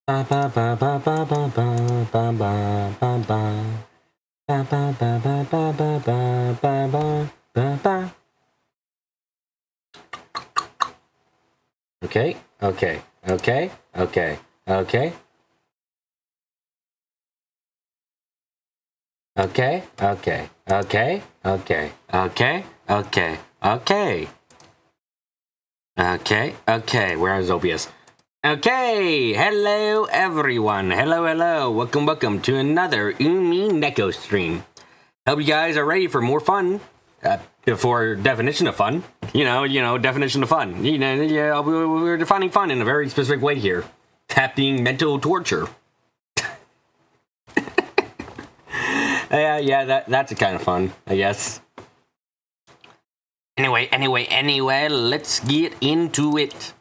Ba ba ba ba ba ba ba ba ba ba ba. Ba ba ba ba ba ba ba ba ba ba. Okay, okay, okay, okay, okay. Okay, okay, okay, okay, okay, okay, okay. Okay, okay, where is Obius? Okay, hello everyone. Hello. Welcome to another Umineko stream. Hope you guys are ready for more fun. For definition of fun. You know, definition of fun. Yeah, we're defining fun in a very specific way here. That being mental torture. Yeah, that's a kind of fun, I guess. Anyway, let's get into it.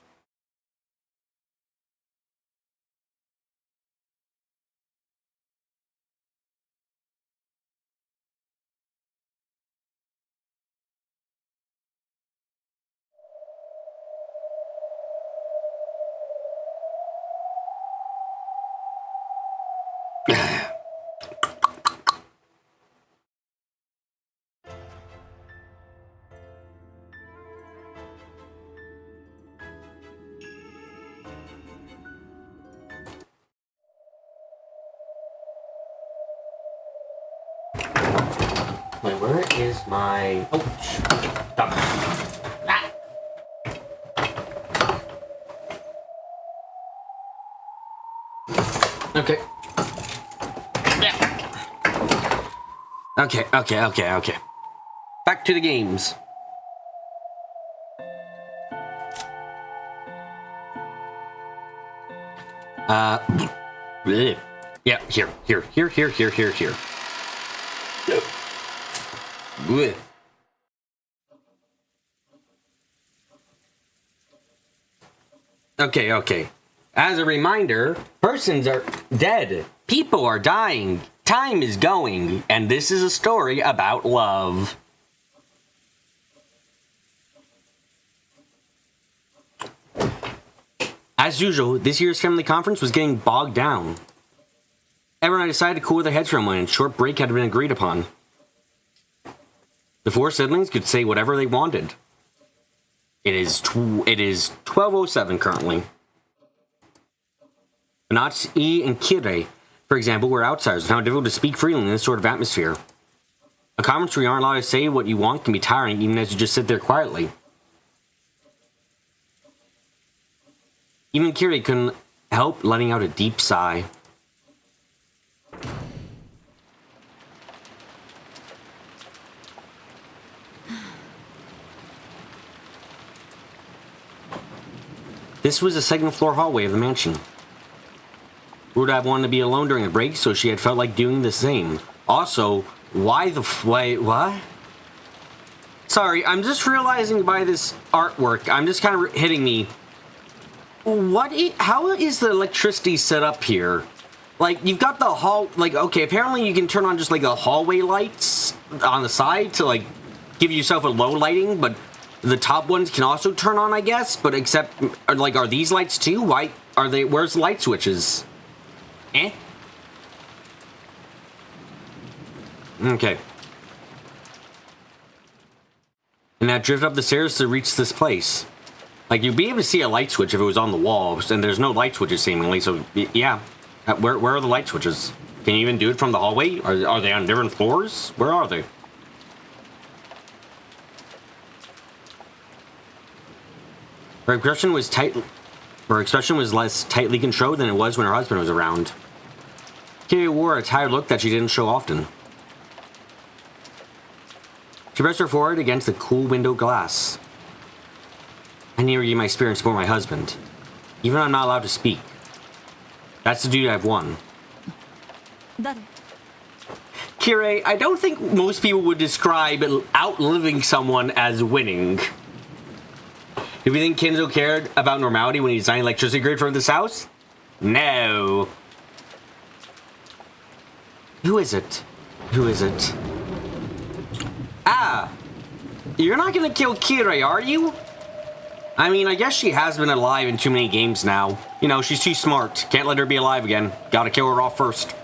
Wait, where is my... Oh, stop. Ah. Okay. Yeah. Okay. Back to the games. Yeah, here. Okay. As a reminder, persons are dead. People are dying. Time is going. And this is a story about love. As usual, this year's family conference was getting bogged down. Everyone decided to cool their heads for a moment, and a short break had been agreed upon. The four siblings could say whatever they wanted. It is 12:07 currently. Natsuki and Kirei, for example, were outsiders and found it difficult to speak freely in this sort of atmosphere. A conference where you aren't allowed to say what you want can be tiring even as you just sit there quietly. Even Kirei couldn't help letting out a deep sigh. This was the second floor hallway of the mansion. Would have wanted to be alone during the break, so she had felt like doing the same. Also, why the wait, what? Sorry, I'm just realizing by this artwork, I'm just kind of hitting me. How is the electricity set up here? Like, you've got the hall, like, okay, apparently you can turn on just, like, the hallway lights on the side to, like, give yourself a low lighting, but the top ones can also turn on, I guess, but except, like, are these lights too? Why are they, where's the light switches? Okay. And now drift up the stairs to reach this place. Like, you'd be able to see a light switch if it was on the wall, and there's no light switches seemingly, so, yeah. Where are the light switches? Can you even do it from the hallway? Are they on different floors? Where are they? Her expression was less tightly controlled than it was when her husband was around. Kirei wore a tired look that she didn't show often. She pressed her forehead against the cool window glass. I need to regain my experience before my husband. Even when I'm not allowed to speak. That's the duty I've won. Kirei, I don't think most people would describe outliving someone as winning. Do you think Kenzo cared about normality when he designed electricity grid for this house? No. Who is it? Ah! You're not gonna kill Kirei, are you? I mean, I guess she has been alive in too many games now. You know, she's too smart. Can't let her be alive again. Gotta kill her off first.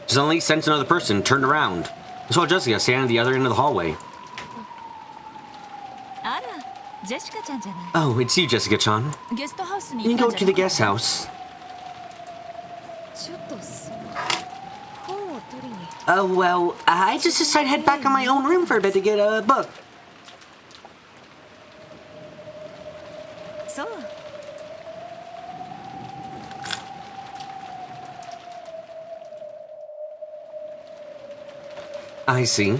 Suddenly sensed another person, turned around. I saw Jessica standing at the other end of the hallway. Oh, it's you, Jessica-chan. You can go to the guest house. Oh, well, I just decided to head back on my own room for a bit to get a book. I see.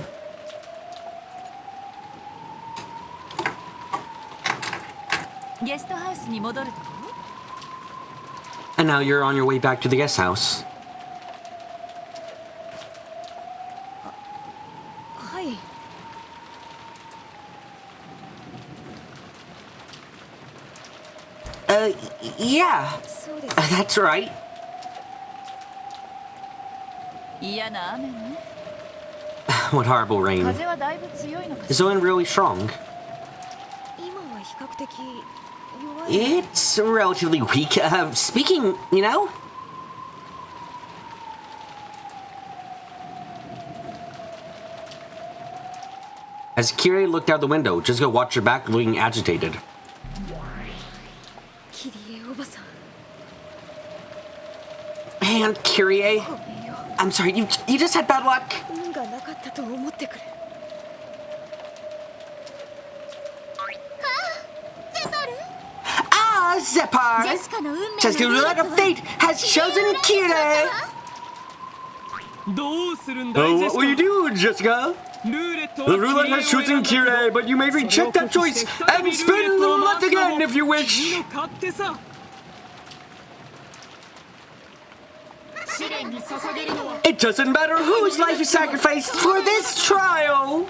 And now you're on your way back to the guest house. Yeah. That's right. What horrible rain. Is the wind really strong? It's relatively weak. Speaking, you know? As Kirei looked out the window, Jessica watched her back, looking agitated. Man, Kirei, I'm sorry, you just had bad luck. Ah, Zepar! Jessica's roulette of fate has chosen Kirei! Oh, what will you do, Jessica? The roulette has chosen Kirei, but you may recheck that choice and spin the roulette again if you wish! It doesn't matter whose life is sacrificed for this trial!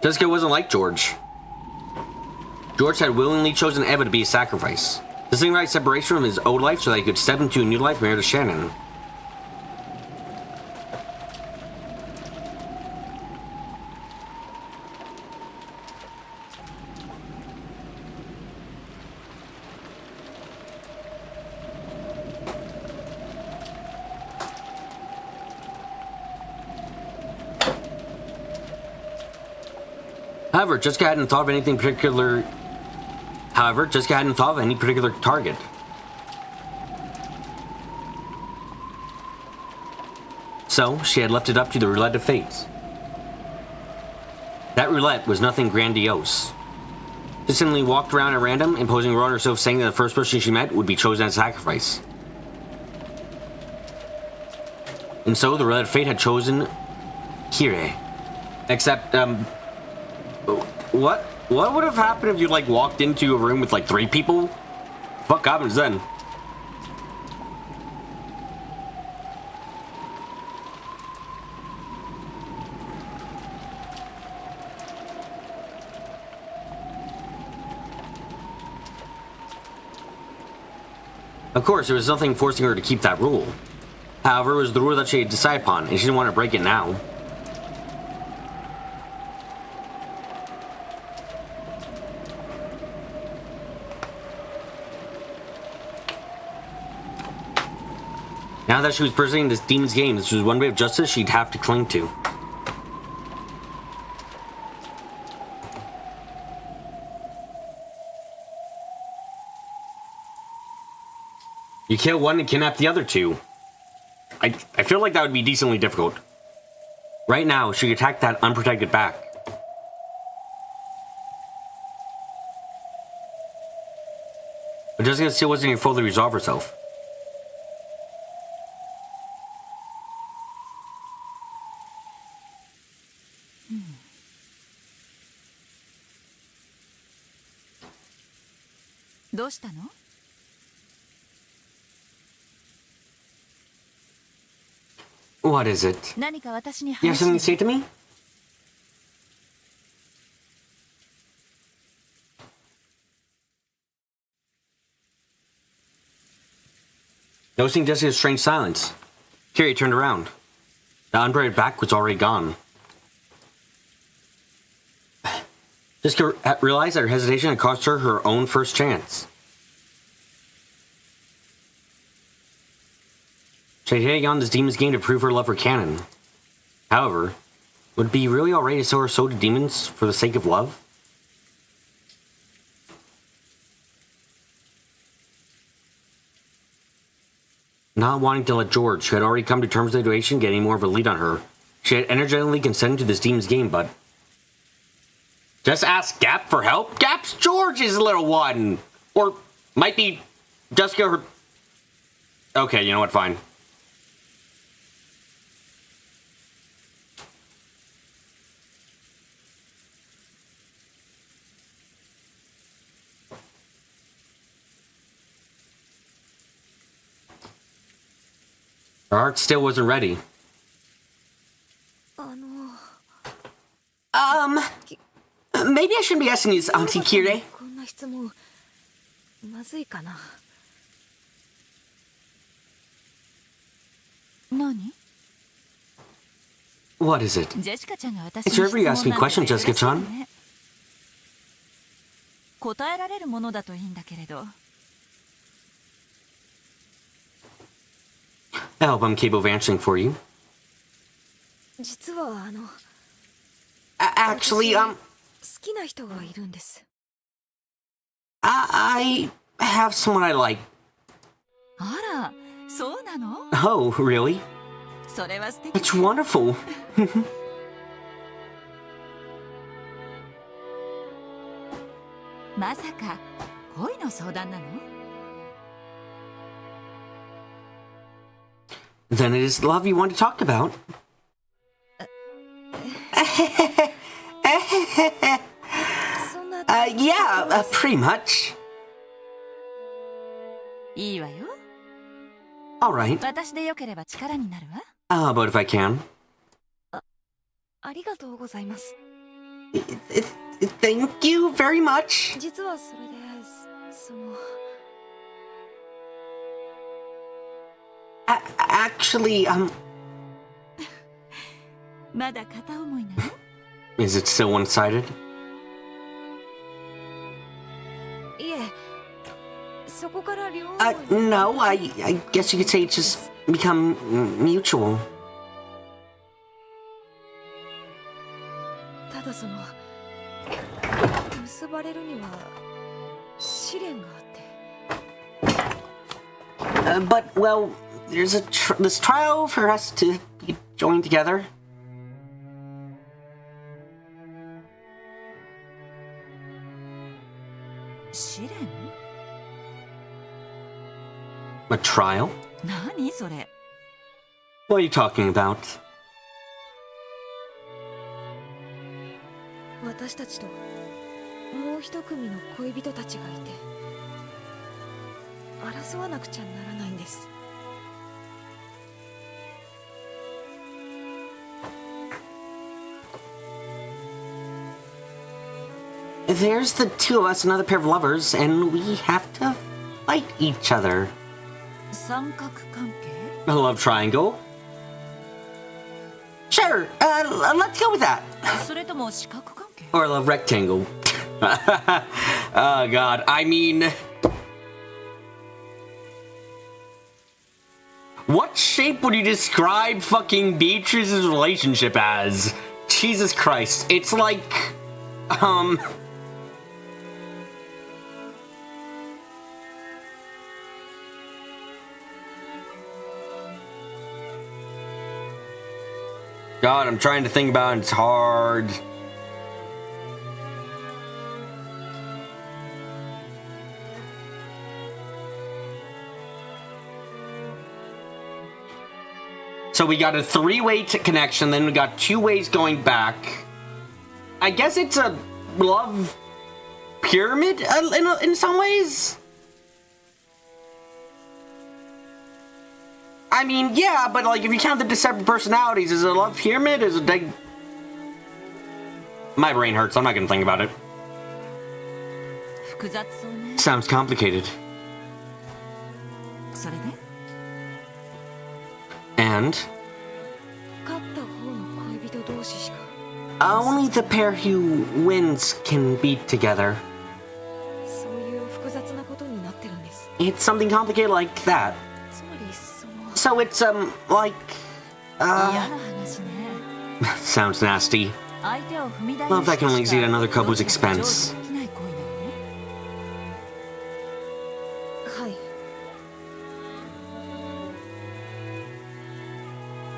Jessica wasn't like George. George had willingly chosen Eva to be a sacrifice. This signified separation from his old life so that he could step into a new life married to Shannon. However, Jessica hadn't thought of any particular target. So, she had left it up to the roulette of fate. That roulette was nothing grandiose. She simply walked around at random, imposing a role on herself, saying that the first person she met would be chosen as a sacrifice. And so, the roulette of fate had chosen Kirei. Except, What would have happened if you, like, walked into a room with, like, 3 people? Fuck happens then? Of course, there was nothing forcing her to keep that rule. However, it was the rule that she had decided upon, and she didn't want to break it now. Now that she was pursuing this demon's game, this was one way of justice she'd have to cling to. You kill one and kidnap the other 2. I feel like that would be decently difficult. Right now, she attacked that unprotected back. But Jessica still wasn't even fully resolve herself. What is it? You have something to say to me? Noticing Jessica's strange silence, Kirei turned around. The unbraided back was already gone. Jessica realized that her hesitation had cost her her own first chance. She had taken on this demon's game to prove her love for Canon. However, would it be really alright to sell her soul to demons for the sake of love? Not wanting to let George, who had already come to terms with the situation, get any more of a lead on her, she had energetically consented to this demon's game, but... Just ask Gap for help? Gap's George's little one! Or might be Jessica her... Okay, you know what, fine. Her heart still wasn't ready. Maybe I shouldn't be asking you this, Auntie Kirei. What is it? It's forever you ask me questions, Jessica-chan. I hope I'm capable of answering for you. Actually, I have someone I like. Oh, really? It's wonderful. Then it is love you want to talk about. Yeah, pretty much. Alright. How about if I can? Thank you very much. Actually, is it still one-sided? No, I guess you could say it's just become mutual. But, well, there's this trial for us to be joined together. A trial? What are you talking about? There's the two of us, another pair of lovers, and we have to fight each other. A love triangle? Sure, let's go with that. Or a love rectangle. Oh god, I mean... What shape would you describe fucking Beatrice's relationship as? Jesus Christ, it's like... God, I'm trying to think about it, it's hard. So we got a three-way connection, then we got two ways going back. I guess it's a love pyramid in some ways? I mean, yeah, but like if you count the separate personalities, is it a love pyramid? Is it like... My brain hurts, I'm not gonna think about it. Sounds complicated. And? Only the pair who wins can be together. It's something complicated like that. So it's, like... Sounds nasty. Love that can only exceed another couple's expense.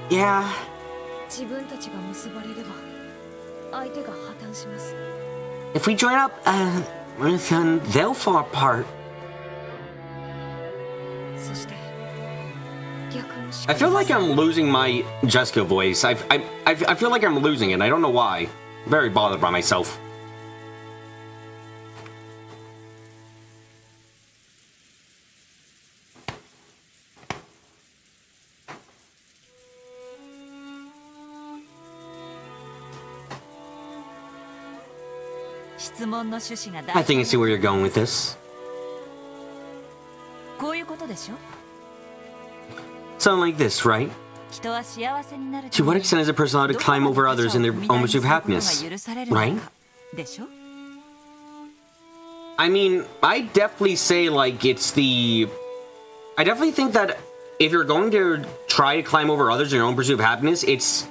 Yeah. If we join up, then they'll fall apart. I feel like I'm losing my Jessica voice. I feel like I'm losing it. I don't know why. I'm very bothered by myself. I think I see where you're going with this. Something like this, right? To what extent is a person allowed to climb over others in their own pursuit of happiness, right? I mean, I definitely say, like, it's the... I definitely think that if you're going to try to climb over others in your own pursuit of happiness, it's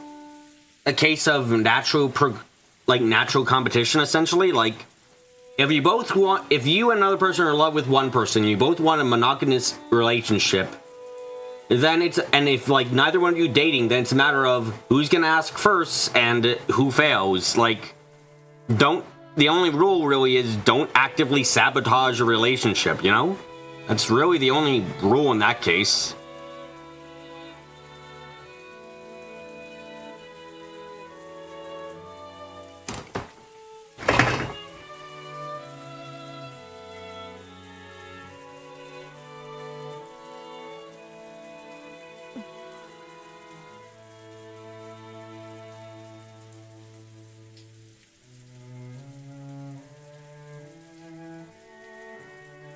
a case of natural competition, essentially. Like, if you and another person are in love with one person, you both want a monogamous relationship, then if like neither one of you dating, then it's a matter of who's gonna ask first and who fails. Like, the only rule really is don't actively sabotage a relationship, you know? That's really the only rule in that case.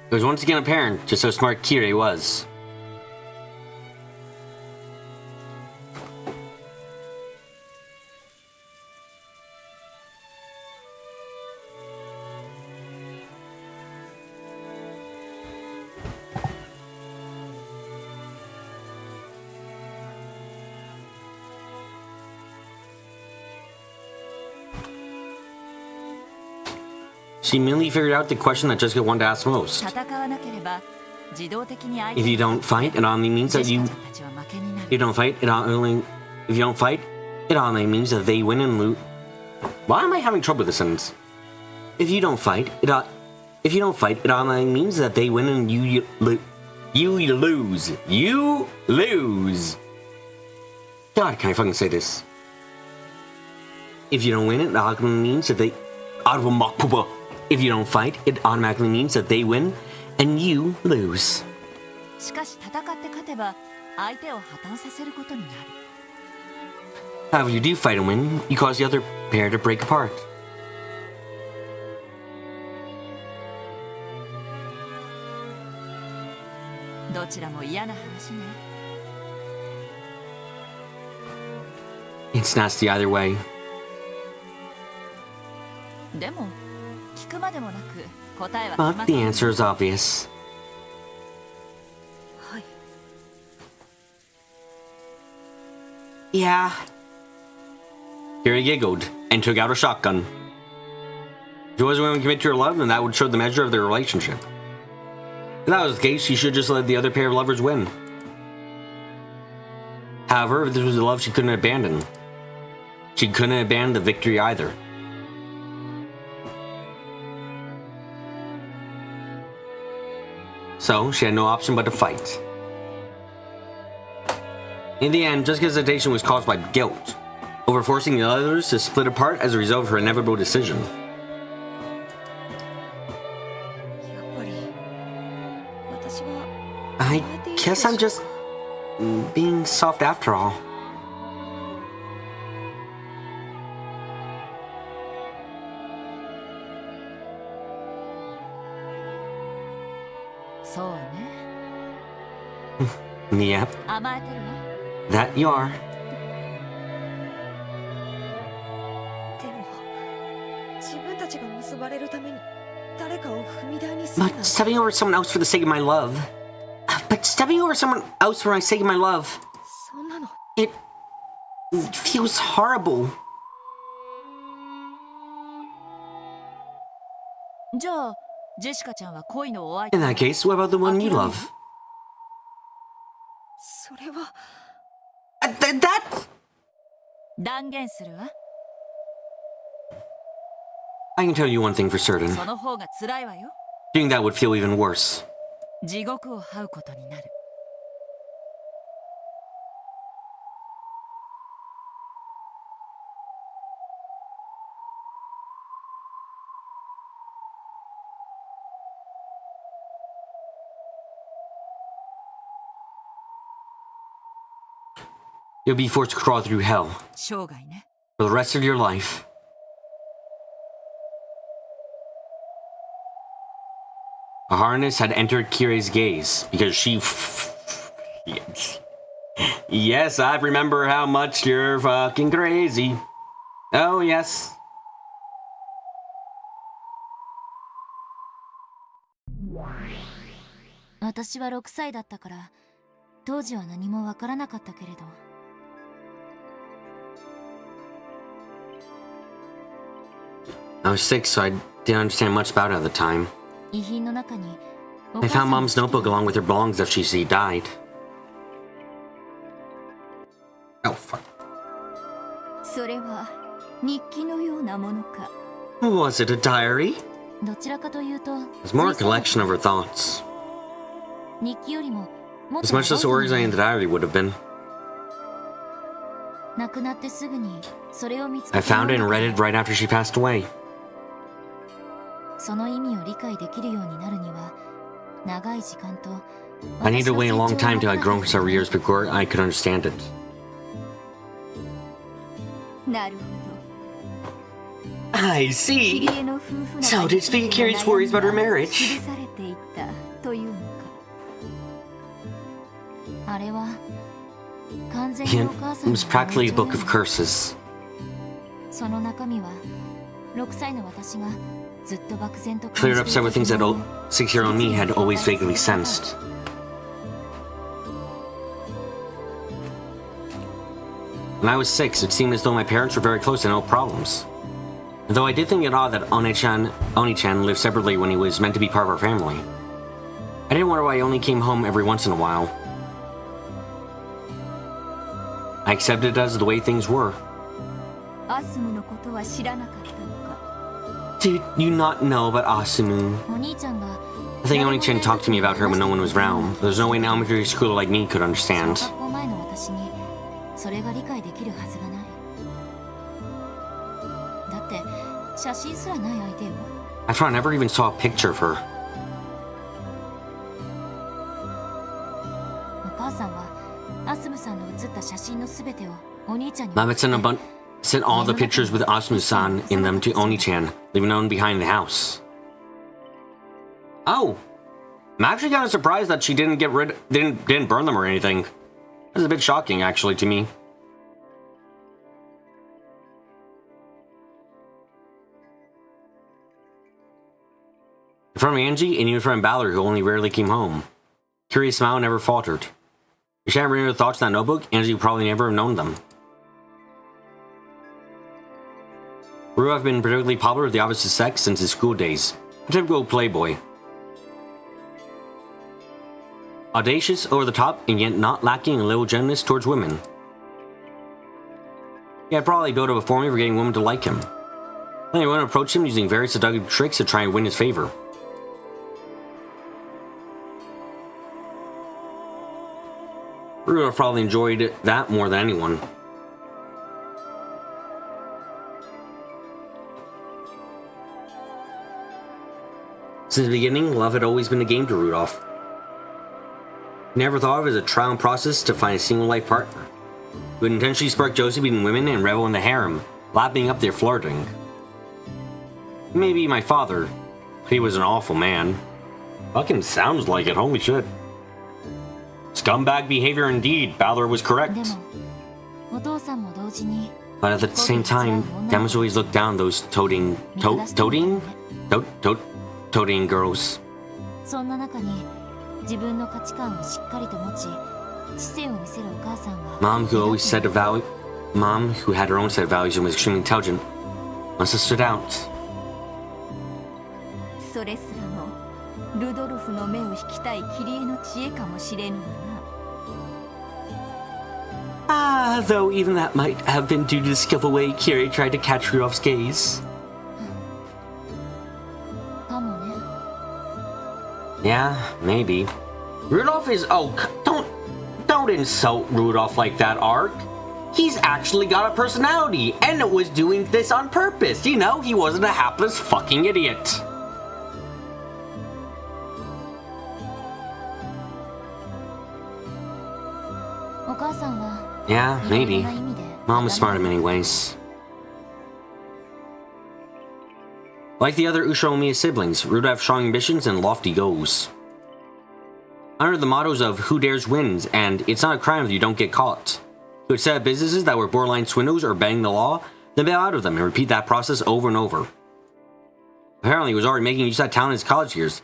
It was once again apparent just how smart Kirei was. She immediately figured out the question that Jessica wanted to ask most. If you don't fight, it only means that it only means that they win and lose. Why am I having trouble with this sentence? If you don't fight, it only means that they win and you lose. You lose. God, can I fucking say this? If you don't win, it automatically means that they. If you don't fight, it automatically means that they win and you lose. However, you do fight and win, you cause the other pair to break apart. It's nasty either way. But the answer is obvious. Yeah. Kira giggled and took out a shotgun. If she wasn't willing to commit to her love, then that would show the measure of their relationship. If that was the case, she should just let the other pair of lovers win. However, if this was a love she couldn't abandon, she couldn't abandon the victory either. So, she had no option but to fight. In the end, Jessica's hesitation was caused by guilt, over forcing the others to split apart as a result of her inevitable decision. I guess I'm just being soft after all. Yep. That you are. But stepping over someone else for the sake of my love. But stepping over someone else for the sake of my love. It feels horrible. In that case, what about the one you love? That... I can tell you one thing for certain. Doing that would feel even worse. You'll be forced to crawl through hell for the rest of your life. A harness had entered Kirei's gaze because she... Yes, I remember how much you're fucking crazy. Oh, yes. I was 6, so I didn't understand much about it at the time. I found Mom's notebook along with her belongings after she died. Oh, fuck. Was it a diary? It's more a collection of her thoughts. As much as organizing the diary would have been. I found it and read it right after she passed away. I needed to wait a long time till I'd grown for several years before I could understand it. I see. So, did speak of Kirei's worries about her marriage? It was practically a book of curses. Cleared up several things that 6-year-old me had always vaguely sensed. When I was 6, it seemed as though my parents were very close and no problems. Though I did think it odd that Oni-chan lived separately when he was meant to be part of our family. I didn't wonder why he only came home every once in a while. I accepted it as the way things were. Did you not know about Asumu? I think Oni-chan talked to me about her when no one was around. There's no way an elementary schooler like me could understand. After all, I never even saw a picture of her. Mama sent all the pictures with Asumu-san in them to Oni-chan, leaving none behind the house. Oh, I'm actually kind of surprised that she didn't didn't burn them or anything. That's a bit shocking, actually, to me. From Angie and even from Ballard, who only rarely came home. Kirei's smile never faltered. If she hadn't written her thoughts in that notebook, Angie would probably never have known them. Ryu have been particularly popular with the opposite sex since his school days. A typical playboy. Audacious, over the top, and yet not lacking in a little gentleness towards women. He had probably built up a formula for getting women to like him. Then women approached him using various seductive tricks to try and win his favor. Ryu probably enjoyed that more than anyone. Since the beginning, love had always been a game to Rudolph. He never thought of it as a trial and process to find a single life partner. He would intentionally spark jealousy between women and revel in the harem, lapping up their flirting. He may be my father, but he was an awful man. Fucking sounds like it, holy shit. Scumbag behavior indeed, Balor was correct. My But at the same time, Damas always looked down those toting girls. そんな中に自分の価値観をしっかりと持ち、知性を見せるお母さんは Mom who had her own set of values and was extremely intelligent must have stood out. それすらもルドルフの目を引きたいキリエの知恵かもしれぬわな。Though even that might have been due to the skillful way Kyrie tried to catch Rudolph's gaze. かもね。Yeah, maybe. Rudolph is don't insult Rudolph like that, Ark. He's actually got a personality and was doing this on purpose. You know, he wasn't a hapless fucking idiot. Yeah, maybe. Mom was smart in many ways. Like the other Ushinomiya siblings, Rudolph have strong ambitions and lofty goals. Under the mottos of who dares wins and it's not a crime if you don't get caught, he would set up businesses that were borderline swindles or bending the law, then bail out of them and repeat that process over and over. Apparently, he was already making use of that talent in his college years,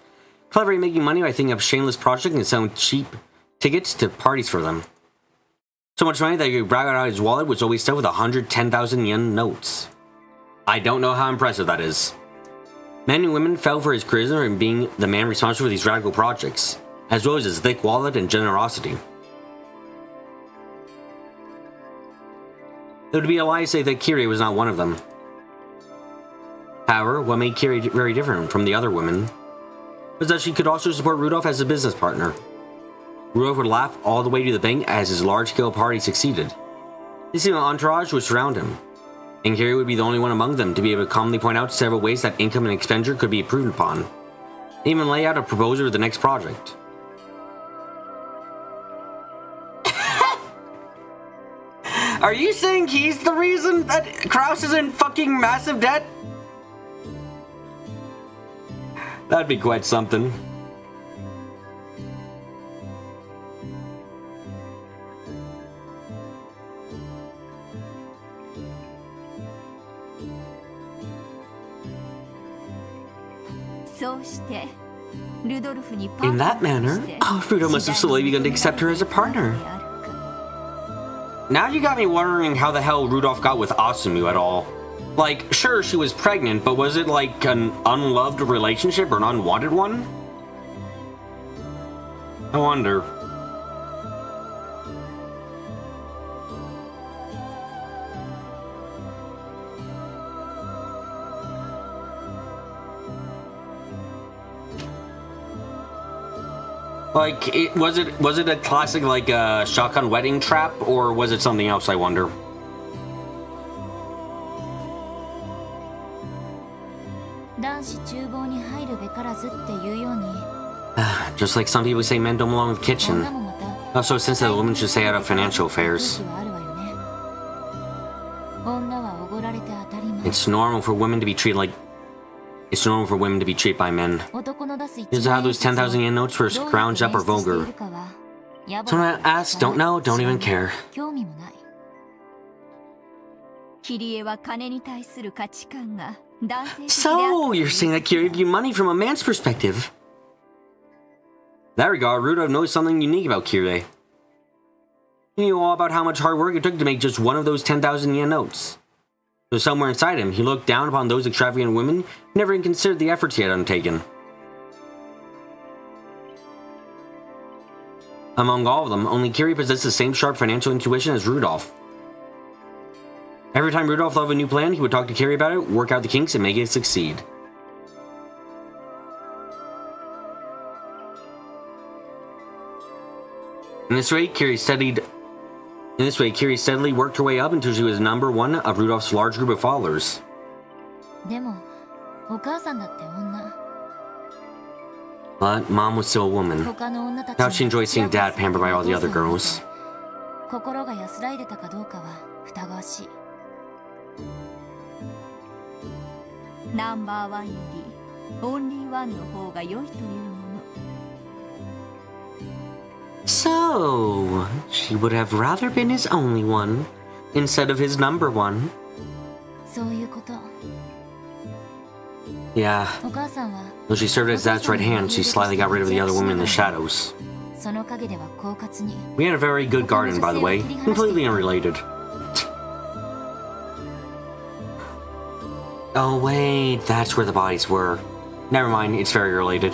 cleverly making money by thinking up shameless projects and selling cheap tickets to parties for them. So much money that he could brag out his wallet was always stuffed with 110,000 yen notes. I don't know how impressive that is. Men and women fell for his charisma and being the man responsible for these radical projects, as well as his thick wallet and generosity. It would be a lie to say that Kyrie was not one of them. However, what made Kyrie very different from the other women was that she could also support Rudolph as a business partner. Rudolph would laugh all the way to the bank as his large-scale party succeeded. His entourage would surround him, and Kyrie would be the only one among them to be able to calmly point out several ways that income and expenditure could be improved upon, and even lay out a proposal for the next project. Are you saying he's the reason that Kraus is in fucking massive debt? That'd be quite something. In that manner, Rudolph must have slowly begun to accept her as a partner. Now you got me wondering how the hell Rudolph got with Asumu at all. Like, sure, she was pregnant, but was it like an unloved relationship or an unwanted one? I wonder. Like, was it a classic, like, shotgun wedding trap, or was it something else, I wonder? Just like some people say men don't belong in the kitchen. Also, since a woman should stay out of financial affairs. It's normal for women to be treated like... It's normal for women to be treated by men. Is how those 10,000 yen notes were scrounged up or vulgar? So when I ask, don't know, don't even care. So, you're saying that Kyrie viewed money from a man's perspective? In that regard, Rudolph knows something unique about Kyrie. He knew all about how much hard work it took to make just one of those 10,000 yen notes. So somewhere inside him, he looked down upon those extravagant women who never even considered the efforts he had undertaken. Among all of them, only Kyrie possessed the same sharp financial intuition as Rudolph. Every time Rudolph thought of a new plan, he would talk to Kyrie about it, work out the kinks, and make it succeed. In this way, Kyrie steadily worked her way up until she was number one of Rudolph's large group of followers. But Mom was still a woman. Now she enjoyed seeing Dad pampered by all the other girls. So, she would have rather been his only one, instead of his number one. そういうこと。 Yeah. お母さんは When she served as Dad's right hand, she slyly got rid of the other woman in the shadows. その陰では狡猾に We had a very good garden, by the way. Completely unrelated. Oh wait, that's where the bodies were. Never mind, it's very related.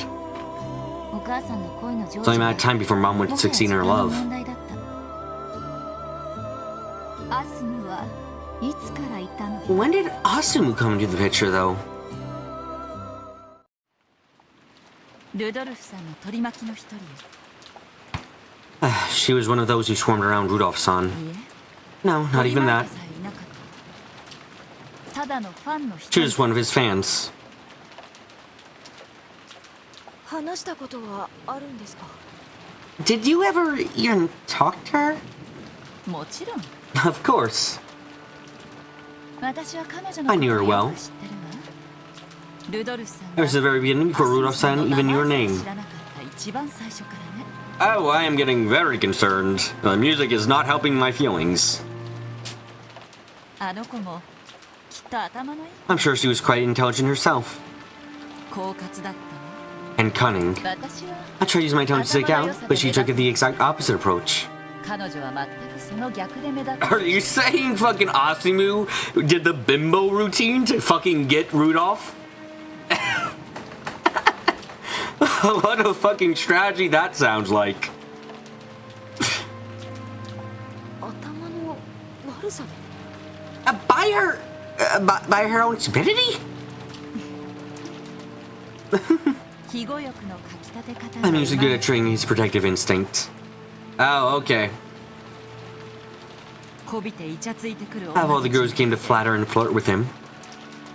お母さんの恋の成就 It's only a matter of time before Mom would succeed in her love. 問題だった。アスムはいつからいたの？ When did Asumu come into the picture, though? ルドルフさんの取り巻きの一人よ。 She was one of those who swarmed around Rudolph-san. No, not even that. ただのファンの She 一 was one of his fans. 話したことはあるんですか？ Did you ever even talk to her? もちろん。 Of course. 私は彼女の I knew her ことを well. よく知ってるわ。ルドルフさん Ever since the very beginning, before Rudolph-san even knew her name. 知らなかった一番最初からね。 Oh, I am getting very concerned. The music is not helping my feelings. あの子もきっと頭のいい I'm sure she was quite intelligent herself. 狡猾だったの。 And cunning. 私は I tried to use my tongue to stick out, but she took the exact opposite approach. 彼女は全くその逆で目立った。 Are you saying fucking Asumu did the bimbo routine to fucking get Rudolph? What a fucking strategy that sounds like. 頭の悪さで。 By her... by her own stupidity? 庇護欲のかきたて方 I'm usually good at training his protective instinct. Oh, okay. こびてイチャついてくる How all the girls came to flatter and flirt with him.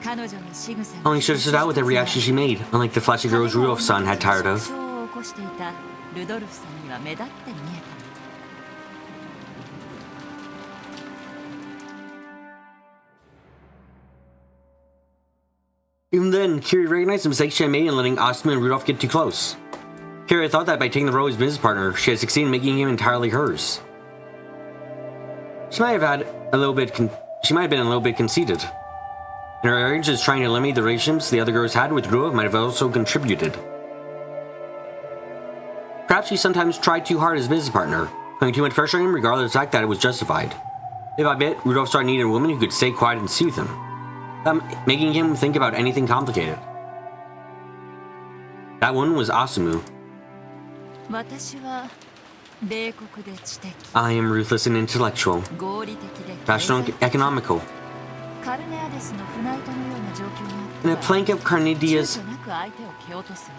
彼女の仕草 Only should have stood out with every action she made, unlike the flashy girls Rudolph-san had tired of. を起こしていたルドルフさんには目立って見えた。 Even then, Kiri recognized the mistake she had made in letting Asumu and Rudolph get too close. Kiri thought that by taking the role as business partner, she had succeeded in making him entirely hers. She might have been a little bit conceited. And her arrogance is trying to eliminate the relationships the other girls had with Rudolph might have also contributed. Perhaps she sometimes tried too hard as a business partner, putting too much pressure on him regardless of the fact that it was justified. Bit by bit, Rudolph started needing a woman who could stay quiet and soothe him, making him think about anything complicated. That one was Asumu. 私は冷酷で知的、 I am ruthless and intellectual, 合理的で rational and economical, カルネアデスの船糸のような状況に and あ a って plank of は Carnidia's... 躊躇なく相手を蹴落とすわ。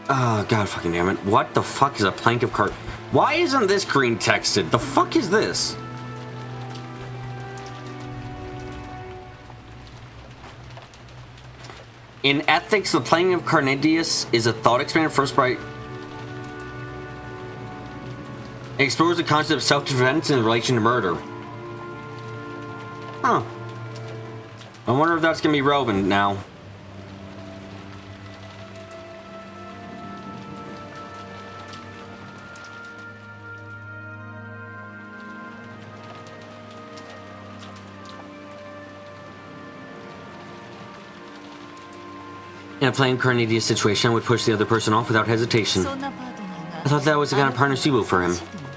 Oh, god fucking damn it. What the fuck is a plank of card? Why isn't this green texted? The fuck is this? In ethics, the plank of Carnidius is a thought experiment first by... It explores the concept of self-defense in relation to murder. Huh. I wonder if that's gonna be relevant now. In a plain Carnidius situation, I would push the other person off without hesitation. そんなパートナーが I thought that was the kind of partner suitable for him. 欲しいと思ってい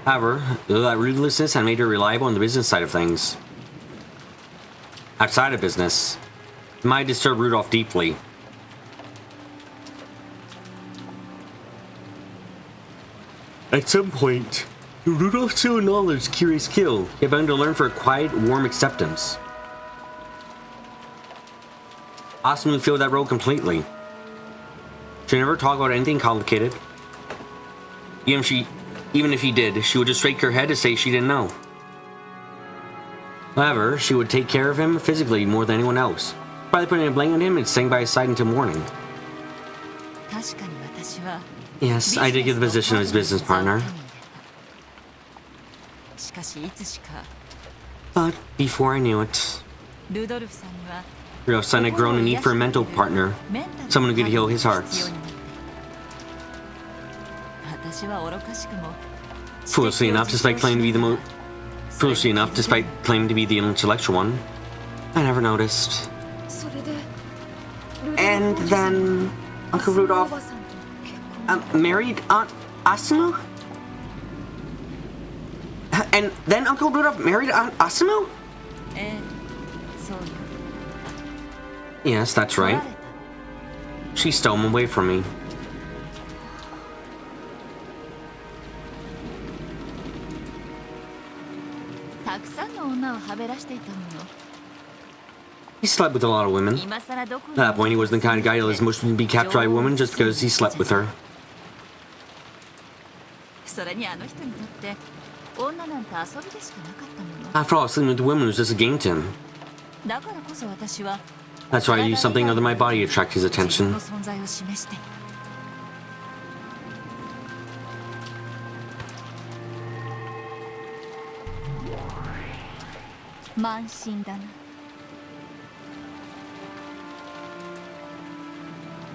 た。 However, though that ruthlessness had made her reliable on the business side of things. Outside of business, it might disturb Rudolph deeply. At some point, Rudolph still acknowledged Kiri's kill, yet bound to learn for a quiet, warm acceptance. Asumu would fill that role completely. She never talk about anything complicated. Even if he did, she would just shake her head to say she didn't know. However, she would take care of him physically more than anyone else, probably putting a blanket on him and staying by his side until morning. 確かに私は Yes, I did get the position of his business partner. しかしいつしか But before I knew it, ルドルフさんには Rudolph's son had grown a need for a mental partner, someone who could heal his hearts. Foolishly enough, despite claiming to be the foolishly enough, despite claiming to be the intellectual one, I never noticed. And then Uncle Rudolph married Aunt Asumu? And then Uncle Rudolph married Aunt Asumu? Yes, that's right. She stole him away from me. He slept with a lot of women. At that point, he wasn't the kind of guy who was emotionally to be captured by a woman just because he slept with her. After all, sleeping with women was just a game to him. That's why I used something other than my body to attract his attention.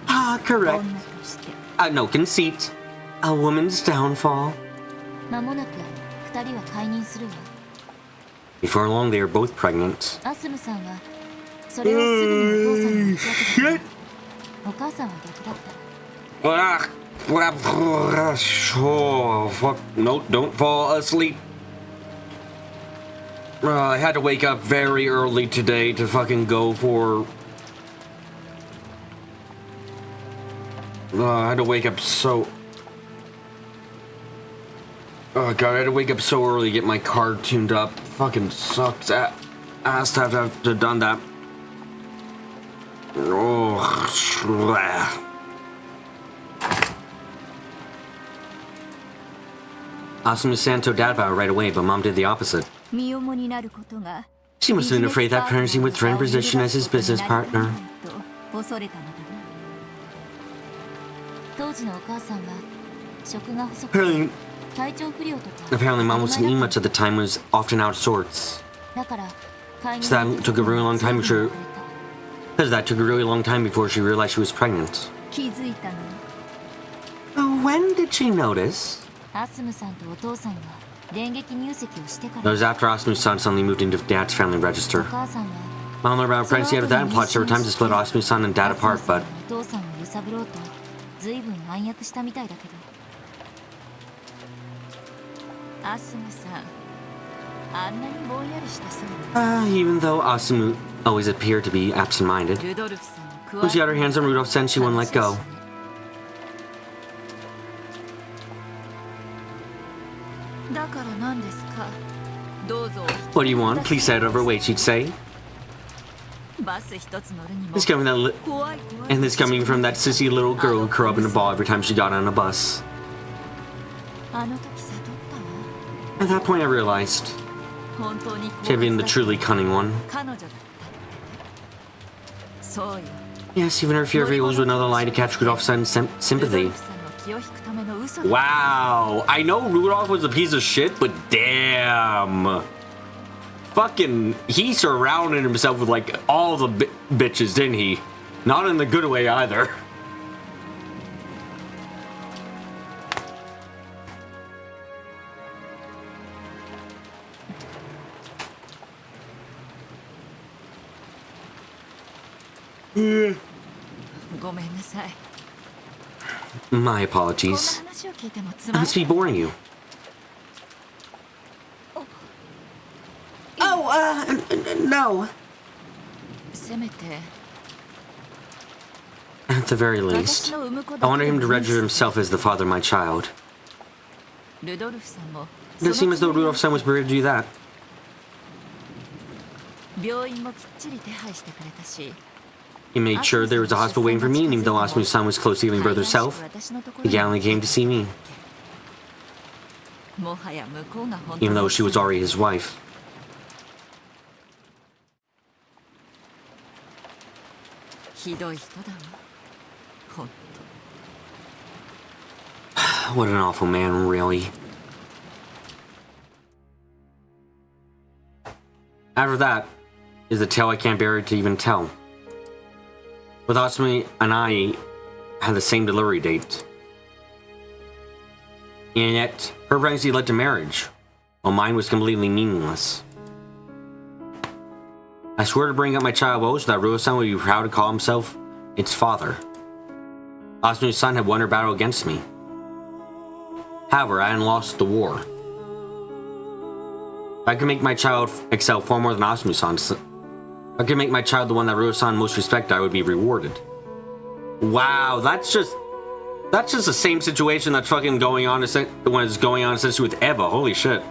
Ah, correct. No conceit. A woman's downfall. Before long, they were both pregnant. Shit! Oh, fuck. No, don't fall asleep. I had to wake up very early today to fucking go for... I had to wake up so... Oh god, I had to wake up so early to get my car tuned up. Fucking sucks ass to have done that. Oh, Asumu Santo dad about it right away, but Mom did the opposite. She must have been afraid that pregnancy would threaten her position as his business partner. Apparently Mom wasn't eating much at the time, was often out of sorts. So that took a really long time before she realized she was pregnant. When did she notice? It was after Asumu-san suddenly moved into Dad's family register. Mom learned about pregnancy after that and plotted several times to split Asumu-san and Dad apart, but... Even though Asumu always appeared to be absent-minded, when she got her hands on Rudolph-sen, she wouldn't let go. What do you want? Please say it over. Wait, she'd say. This coming from that sissy little girl who curled up in a ball every time she got on a bus. At that point I realized she had been the truly cunning one. Yes, even her fear of eagles with another lie to catch Rudolph's sympathy. Wow, I know Rudolph was a piece of shit, but damn. Fucking, he surrounded himself with like all the bitches, didn't he? Not in the good way either. My apologies. I must be boring you. No. At the very least, I wanted him to register himself as the father of my child. It does seem as though Rudolph-san was prepared to do that. He made sure there was a hospital waiting for me, and even though Asumu-san was close to giving birth herself, he gallantly came to see me. Even though she was already his wife. What an awful man, really. After that is the tale I can't bear to even tell. With Asumu and I had the same delivery date. And yet, her pregnancy led to marriage, while mine was completely meaningless. I swore to bring up my child well so that Ryo-san would be proud to call himself its father. Asunu's son had won her battle against me. However, I hadn't lost the war. If I could make my child excel far more than Asumu-san's, if I could make my child the one that Ryo-san most respected, I would be rewarded. Wow, that's just the same situation that's fucking going on when it's going on essentially with Eva. Holy shit.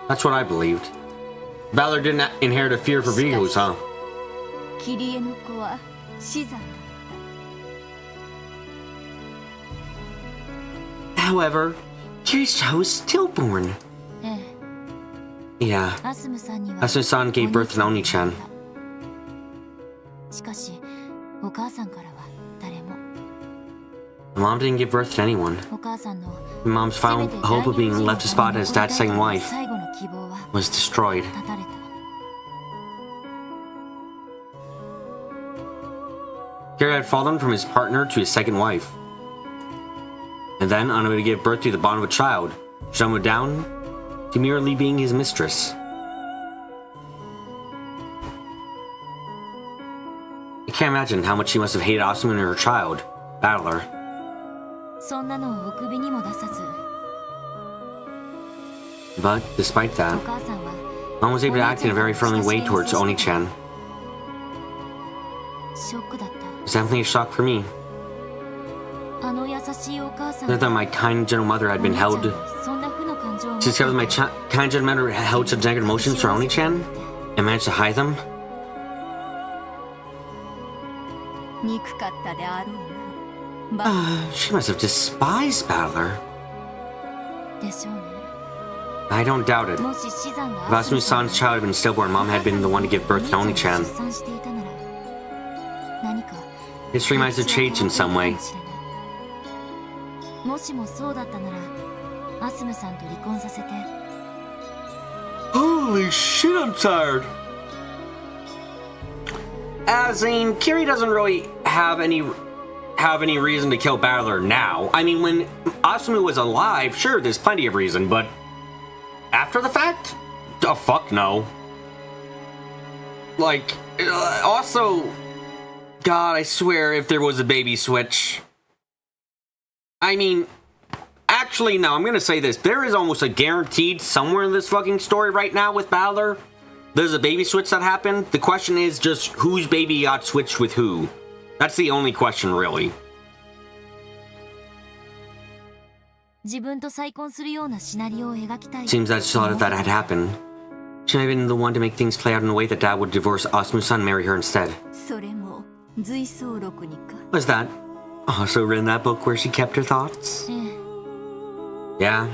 That's what I believed. Valor didn't inherit a fear for vehicles, huh? However, Kiri's child was stillborn. Yeah. Asumu-san gave birth to Oni-chan. My mom didn't give birth to anyone. My mom's final hope of being left to spot as dad's second wife was destroyed. Kira had fallen from his partner to his second wife. And then, on her way to give birth to the bond of a child, she dumbed down to merely being his mistress. I can't imagine how much she must have hated Asumu and her child, Battler. But, despite that, Mom was able to act in a very friendly way towards Oni-chan. It was definitely a shock for me. That my kind, gentle mother had been held to discover that my kind, gentle mother had held such negative emotions for Oni-chan and managed to hide them. She must have despised Battler. I don't doubt it. If Asumu-san's child had been stillborn, Mom had been the one to give birth to Oni-chan. History might have changed in some way. Holy shit, I'm tired. As in, Kiri doesn't really have any reason to kill Battler now. I mean, when Asumu was alive, sure, there's plenty of reason, but after the fact? Oh, fuck no. Like, also, God, I swear, if there was a baby switch. I mean, actually, no, I'm gonna say this. There is almost a guaranteed somewhere in this fucking story right now with Battler. There's a baby switch that happened. The question is just whose baby got switched with who. That's the only question, really. Seems that she thought if that had happened, she might have been the one to make things play out in a way that Dad would divorce Asumu-san and marry her instead. Was that also written in that book where she kept her thoughts? Yeah.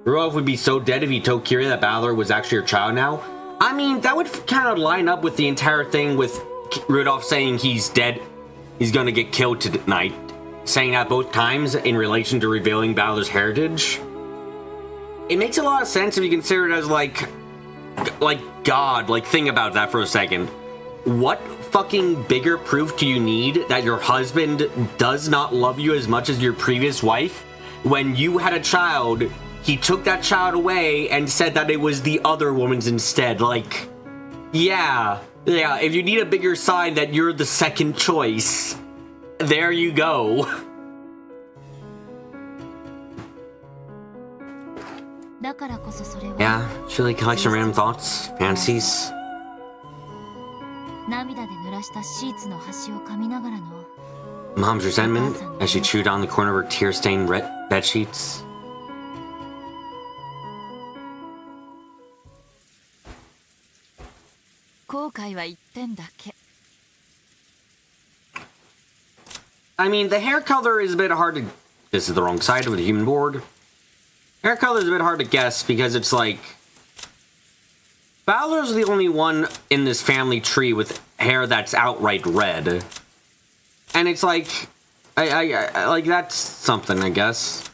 Rudolph would be so dead if he told Kira that Battler was actually her child now. I mean, that would kind of line up with the entire thing with Rudolph saying he's dead, he's gonna get killed tonight. Saying that both times in relation to revealing Battler's heritage. It makes a lot of sense if you consider it as like God. Like, think about that for a second. What fucking bigger proof do you need that your husband does not love you as much as your previous wife? When you had a child, he took that child away and said that it was the other woman's instead. Like, yeah, if you need a bigger sign that you're the second choice, there you go. Yeah, she like collects some random thoughts, fantasies. Mom's resentment as she chewed on the corner of her tear-stained bed sheets. I mean, the hair color is a bit hard to... This is the wrong side of the human board. Hair color is a bit hard to guess because it's like... Battler's the only one in this family tree with hair that's outright red. And it's like... I like, that's something, I guess.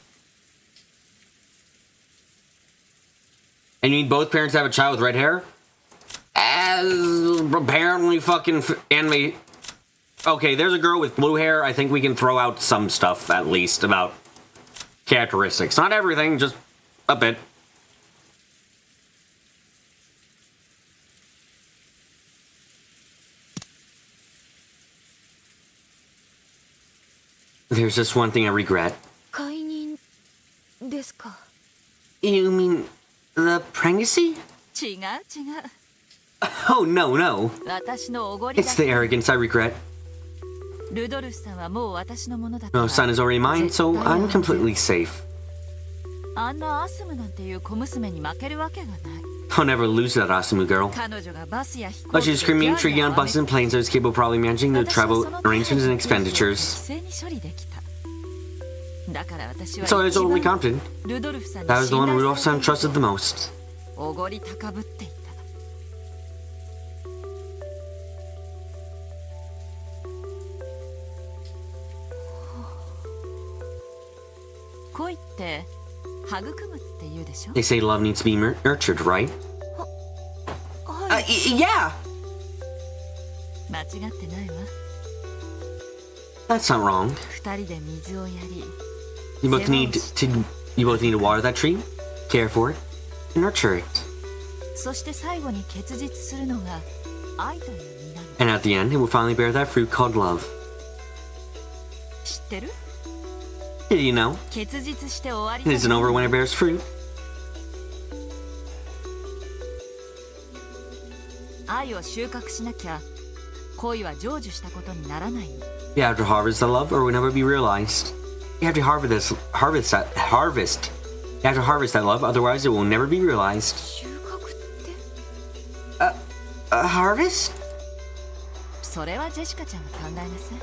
And you need both parents to have a child with red hair? As apparently fucking anime. Okay, there's a girl with blue hair. I think we can throw out some stuff, at least, about characteristics. Not everything, just a bit. There's just one thing I regret. 解任ですか。 You mean the pregnancy? 違う違う。 Oh, no, no. 私のおごりだ。 It's the arrogance I regret. ルドルフさんはもう私のものだから。 No, son is already mine, so I'm completely safe. あんなアスムなんていう小娘に負けるわけがない。 I'll never lose that Asumu girl. 彼女がバスや飛行 While she's screaming, intriguing on buses and planes, I was capable of probably managing the travel arrangements and expenditures. 適正に処理できた。だから私は So I was totally confident. ルドルフさんに That was the one 信頼 Rudolph's され son てい trusted the most. おごり高ぶっていた。恋って育むって言うでしょ。 They say love needs to be nurtured, right? はい。 Yeah! 間違ってないわ。 That's not wrong. 二人で水をやり、 You both need to water that tree, care for it, and nurture it. そして最後に結実するのが愛という実なの。 And at the end, it will finally bear that fruit called love. 知ってる？ Did you know? 結実して終わり It isn't over when it bears fruit. 愛を収穫しなきゃ恋は成就したことにならないの。 You have to harvest the love, or it will never be realized. You have to harvest that love, otherwise it will never be realized. 収穫って？ A harvest? それはジェシカちゃんが考えなさい。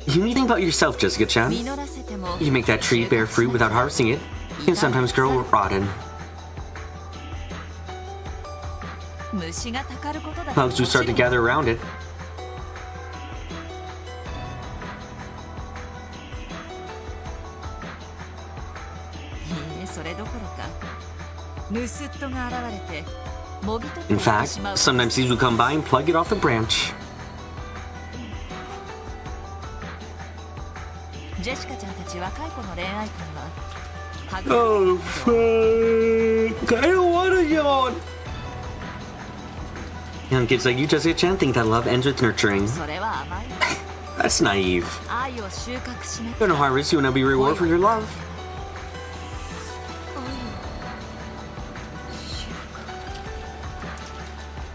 You need to think about yourself, Jessica-chan. 実らせても You can make that tree bear fruit without harvesting it. It can sometimes grow rotten. 虫がたかることだ。 Bugs do start to gather around it. いいえ、それどころか盗っ人が現れてもぎ取って In いって fact, しまう。 sometimes thieves will come by and plug it off the branch. ジェシカちゃんたち若い子の恋愛観ははぐ Oh, fuck. I don't want to yawn. Young kids like you, Jessica-chan, think that love ends with nurturing. それは甘い。 That's naive. 愛を収穫しなき You're no harvest, you will not be rewarded for your love.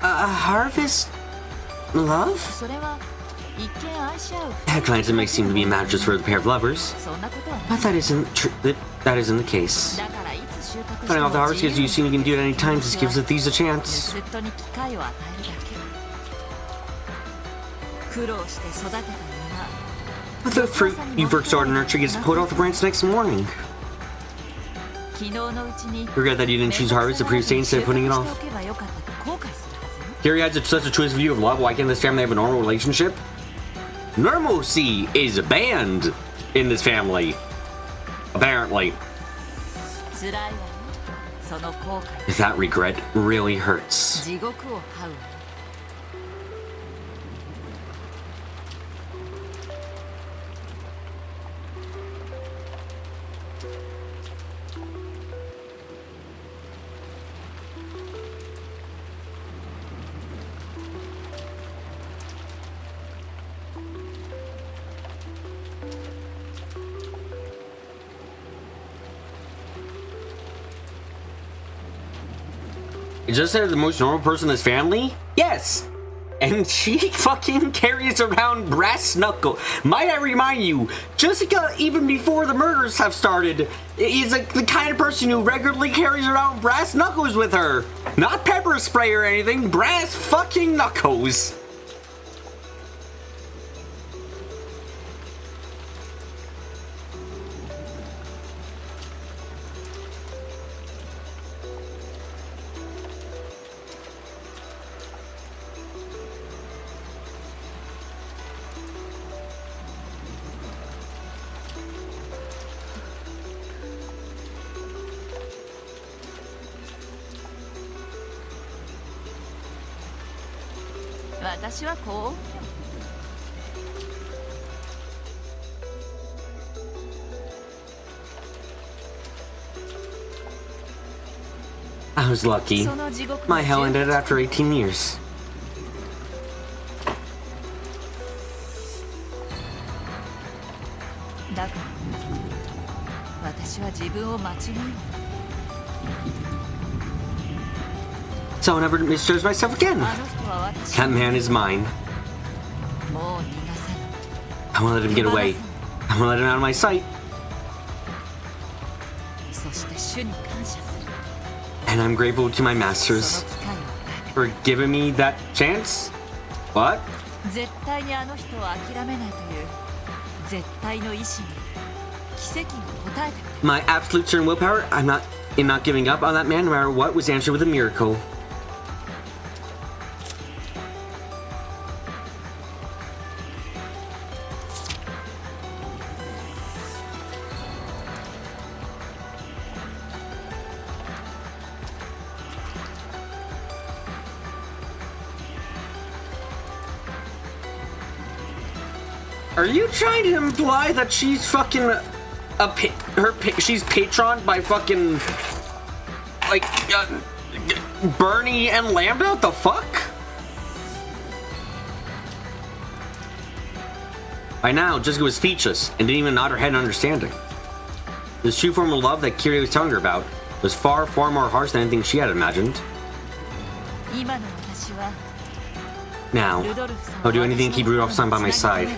Harvest? Love? それは一見愛し合う At glance, it may seem to be a match just for the pair of lovers, そんなことはない。 but that isn't the case. だからいつ収穫して Cutting も off the harvest gives you see you can do it any time, just gives the thieves a 盗 chance. っ人に機会を与えるだけ。苦労して育てた実が But the fruit you've worked so hard to nurture gets pulled off the branch the next morning. 昨日のうちに Regret that you didn't choose harvest the previous day instead of putting it 収穫 off. しておけばよかったと後悔するはずよ。 Gary has such a twisted view of love. Why can't this family have a normal relationship? Normalcy is banned in this family. Apparently. 辛いわよ。その後悔。 That regret really hurts. 地獄を這うわよ。 Is Jessica the most normal person in this family? Yes! And she fucking carries around brass knuckle. Might I remind you, Jessica, even before the murders have started, is the kind of person who regularly carries around brass knuckles with her. Not pepper spray or anything, brass fucking knuckles. 私はこう I was lucky. My hell ended after 18 years. だから私は自分を間違えない So I'll never misjudge myself again. あの人は私 That man is mine. もう逃がさない I won't let him get away. I won't let him out of my sight. そして主に感謝する And I'm grateful to my そ masters の機会を与え for giving me that chance. What? た絶対にあの人を諦めないという絶対の意志に奇跡が応えてくれ My absolute certain willpower, I'm not in not giving up on that man no matter what, was answered with a miracle. Are you trying to imply that she's fucking she's patroned by fucking like Bernie and Lambda? What the fuck? By now, Jessica was speechless and didn't even nod her head in understanding. This true form of love that Kiryu was telling her about was far, far more harsh than anything she had imagined. 今の私は Now, ルドルフさん I'll do anything to keep Rudolph-san by my side.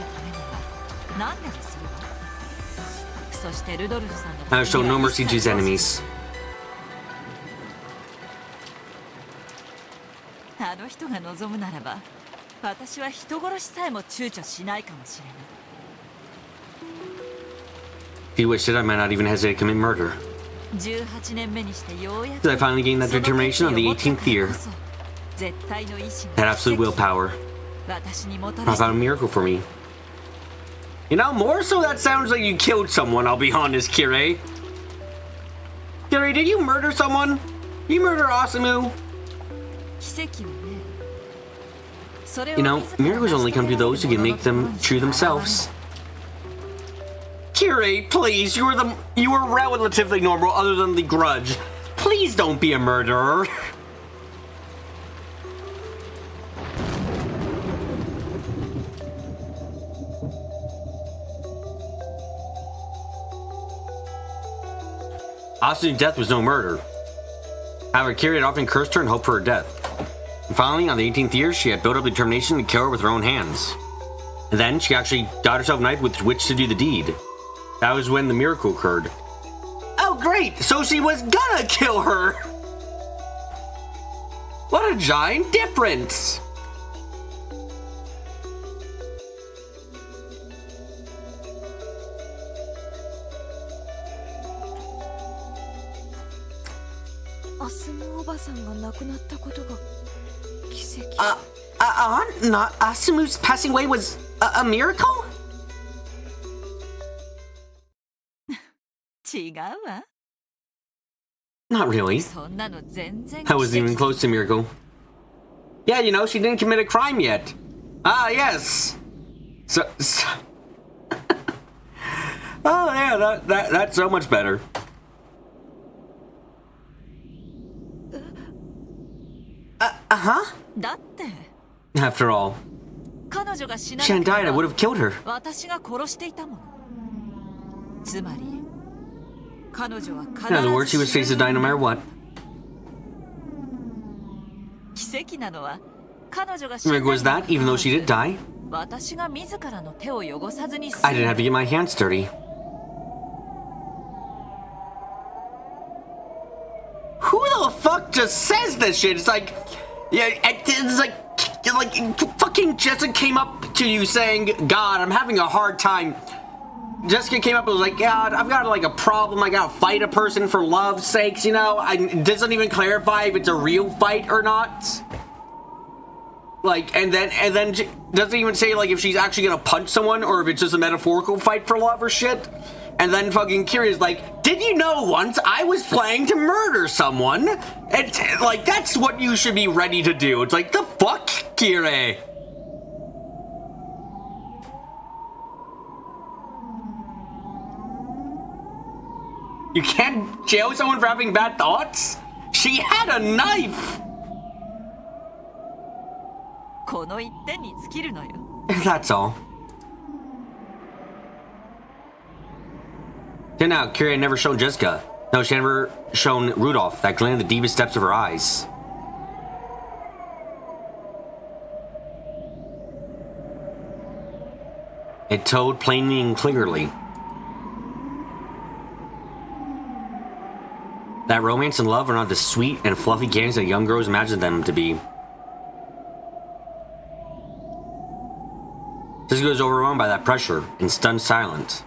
何でもするわそしてルドルフさんの I will show no mercy to his enemies. あの人が望むならば私は人殺しさえも躊躇しないかもしれない If he wished it, I might not even hesitate to commit murder. 18年目にしてようや Because I finally gained that determination on the 18th year. 絶対の意志 That が absolute willpower. 私にもた I らし found a miracle for me. You know, more so that sounds like you killed someone, I'll be honest, Kirei. Kirei, did you murder someone? You murder Asumu? 奇跡をねそれを You know, 自ら miracles only come to those who can make them true themselves. Kirei, please, you were relatively normal other than the grudge. Please don't be a murderer. Asunu's death was no murder. However, Kirei had often cursed her and hoped for her death. And finally, on the 18th year, she had built up determination to kill her with her own hands. And then she actually got herself a knife with which to do the deed. That was when the miracle occurred. Oh, great! So she was gonna kill her! What a giant difference! Not Asumu's passing away was a miracle? 違うわ Not really. そんなの全然 I wasn't even close to a miracle. Yeah, you know, she didn't commit a crime yet. Ah, yes. So oh yeah, that's so much better. Uh-huh. だって After all, 彼女が死な she な hadn't け died, れ I ば would have killed her. 私が殺していたものつまり彼女は必 In other words, she ず was faced to die no matter what. 奇跡なのは彼女が死 The んだ miracle was that, even though she did die, 私が自らの手を汚さずに済 I didn't have to get my hands dirty. Who the fuck just says this shit? It's like, yeah, it's like fucking Jessica came up to you saying, God, I'm having a hard time. Jessica came up and was like, God, I've got like a problem. I gotta fight a person for love's sakes, you know? It doesn't even clarify if it's a real fight or not. Like, and then she doesn't even say like if she's actually gonna punch someone or if it's just a metaphorical fight for love or shit. And then fucking Kiri's like, did you know once I was planning to murder someone? It's like, that's what you should be ready to do. It's like, the fuck, Kiri? You can't jail someone for having bad thoughts? She had a knife! この一点に尽きるのよ。 That's all. Then now, Kira had never shown Jessica. No, she had never shown Rudolph that glint in the deepest depths of her eyes. It told plainly and clearly that romance and love are not the sweet and fluffy games that young girls imagine them to be. Jessica was overwhelmed by that pressure and stunned silent.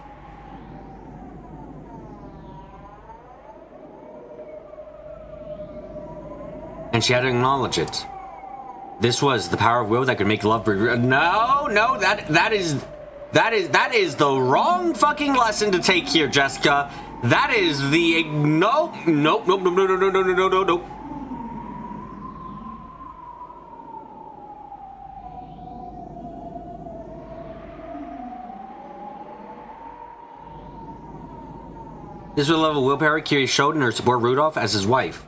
And she had to acknowledge it. This was the power of will that could make love. No, that is the wrong fucking lesson to take here, Jessica. That is the nope. This was the level of willpower Kiri showed in her support Rudolph as his wife.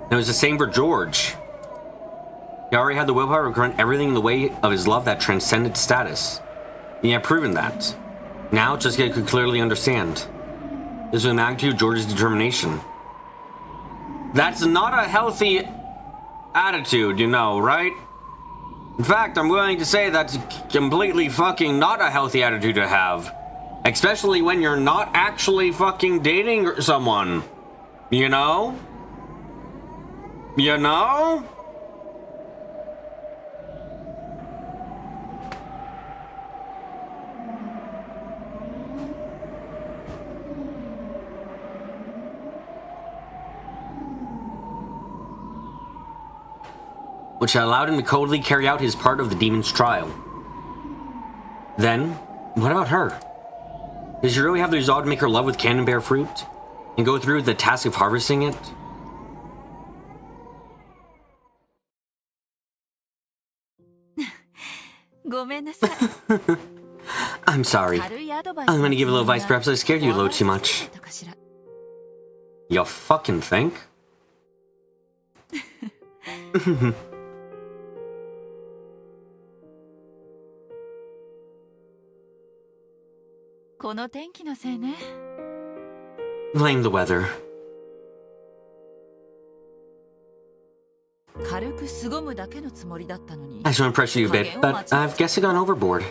And it was the same for George. He already had the willpower to confront everything in the way of his love that transcended status. He had proven that. Now Jessica could clearly understand. This was the magnitude of George's determination. That's not a healthy attitude, you know, right? In fact, I'm willing to say that's completely fucking not a healthy attitude to have. Especially when you're not actually fucking dating someone. You know? You know? Which allowed him to coldly carry out his part of the demon's trial. Then, what about her? Does she really have the resolve to make her love with Cannon bear fruit? And go through the task of harvesting it? I'm sorry. I'm gonna give a little advice. Perhaps I scared you a little too much. You fucking think? Blame the weather. I just want to pressure you a bit, but I've guess I gone overboard.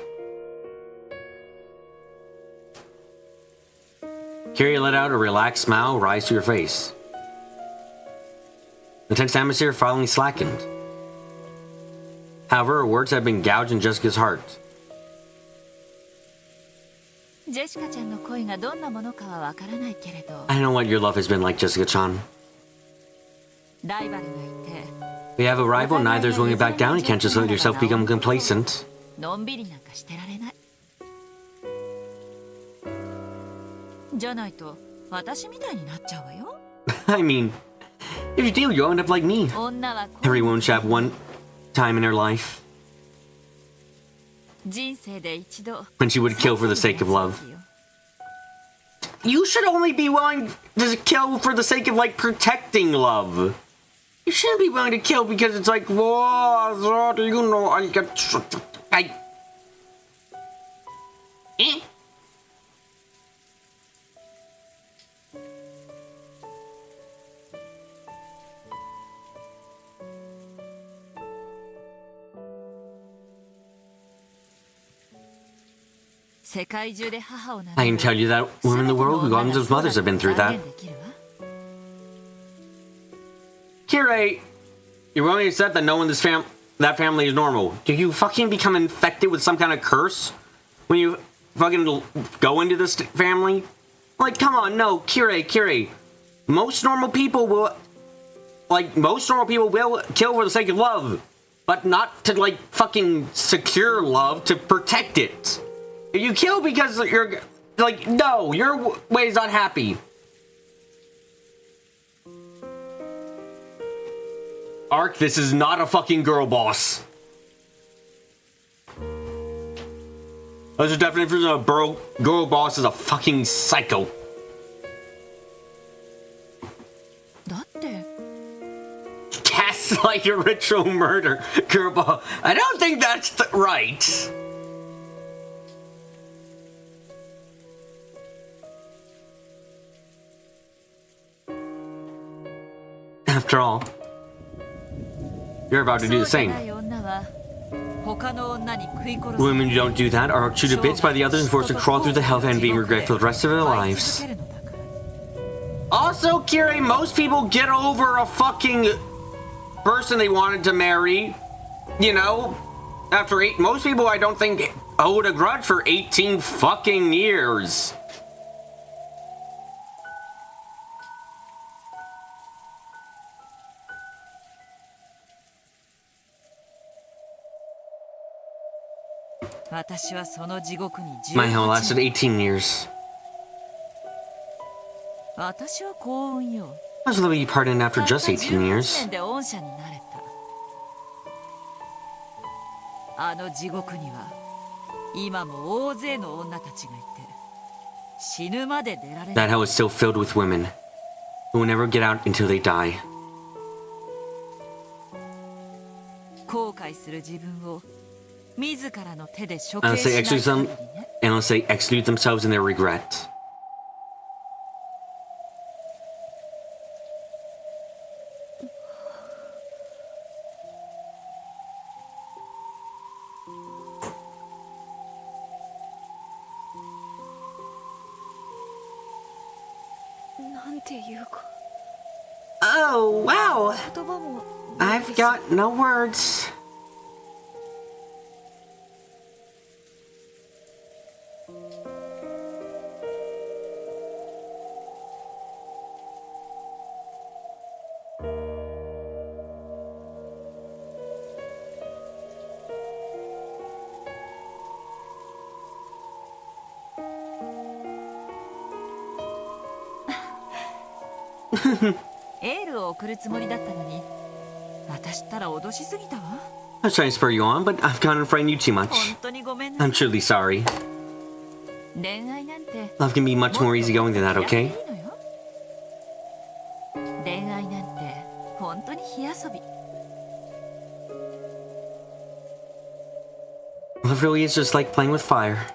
Kiri let out a relaxed smile rise to her face. The tense atmosphere finally slackened. However, her words had been gouged in Jessica's heart. I don't know what your love has been like, Jessica-chan. We have a rival, neither is willing to back down. You can't just let yourself become complacent. I mean, if you do, you'll end up like me. Every woman should have one time in her life when she would kill for the sake of love. You should only be willing to kill for the sake of, like, protecting love. You shouldn't be willing to kill because it's like, whoa, you know, I get... Eh? I can tell you that women in the world who got those mothers have been through that. Kira, you're willing to accept that no one in this that family is normal. Do you fucking become infected with some kind of curse when you fucking go into this family? Like, come on, no, Kira. Most normal people will kill for the sake of love, but not to, like, fucking secure love, to protect it. If you kill because you're, like, no, your way is not happy. Ark, this is not a fucking girl boss. Those are definitions of a girl boss is a fucking psycho. like a ritual murder, Kurbo. I don't think that's right. After all, you're about to do the same. Women who don't do that are chewed to bits by the others and forced to crawl through the hell and being regret for the rest of their lives. Also, Kiri, most people get over a fucking person they wanted to marry, you know, after most people I don't think hold a grudge for 18 fucking years. My hell lasted 18 years. I was literally pardoned after just 18 years. That hell is still filled with women who will never get out until they die. Unless they execute themselves in their regret. Oh, wow! I've got no words. I was trying to spur you on, but I've gone and frightened you too much. I'm truly sorry. Love can be much more easygoing than that, okay? Love really is just like playing with fire.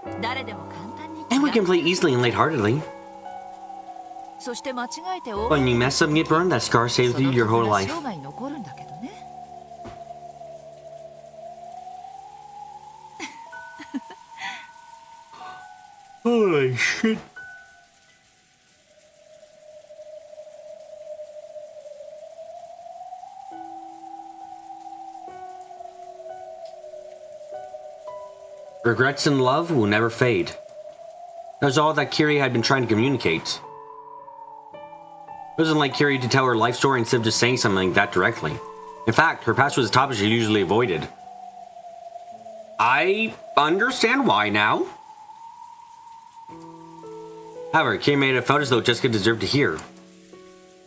And we can play easily and lightheartedly. When you mess up and get burned, that scar stays with you your whole life. Holy shit. Regrets and love will never fade. That was all that Kiri had been trying to communicate. It wasn't like Kiri to tell her life story instead of just saying something like that directly. In fact, her past was a topic she usually avoided. I understand why now. However, Kiri made it felt as though Jessica deserved to hear.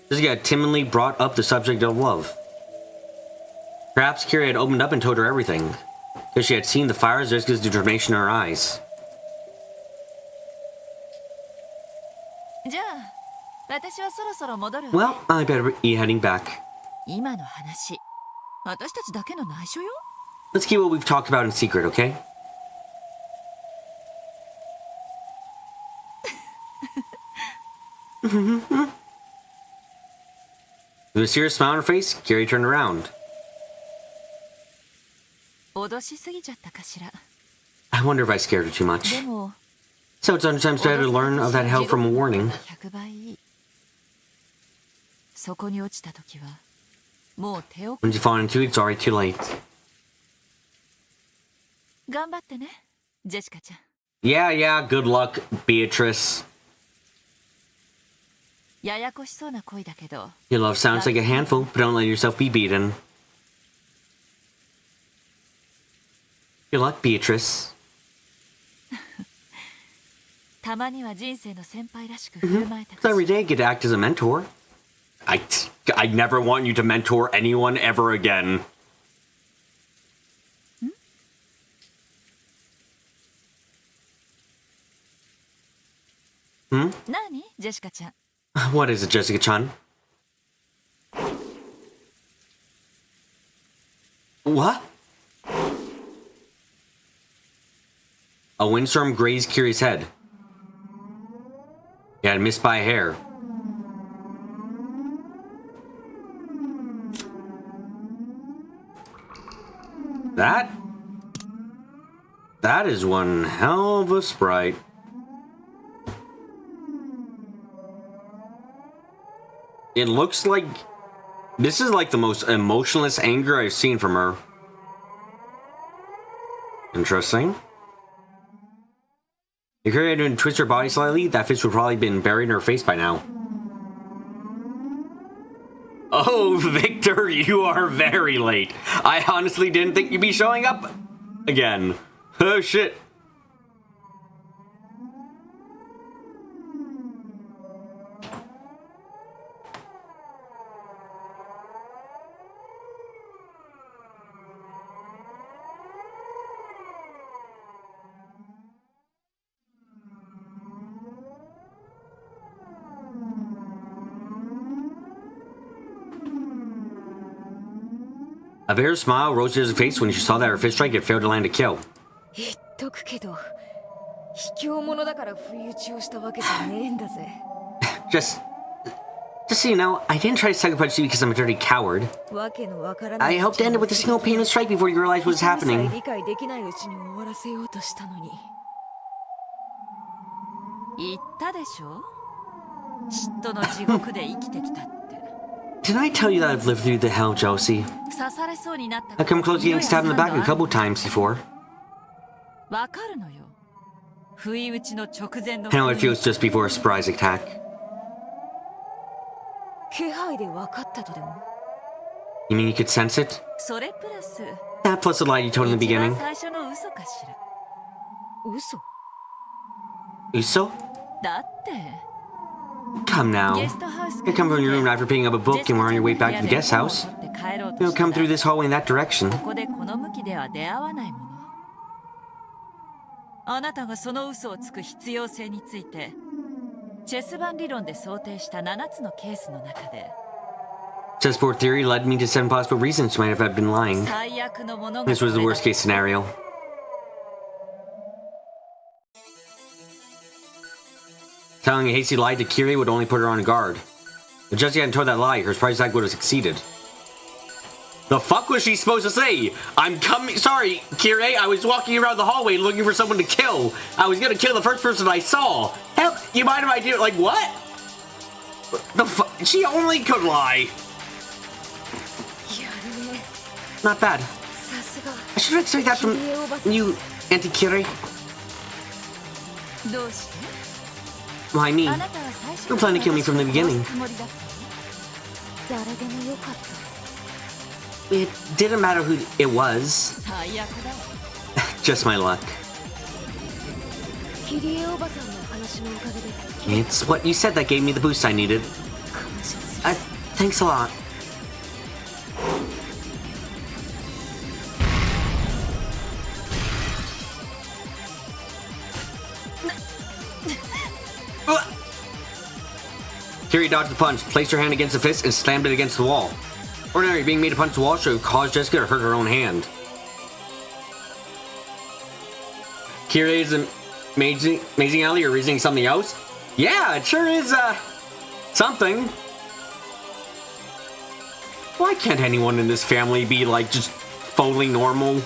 Jessica had timidly brought up the subject of love. Perhaps Kiri had opened up and told her everything, because she had seen the fire of Jessica's determination in her eyes. Well, I better be heading back. Let's keep what we've talked about in secret, okay? With a serious smile on her face, Kiri turned around. I wonder if I scared her too much. So it's sometimes better to learn of that hell from a warning. Once you fall into it, it's already too late. Yeah, good luck, Beatrice. Your love sounds like a handful, but don't let yourself be beaten. Good luck, Beatrice. Every day I get to act as a mentor. I never want you to mentor anyone ever again. What is it, Jessica-chan? What? A windstorm grazed Kiri's head. He had missed by a hair. That is one hell of a sprite. It looks like this is like the most emotionless anger I've seen from her. Interesting. If Kiri had twist her body slightly, that fist would probably been buried in her face by now. Oh, Victor, you are very late. I honestly didn't think you'd be showing up again. Oh, shit. A bitter smile rose to his face when she saw that her fist strike had failed to land a kill. Just so you know, I didn't try to sucker punch you because I'm a dirty coward. I hope to end it with a single painless strike before you realize what's happening. Didn't I tell you that I've lived through the hell, Josie? I've come close to getting stabbed in the back a couple times before. I know what it feels just before a surprise attack. You mean you could sense it? That plus the lie you told in the beginning. Uso? Come now. You come from your room after picking up a book and we're on your way back to the guest house. You don't come through this hallway in that direction. Chessboard theory led me to 7 possible reasons you might have been lying. This was the worst case scenario. Telling a hasty lie to Kiri would only put her on guard. If Jessie hadn't told that lie, her surprise attack would have succeeded. The fuck was she supposed to say? I'm coming. Sorry, Kiri, I was walking around the hallway looking for someone to kill. I was gonna kill the first person I saw. Hell, you mind if I do it? Like, what? The fuck? She only could lie. Not bad. I should have expected that from you, Auntie Kiri. Why me? You were planning to kill me from the beginning. It didn't matter who it was. Just my luck. It's what you said that gave me the boost I needed. Thanks a lot. Kiri dodged the punch, placed her hand against the fist, and slammed it against the wall. Ordinarily, being made to punch the wall should have caused Jessica to hurt her own hand. Kiri's amazing alley or reasoning something else? Yeah, it sure is, something. Why can't anyone in this family be, like, just fully normal?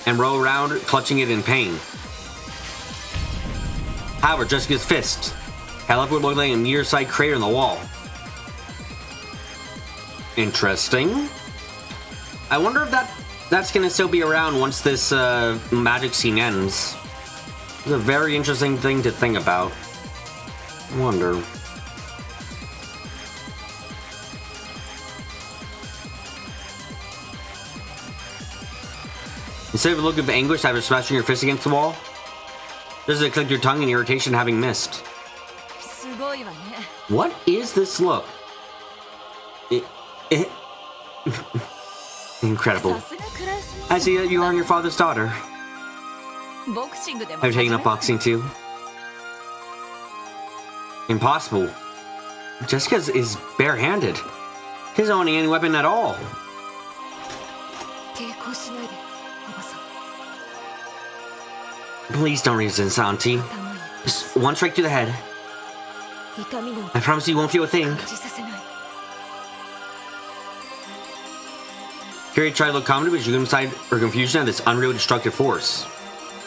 And roll around, clutching it in pain. However, Jessica's fist held up what looked like a meteor-sized crater in the wall. Interesting. I wonder if that's gonna still be around once this magic scene ends. It's a very interesting thing to think about. I wonder. Instead of a look of anguish after smashing your fist against the wall, does it click your tongue in irritation having missed? What is this look? Incredible. I see that you are your father's daughter. Have you taken up boxing too? Impossible. Jessica is barehanded. He doesn't own any weapon at all. Please don't resist, Auntie. Just one strike to the head. I promise you won't feel a thing. Carrie tried to look calm, but she couldn't decide her confusion at this unreal destructive force.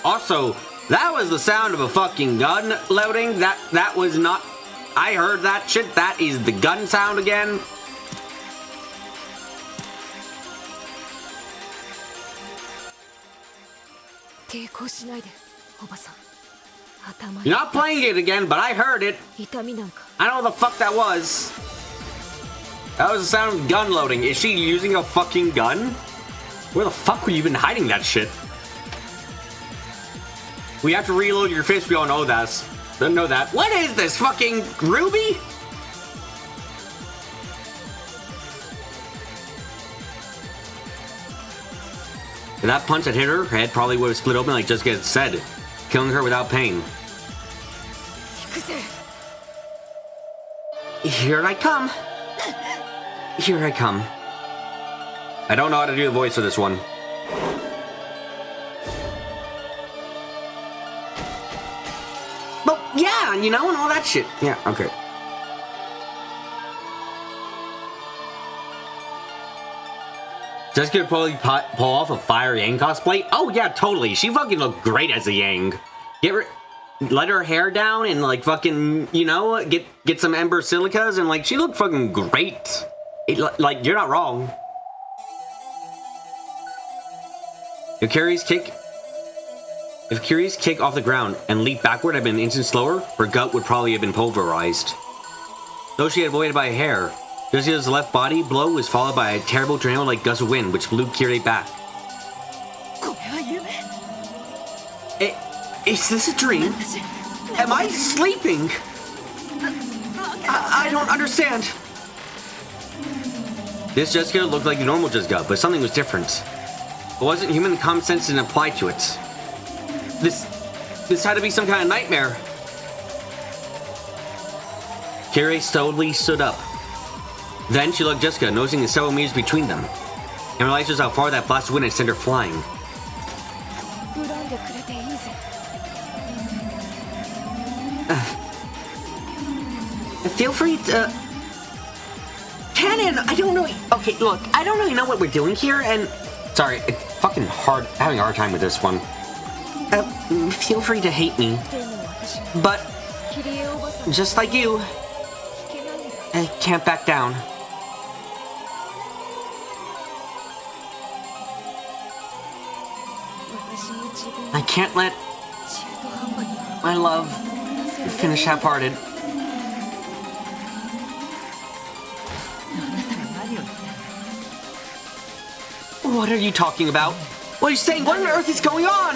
Also, that was the sound of a fucking gun loading. That was not... I heard that shit. That is the gun sound again. You're not playing it again, but I heard it. I don't know what the fuck that was. That was the sound of gun loading. Is she using a fucking gun? Where the fuck were you been hiding that shit? We have to reload your fist. We all know that. Don't know that. What is this? Fucking Ruby? If that punch that hit her head probably would have split open like Jessica said, killing her without pain. Here I come. Here I come. I don't know how to do the voice for this one. But yeah, you know, and all that shit. Yeah, okay. Jessica could probably pull off a Fire Yang cosplay. Oh yeah, totally. She fucking looked great as a Yang. Let her hair down and like fucking, you know, get some Ember Silicas and like she looked fucking great. Like you're not wrong. If Carrie's kick off the ground and leap backward had been an instant slower, her gut would probably have been pulverized. Though she had avoided by a hair, Jessica's left body blow was followed by a terrible tornado-like gust of wind, which blew Kyrie back. Is this a dream? Am I sleeping? I don't understand. This Jessica looked like the normal Jessica, but something was different. It wasn't human, common sense didn't apply to it. This had to be some kind of nightmare. Kyrie slowly stood up. Then she looked at Jessica, noticing the several meters between them, and realized just how far that blast of wind had sent her flying. Feel free to... Cannon, I don't know... Okay, look, I don't really know what we're doing here, and... Sorry, it's fucking hard... having a hard time with this one. Feel free to hate me. But... just like you... I can't back down. I can't let... my love... finish half-hearted. What are you talking about? What are you saying? What on earth is going on?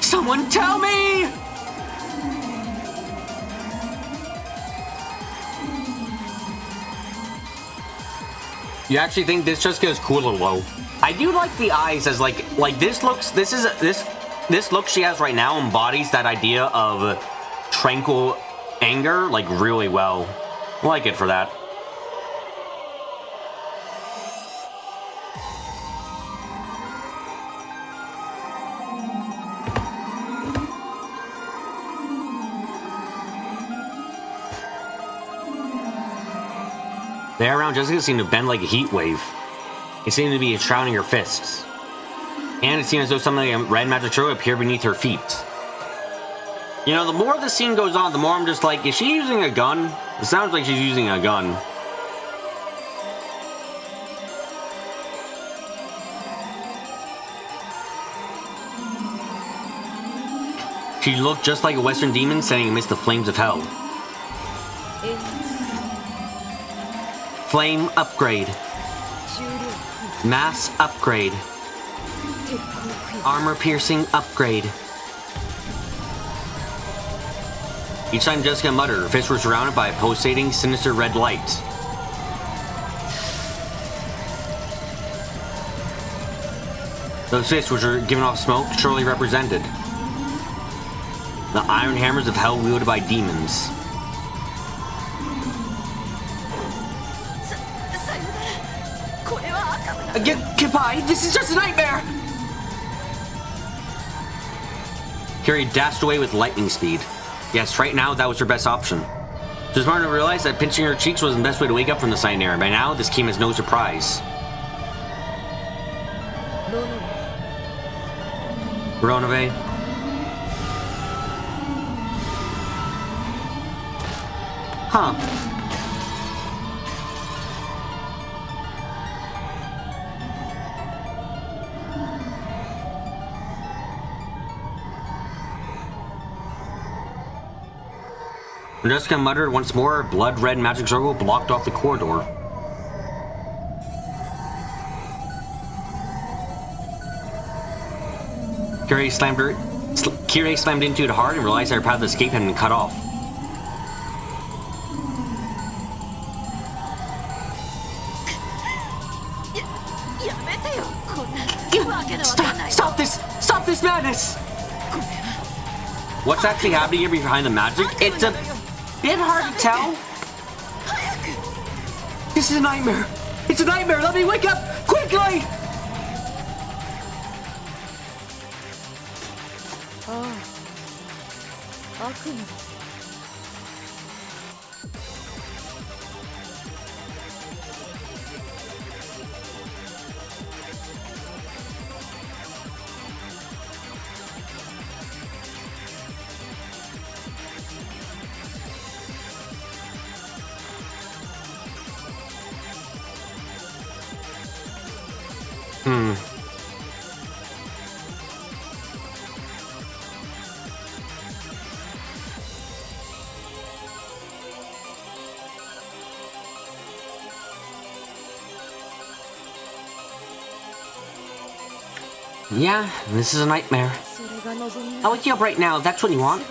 Someone tell me! You actually think this just goes cool or low? I do like the eyes as like this look she has right now embodies that idea of tranquil anger like really well. I like it for that. The air around Jessica seemed to bend like a heat wave. It seemed to be shrouding her fists. And it seemed as though something like a red magic show appeared beneath her feet. You know, the more the scene goes on, the more I'm just like, is she using a gun? It sounds like she's using a gun. She looked just like a Western demon standing amidst the flames of hell. Flame upgrade. Mass upgrade. Armor piercing upgrade. Each time Jessica muttered, her fists were surrounded by a pulsating, sinister red light. Those fists, which were giving off smoke, surely represented the iron hammers of hell wielded by demons. Goodbye, this is just a nightmare! Carrie dashed away with lightning speed. Yes, right now that was her best option. She was smart to realize that pinching her cheeks wasn't the best way to wake up from the nightmare. By now, this came as no surprise. Ronove. Huh. When Jessica muttered once more, a blood-red magic circle blocked off the corridor. Kirei slammed into it hard and realized that her path of escape had been cut off. Stop this! Stop this madness! What's actually happening here behind the magic? It's a bit hard to tell. This is a nightmare. It's a nightmare. Let me wake up quickly. Yeah, this is a nightmare. I'll wake you up right now if that's what you want.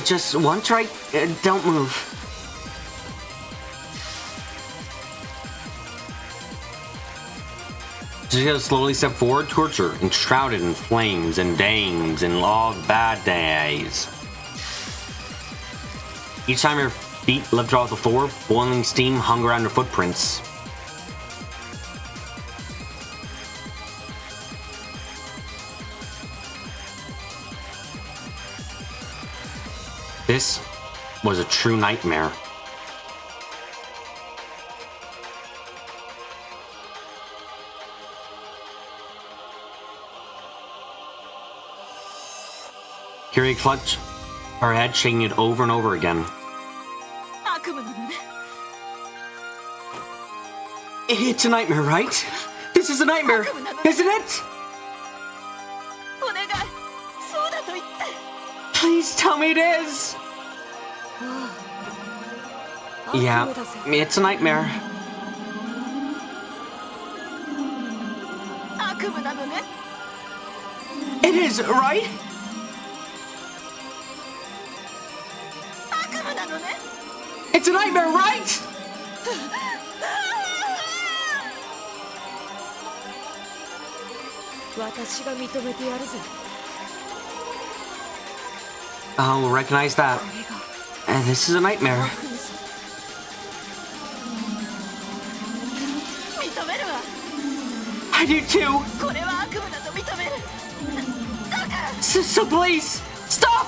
Just once, right? Don't move. Jessica slowly stepped forward towards her, enshrouded in flames and dangs and all bad days. Each time her feet lifted off the floor, boiling steam hung around her footprints. This was a true nightmare. Kiri clutched her head, shaking it over and over again. It's a nightmare, right? This is a nightmare, isn't it? Please tell me it is! Yeah, it's a nightmare. It is, right? It's a nightmare, right? I'll recognize that. This is a nightmare. I do too. So please, stop!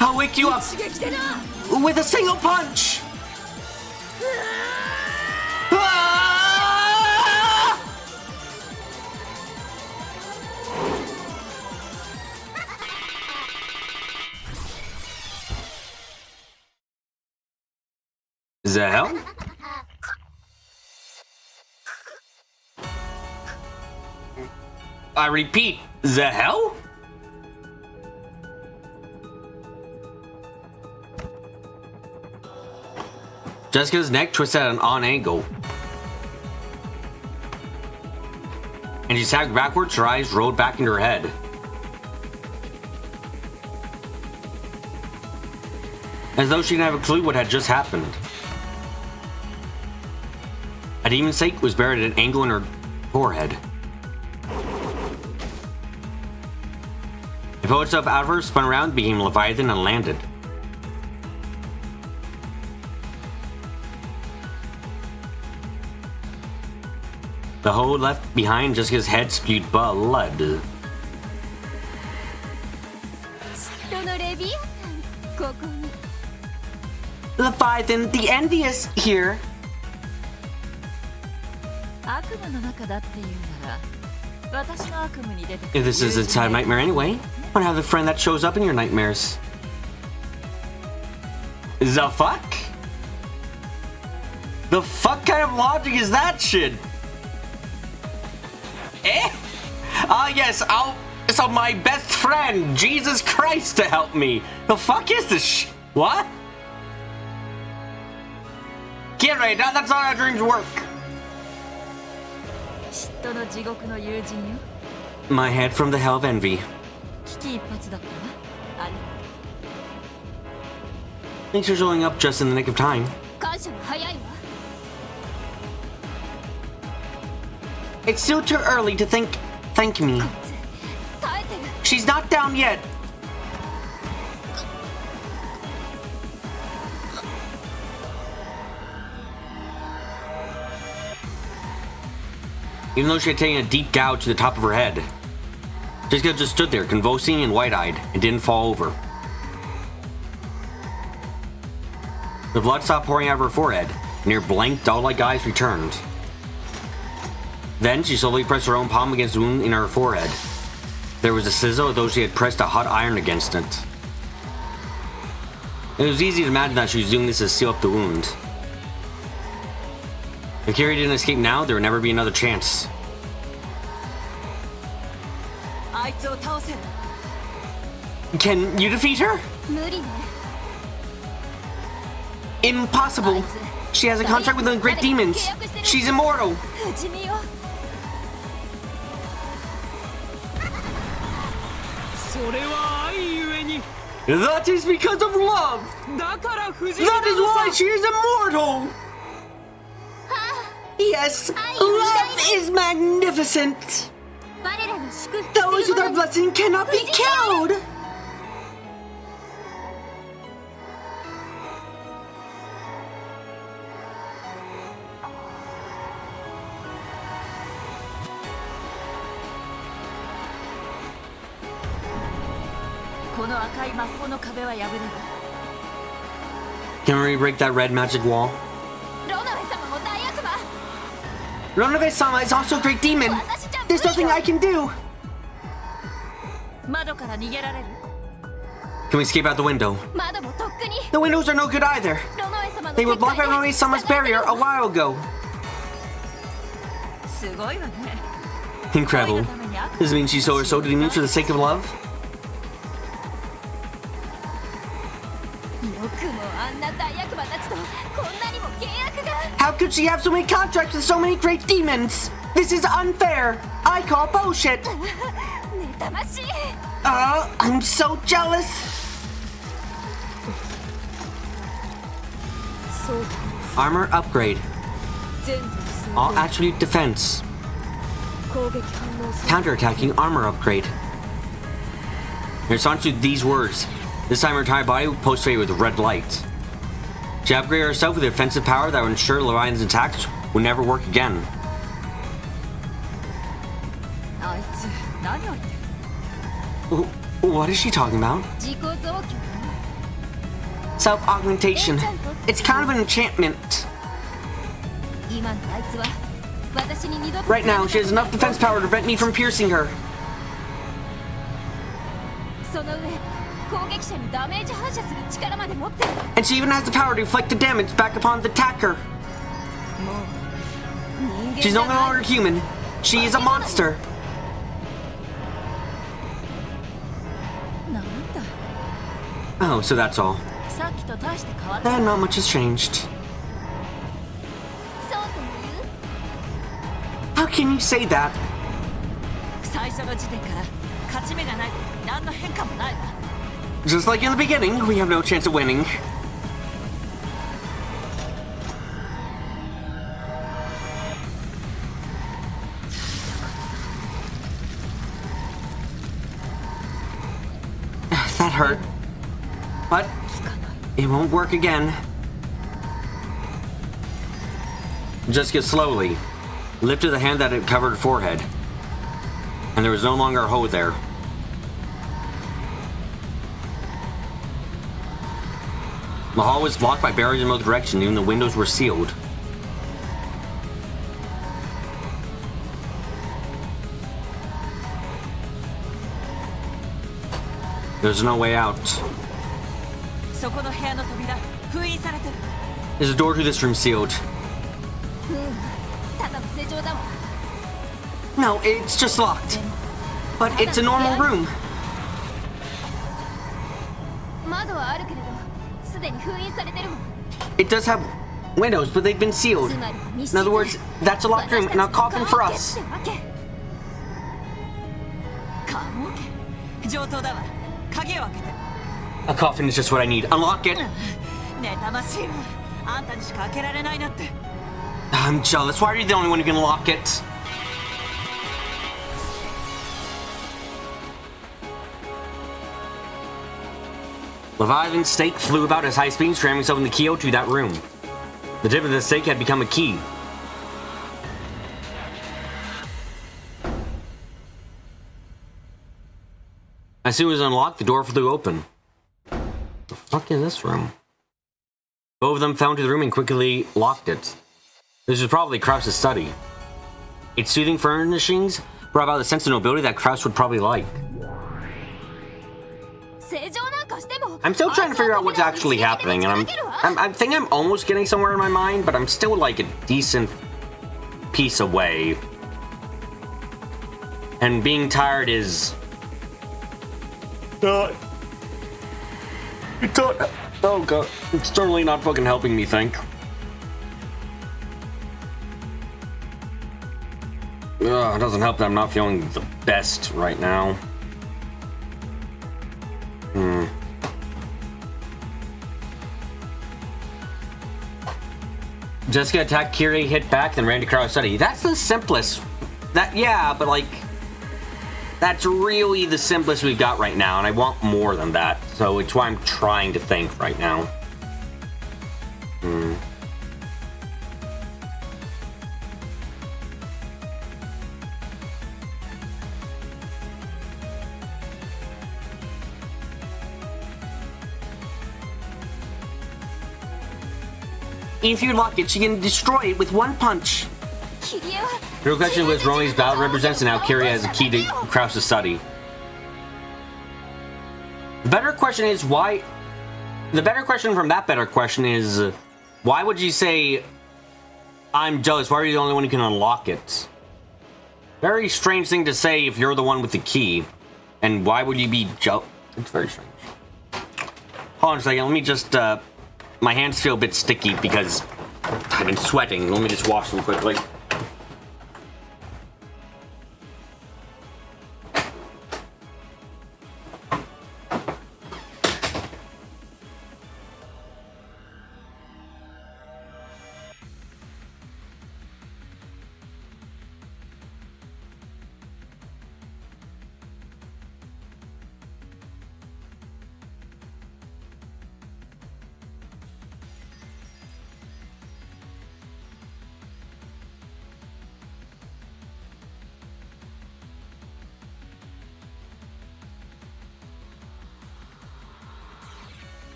I'll wake you up with a single punch. The hell? I repeat, the hell? Jessica's neck twisted at an odd angle. And she sagged backwards, her eyes rolled back into her head. As though she didn't have a clue what had just happened. A demon's stake was buried at an angle in her forehead. It pulled itself out of her, spun around, became Leviathan, and landed. The hole left behind Jessica's head spewed blood. Leviathan, the envious, here. If this is inside a nightmare anyway, why not have a friend that shows up in your nightmares? The fuck? The fuck kind of logic is that shit? Eh? Ah yes, so my best friend, Jesus Christ, to help me. The fuck is this what? Get ready, that's not how dreams work. My head from the hell of envy. Thanks for showing up just in the nick of time. It's still too early to thank me. She's not down yet. Even though she had taken a deep gouge to the top of her head, Jessica just stood there, convulsing and wide-eyed, and didn't fall over. The blood stopped pouring out of her forehead, and her blank, doll-like eyes returned. Then she slowly pressed her own palm against the wound in her forehead. There was a sizzle as though she had pressed a hot iron against it. It was easy to imagine that she was doing this to seal up the wound. If Carrie didn't escape now, there would never be another chance. Can you defeat her? Impossible! She has a contract with the great demons! She's immortal! That is because of love! That is why she is immortal! Yes, love is magnificent! Those with our blessing cannot be killed! Can we break that red magic wall? Ronove-sama is also a great demon! There's nothing I can do! Can we escape out the window? The windows are no good either! They were blocked by Ronove-sama's barrier a while ago! Incredible. Does it mean she sold her soul to demons for the sake of love? How could she have so many contracts with so many great demons? This is unfair! I call bullshit! I'm so jealous! Armor upgrade. All attribute defense. Counterattacking armor upgrade. In response to these words, this time her entire body will post-fade with red light. She upgraded herself with a defensive power that would ensure Lorion's attacks would never work again. What is she talking about? Self-augmentation. It's kind of an enchantment. Right now, she has enough defense power to prevent me from piercing her. And she even has the power to inflict the damage back upon the attacker. She's no longer human. She is a monster. Oh, so that's all. Not much has changed. How can you say that? 最初の時点から勝ち目がないと何の変化もないわ。 Just like in the beginning, we have no chance of winning. That hurt. But it won't work again. Jessica slowly lifted the hand that had covered her forehead, and there was no longer a hole there. The hall was blocked by barriers in both directions, even the windows were sealed. There's no way out. そこの部屋の扉封印されてる。 Is the door to this room sealed? ただの正常だわ。 No, it's just locked. But it's a normal room. 窓はあるけれど、すでに封印されてるもん。 It does have windows, but they've been sealed. つまり密室 In other words, that's a locked room and a coffin for us. 棺桶上等だわ。鍵を開けて。 A coffin is just what I need. Unlock it. 妬ましいわ。あんたにしか開けられないなって。 I'm jealous. Why are you the only one who can lock it? Leviathan's stake flew about as high speed, ramming himself in the keyhole to that room. The tip of the stake had become a key. As soon as it was unlocked, the door flew open. The fuck is this room? Both of them fell into the room and quickly locked it. This was probably Krause's study. Its soothing furnishings brought about a sense of nobility that Krause would probably like. I'm still trying to figure out what's actually happening, and I think I'm almost getting somewhere in my mind, but I'm still like a decent piece away. And being tired is... oh god, it's totally not fucking helping me think. It doesn't help that I'm not feeling the best right now. Jessica attacked Kiri, hit back, then ran to Krause's study. That's the simplest. Yeah, but like, that's really the simplest we've got right now, and I want more than that. So it's why I'm trying to think right now. If you lock it, she can destroy it with one punch. The real question was Romy's battle represents, and now Kiri has a key to Krause's study. The better question is why... The better question from that better question is... why would you say... I'm jealous, why are you the only one who can unlock it? Very strange thing to say if you're the one with the key. And why would you be jealous? It's very strange. Hold on a second, let me just... my hands feel a bit sticky because I've been sweating. Let me just wash them quickly.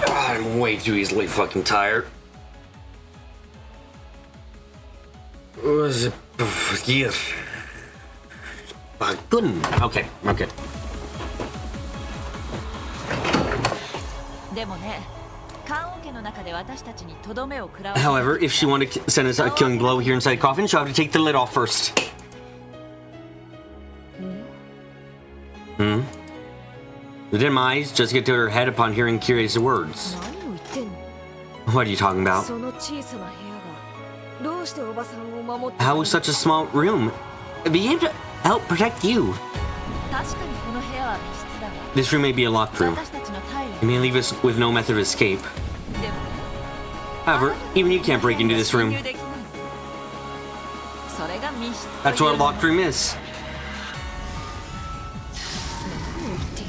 I'm way too easily fucking tired. Yeah. Good. Okay, okay. However, if she wanted to send us a killing blow here inside the coffin, she'll have to take the lid off first. Hmm? With dim eyes, Jessica tilted her head upon hearing Kirie's words. 何を言ってんの What are you talking about? その小さな部屋がどうしておばさんを守って How was such a small room be able to help protect you? 確かにこの部屋は密室だが This room may be a locked room. 私たちの退 It 路 may leave us with no method of escape. でも However, even you can't break into this 侵 room. 入できないそれが密室 That's what a locked room is. 何を言ってい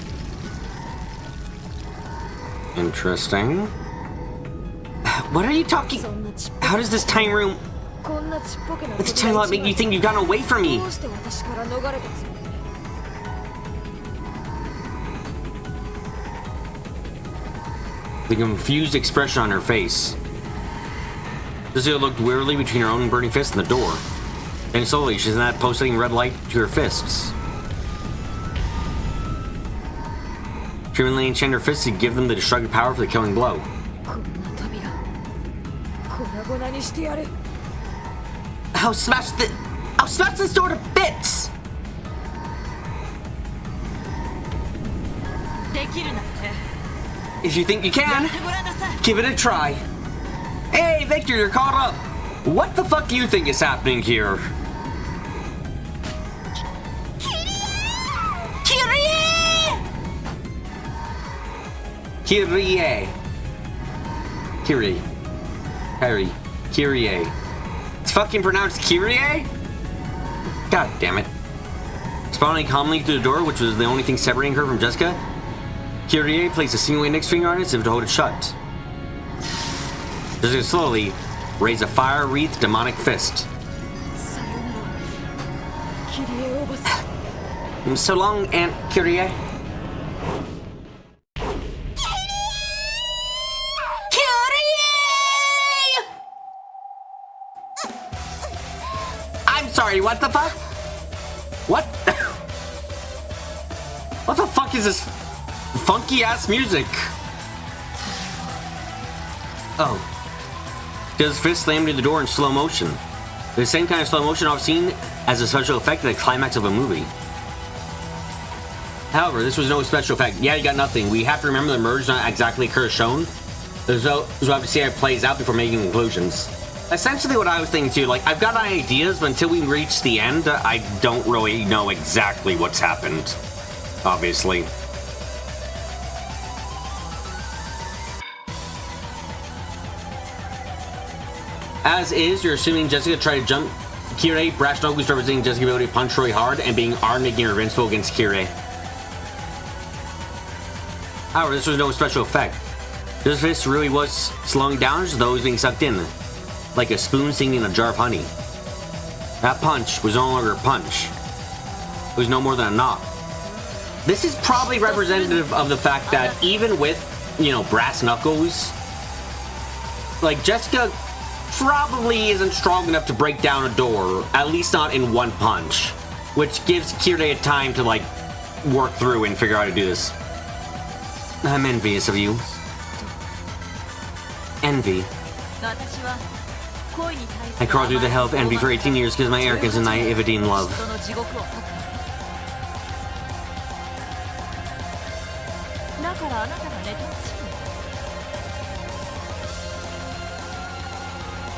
る Interesting. What are you talking? そんなちっぽ How does this tiny room, こんなちっぽけな this tiny lot make you think you've gotten away from me? どうして私から逃れたつもり The confused expression on her face. Jessica looked wearily between her own burning fist and the door. Then slowly, she sent that pulsating red light to her fists. She immediately enchanted her fists to give them the destructive power for the killing blow. こんな扉粉々にしてやる I'll smash this door to bits! できるならね If you think you や can, ってごらんなさい give it a try. Hey, Victor, you're caught up. What the fuck do you think is happening here? Kyrie! Kyrie. Harry. Kyrie. It's fucking pronounced Kyrie? God damn it. Spawning calmly through the door, which was the only thing separating her from Jessica, Kyrie placed a single index finger on it as if to hold it shut. Jessica slowly raised a fire-wreathed demonic fist. さよならキリエおばさん So long, Aunt Kyrie. I'm sorry, what the fuck? What? What the fuck is this funky ass music? Oh. His fist slammed into the door in slow motion. The same kind of slow motion I've seen as a special effect at the climax of a movie. However, this was no special effect. Yeah, you got nothing. We have to remember the merge not exactly occurs shown. So we'll have to see how it plays out before making conclusions. Essentially what I was thinking too, like, I've got ideas, but until we reach the end, I don't really know exactly what's happened. Obviously. As is, you're assuming Jessica tried to jump Kirei. Brash Nogu's representing Jessica's ability to punch really hard and being armed, making her invincible against Kirei. However, this was no special effect. This fist really was slowing down as though it was being sucked in, like a spoon sinking in a jar of honey. That punch was no longer a punch. It was no more than a knock. This is probably representative of the fact that even with, you know, brass knuckles, like, Jessica probably isn't strong enough to break down a door, at least not in one punch, which gives Kirei time to, like, work through and figure out how to do this. I'm envious of you. Envy. 私は恋に対す I る crawled through the hell of envy for 18 years because of my arrogance and naivety in love. 人の地獄を解くだからあなたが寝てほしい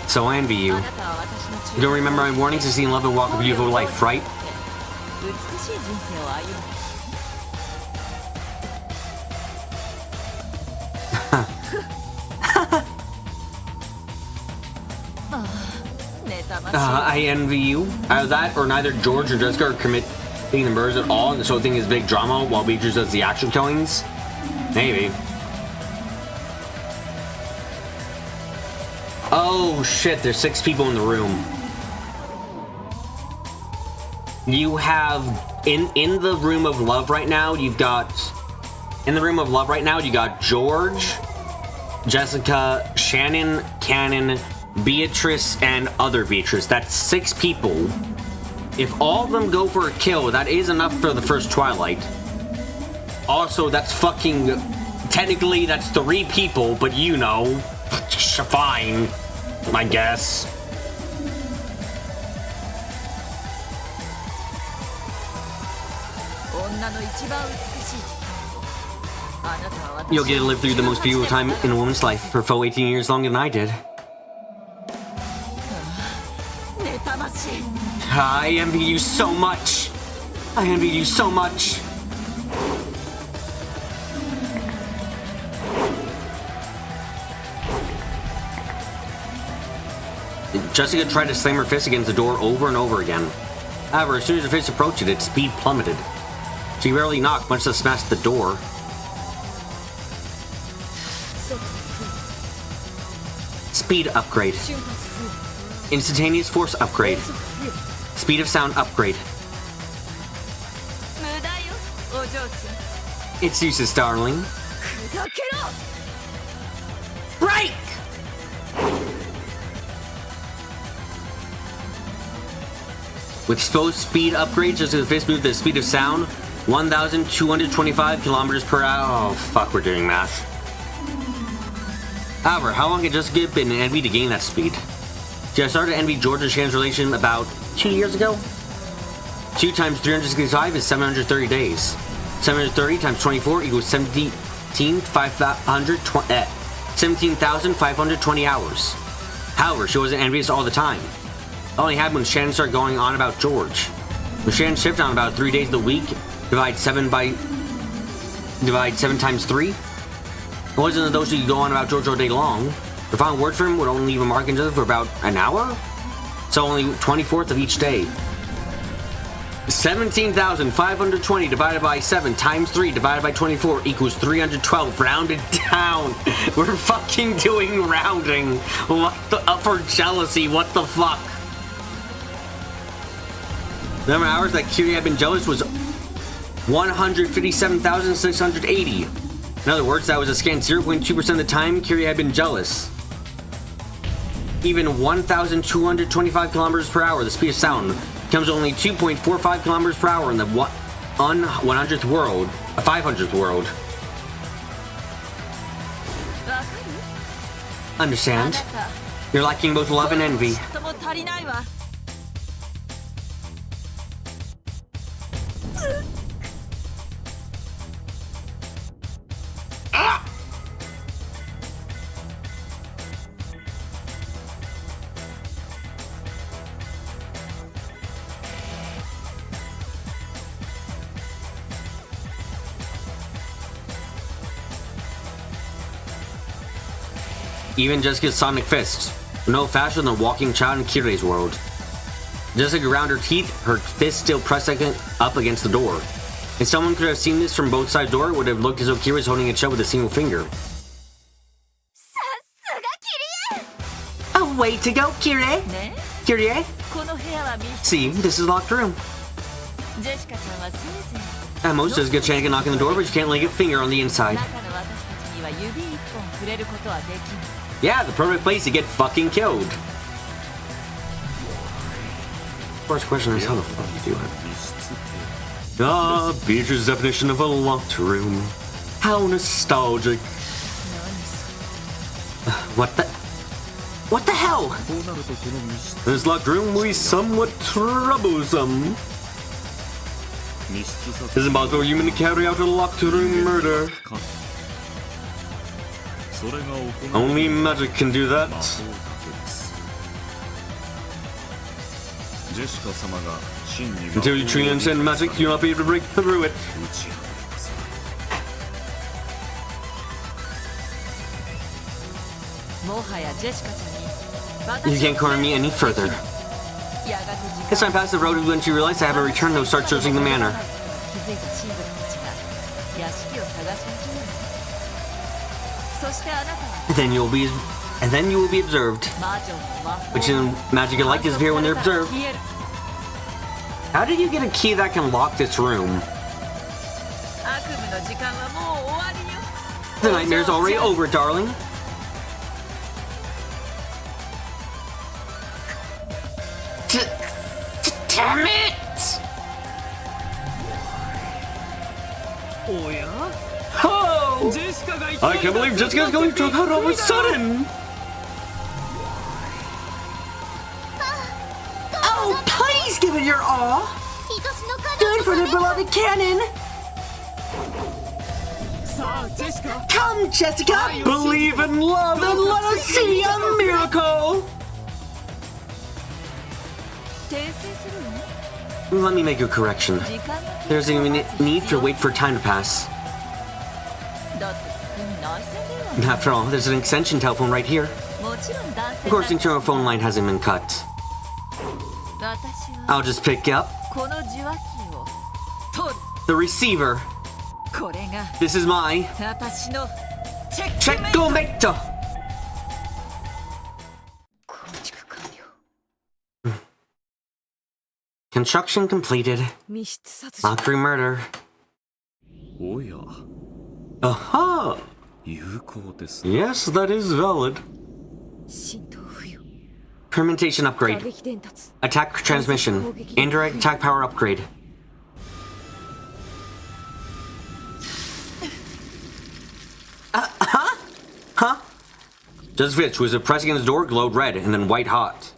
So I envy you. あなたは私の You don't remember my warnings to see in love and walk a beautiful life, right? 美しい人生を歩む I envy you. Either that, or neither George or Jessica are committing the murders at all, and this whole thing is big drama while Beatrice does the actual killings. Maybe. Oh shit, there's 6 people in the room. You have in the room of love right now, you've got George, Jessica, Shannon, Cannon, Beatrice, and other Beatrice. That's 6 people. If all of them go for a kill, that is enough for the first Twilight. Also, that's fucking... Technically, that's 3 people, but you know. Fine, I guess. 一番美しい。あなたは私 You'll get to live through the most beautiful time in a woman's life for full 18 years longer than I did. 妬ましい。 I envy you so much. I envy you so much. Jessica tried to slam her fist against the door over and over again. However, as soon as her fist approached it, its speed plummeted. She barely knocked, much less smashed the door. Speed upgrade. Instantaneous force upgrade. Speed of sound upgrade. 無駄よ、お嬢ちゃん。 It's useless, darling. 砕けろ。 Break! With exposed speed upgrades, just as the fist moved at the speed of sound, 1,225 kilometers per hour. Oh, fuck, we're doing math. However, how long had Jessica been envied to gain that speed? She had started to envy George and Shannon's relation about 2 years ago? 2 times 365 is 730 days. 730 times 24 equals 17,520 hours. However, she wasn't envious all the time. It only happened when Shannon started going on about George. When Shannon shifted on about 3 days of the week, divide 7 times 3. It wasn't as though she could go on about George all day long. The final word for him would only leave a mark in Jessica for about an hour? So only 24th of each day. 17,520 divided by 7 times 3 divided by 24 equals 312 rounded down. We're fucking doing rounding. What the for jealousy, what the fuck? The number of hours that Kyrie had been jealous was 157,680. In other words, that was a scant 0.2% of the time Kyrie had been jealous. Even 1,225 kilometers per hour, the speed of sound, becomes only 2.45 kilometers per hour in the 100th world, 500th world. わかる？ Understand? あなた You're lacking both love and envy. ちっとも足りないわ。 Even Jessica's sonic fists were no faster than a walking child in Kyrie's world. Jessica ground her teeth, her fist still pressed up against the door. If someone could have seen this from both sides of the door, it would have looked as though Kyrie was holding it shut with a single finger. さすがキリエ。 Oh, way to go, Kyrie! ね、 Kyrie? この部屋は密 See, this is a locked room. ジェシカちゃんはせいぜい At most, Jessica Chan can knock on the door, but she can't lay a finger on the inside. 中の私たちには指一本触れることはできない。 Yeah, the perfect place to get fucking killed. First question is, how the fuck do you do it? Ah, Beatrice's definition of a locked room. How nostalgic. What the hell? This locked room will be somewhat troublesome. It's impossible for a human to carry out a locked room murder. Only magic can do that. Until you truly understand magic, you'll not be able to break through it. You can't corner me any further. As time passed, the road when she realized I haven't returned, they'll start searching the manor. And then you will be observed. Which in magic and light disappear when they're observed. How did you get a key that can lock this room? The nightmare's already over, darling. Damn it! Oh! I can't believe Jessica's going to her all of a sudden! Oh, please give it your all! Do it for the beloved canon! Come, Jessica! Believe in love and let us see a miracle! 訂正するの？ Let me make a correction. 時間が経過 There's even a need to wait for time to pass. だってここに内線電話 After all, there's an extension telephone right here. もちろん男性 Of course, the internal phone line hasn't been cut. 私は I'll just pick up この受話器を取る the receiver. これが This is my 私のチェックメイト checkmate. 構築完了 Construction completed. 密室殺人 Mockery murder. おや、 Aha! 有効です。 Yes, that is valid. 浸透付与 Permutation 打 upgrade. 撃伝達 Attack transmission. Indirect attack power upgrade. Huh? Just Fitch, who was pressing his door, glowed red and then white hot.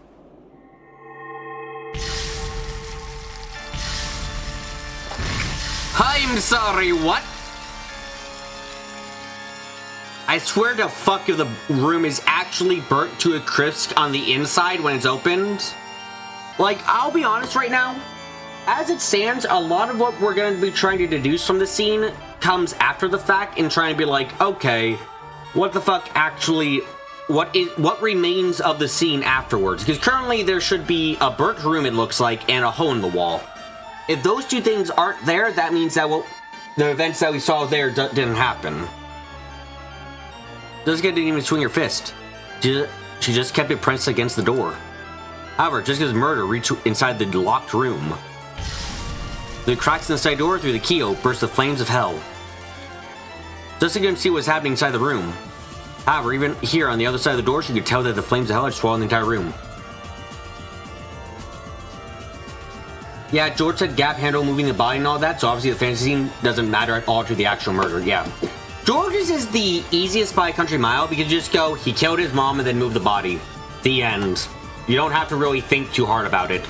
I'm sorry, what? I swear to fuck if the room is actually burnt to a crisp on the inside when it's opened. Like, I'll be honest right now. As it stands, a lot of what we're going to be trying to deduce from the scene comes after the fact and trying to be like, okay, what the fuck actually, what remains of the scene afterwards? Because currently there should be a burnt room, it looks like, and a hole in the wall. If those two things aren't there, that means that the events that we saw there didn't happen. Jessica didn't even swing her fist. She just kept it pressed against the door. However, Jessica's murder reached inside the locked room. Through the cracks in the side door, through the keyhole, burst the flames of hell. Jessica couldn't see what was happening inside the room. However, even here on the other side of the door, she could tell that the flames of hell had swallowed the entire room. Yeah, George said gap handle moving the body and all that, so obviously the fantasy scene doesn't matter at all to the actual murder, yeah. George's is the easiest by a country mile because you just go, he killed his mom and then moved the body. The end. You don't have to really think too hard about it.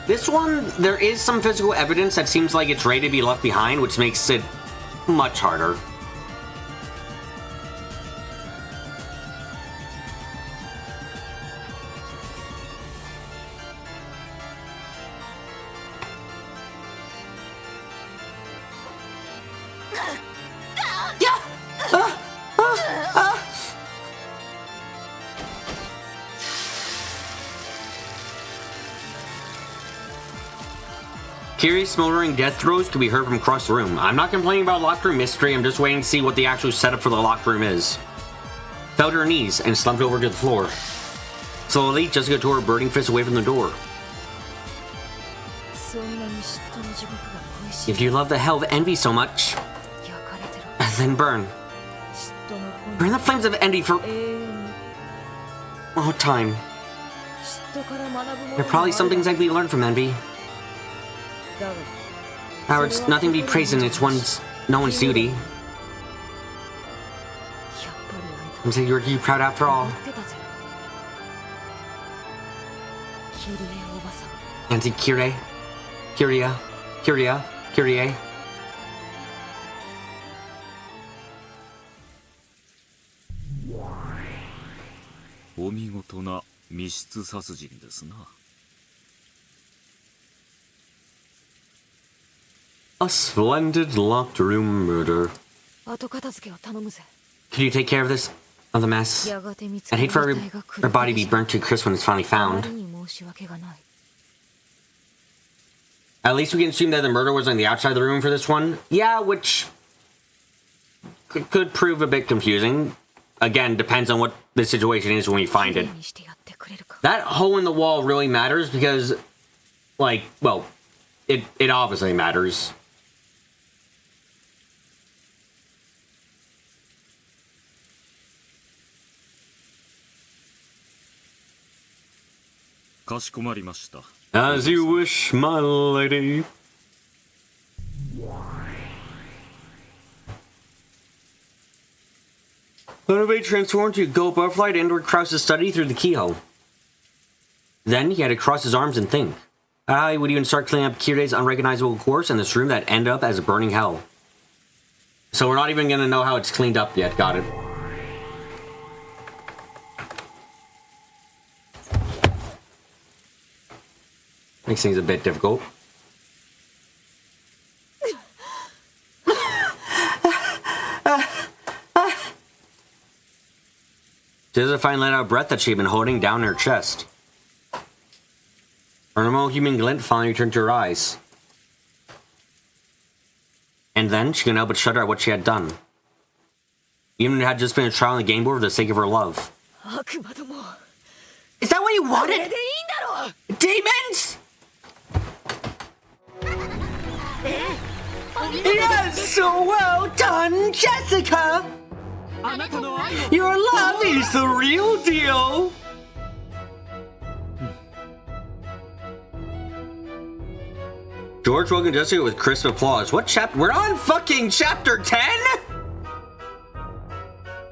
This one, there is some physical evidence that seems like it's ready to be left behind, which makes it much harder. Curious smoldering death throes could be heard from across the room. I'm not complaining about locked room mystery, I'm just waiting to see what the actual setup for the locked room is. Fell to her knees and slumped over to the floor. Slowly, Jessica tore her burning fist away from the door. If you love the hell of envy so much, then burn. Burn the flames of envy for all time. There are probably some things that we learned from envy. However, it's nothing to be praised and it's no one's duty. I'm saying you're proud after all. Auntie Kyrie. Kyrie. お見事な密室殺人ですな。A splendid locked room murder. 後片付けを頼むぜ Could you take care of this? Of the mess? やがて見つ I'd け hate for her body to be burnt to crisp when it's finally あま found. りに申し訳がない At least we can assume that the murder was on the outside of the room for this one. Yeah, which could prove a bit confusing. Again, depends on what the situation is when we find it. にしてやってくれるか That hole in the wall really matters because, like, well, it obviously matters. As you wish, my lady. Motivate transformed to go above light and Krause's study through the keyhole. Then he had to cross his arms and think. He would even start cleaning up Kirie's unrecognizable corpse in this room that ended up as a burning hell. So we're not even gonna know how it's cleaned up yet. Got it. Makes things a bit difficult. Josephine let out a breath that she had been holding down her chest. Her normal human glint finally returned to her eyes. And then she couldn't help but shudder at what she had done. Even if it had just been a trial on the game board for the sake of her love. Is that what you wanted? Demons! Yes! Well done, Jessica! Your love is the real deal! George welcomed Jessica with crisp applause. What chapter? We're on fucking chapter 10?!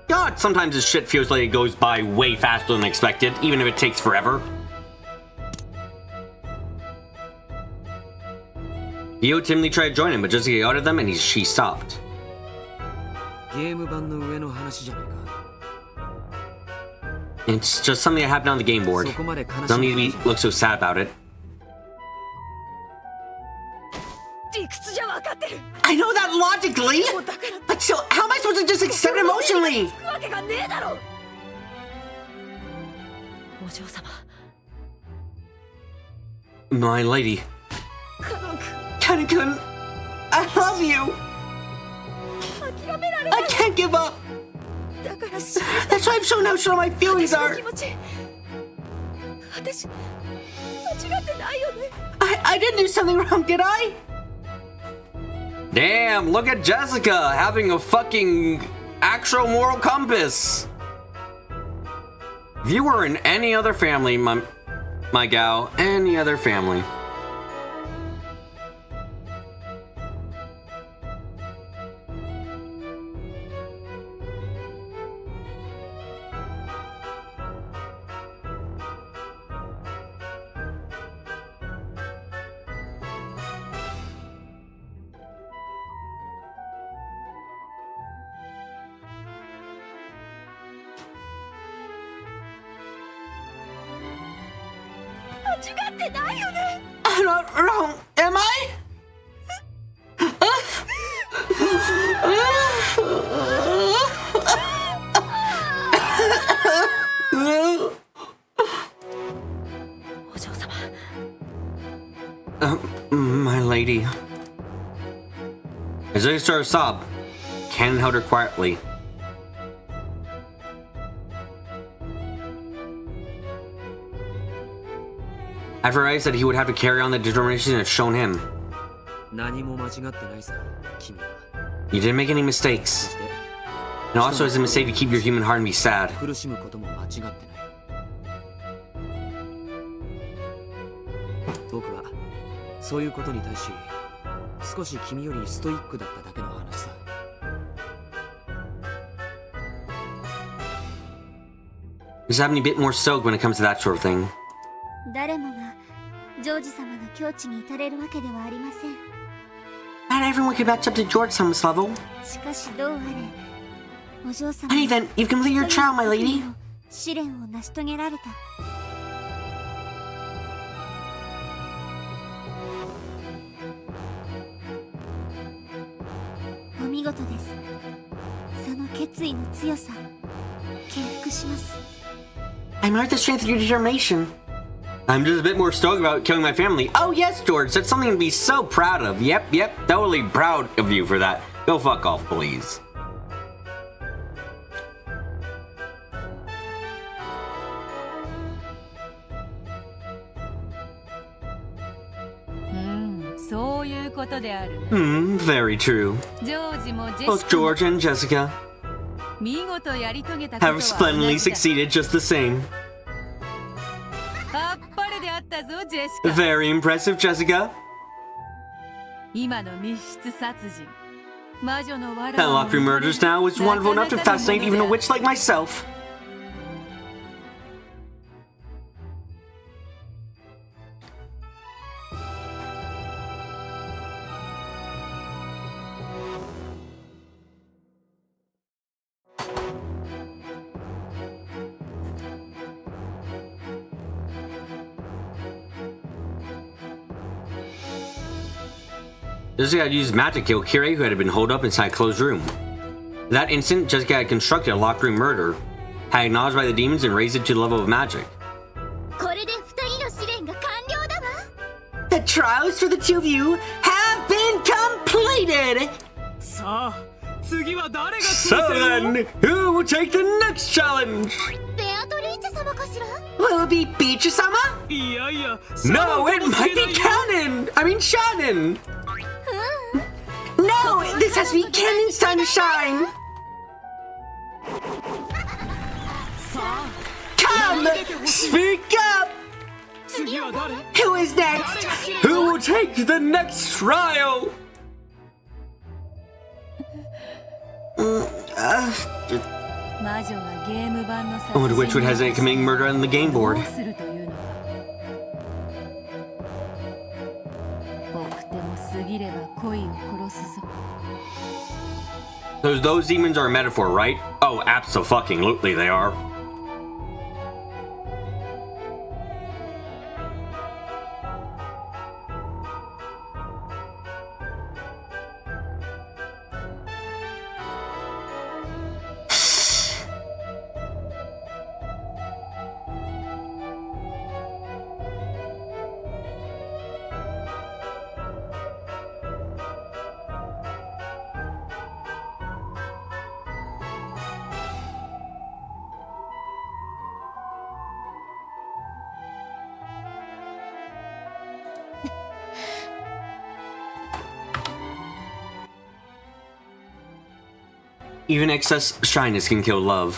God, sometimes this shit feels like it goes by way faster than expected, even if it takes forever. Yo timidly tried to join him, but Jessica yelled at them and she stopped. It's just something that happened on the game board. Don't need to look so sad about it. I know that logically! But still, how am I supposed to just accept it emotionally? My lady. Kanekun, I love you! I can't give up! That's why I'm so emotional my feelings are! I didn't do something wrong, did I? Damn, look at Jessica having a fucking actual moral compass. If you were in any other family, my gal, any other family. I'm not wrong, am I? My lady. As I started to sob, Ken held her quietly. I've realized that he would have to carry on the determination that's shown him. You didn't make any mistakes. And also it's a mistake to keep your human heart and be sad. Just have me a bit more stoked when it comes to that sort of thing. 誰もがジョージ様の境地に至れるわけではありません。 Not everyone can match up to George Summer's level. しかしどうあれ、お嬢様 Honey, then you've completed your trial, my lady. 試練を成し遂げられた。お見事です。その決意の強さ、敬服します。 I admire the strength of your determination. I'm just a bit more stoked about killing my family. Oh yes, George, that's something to be so proud of. Yep, totally proud of you for that. Go fuck off, please. Very true. Both George and Jessica have splendidly succeeded just the same. Very impressive, Jessica. That locked room murders now was wonderful enough to fascinate even a witch like myself. Jessica had used magic to kill Kirei, who had been holed up inside a closed room. In that instant, Jessica had constructed a locked room murder, had acknowledged by the demons, and raised it to the level of magic. これで二人の試練が完了だわ。 The trials for the two of you have been completed! さあ次は誰が So then, who will take the next challenge? ベアトリーチェ様かしら？ Will it be Beatrice-sama? いやいや No, it might be Canon! I mean Shannon! No, this has to be Canon's time to shine! Come! Speak up! 次は誰 Who is next? Who will take the next trial? I wonder which one has a committing murder on the game board. Those demons are a metaphor, right? Oh, abso-fucking-lutely they are. Even excess shyness can kill love.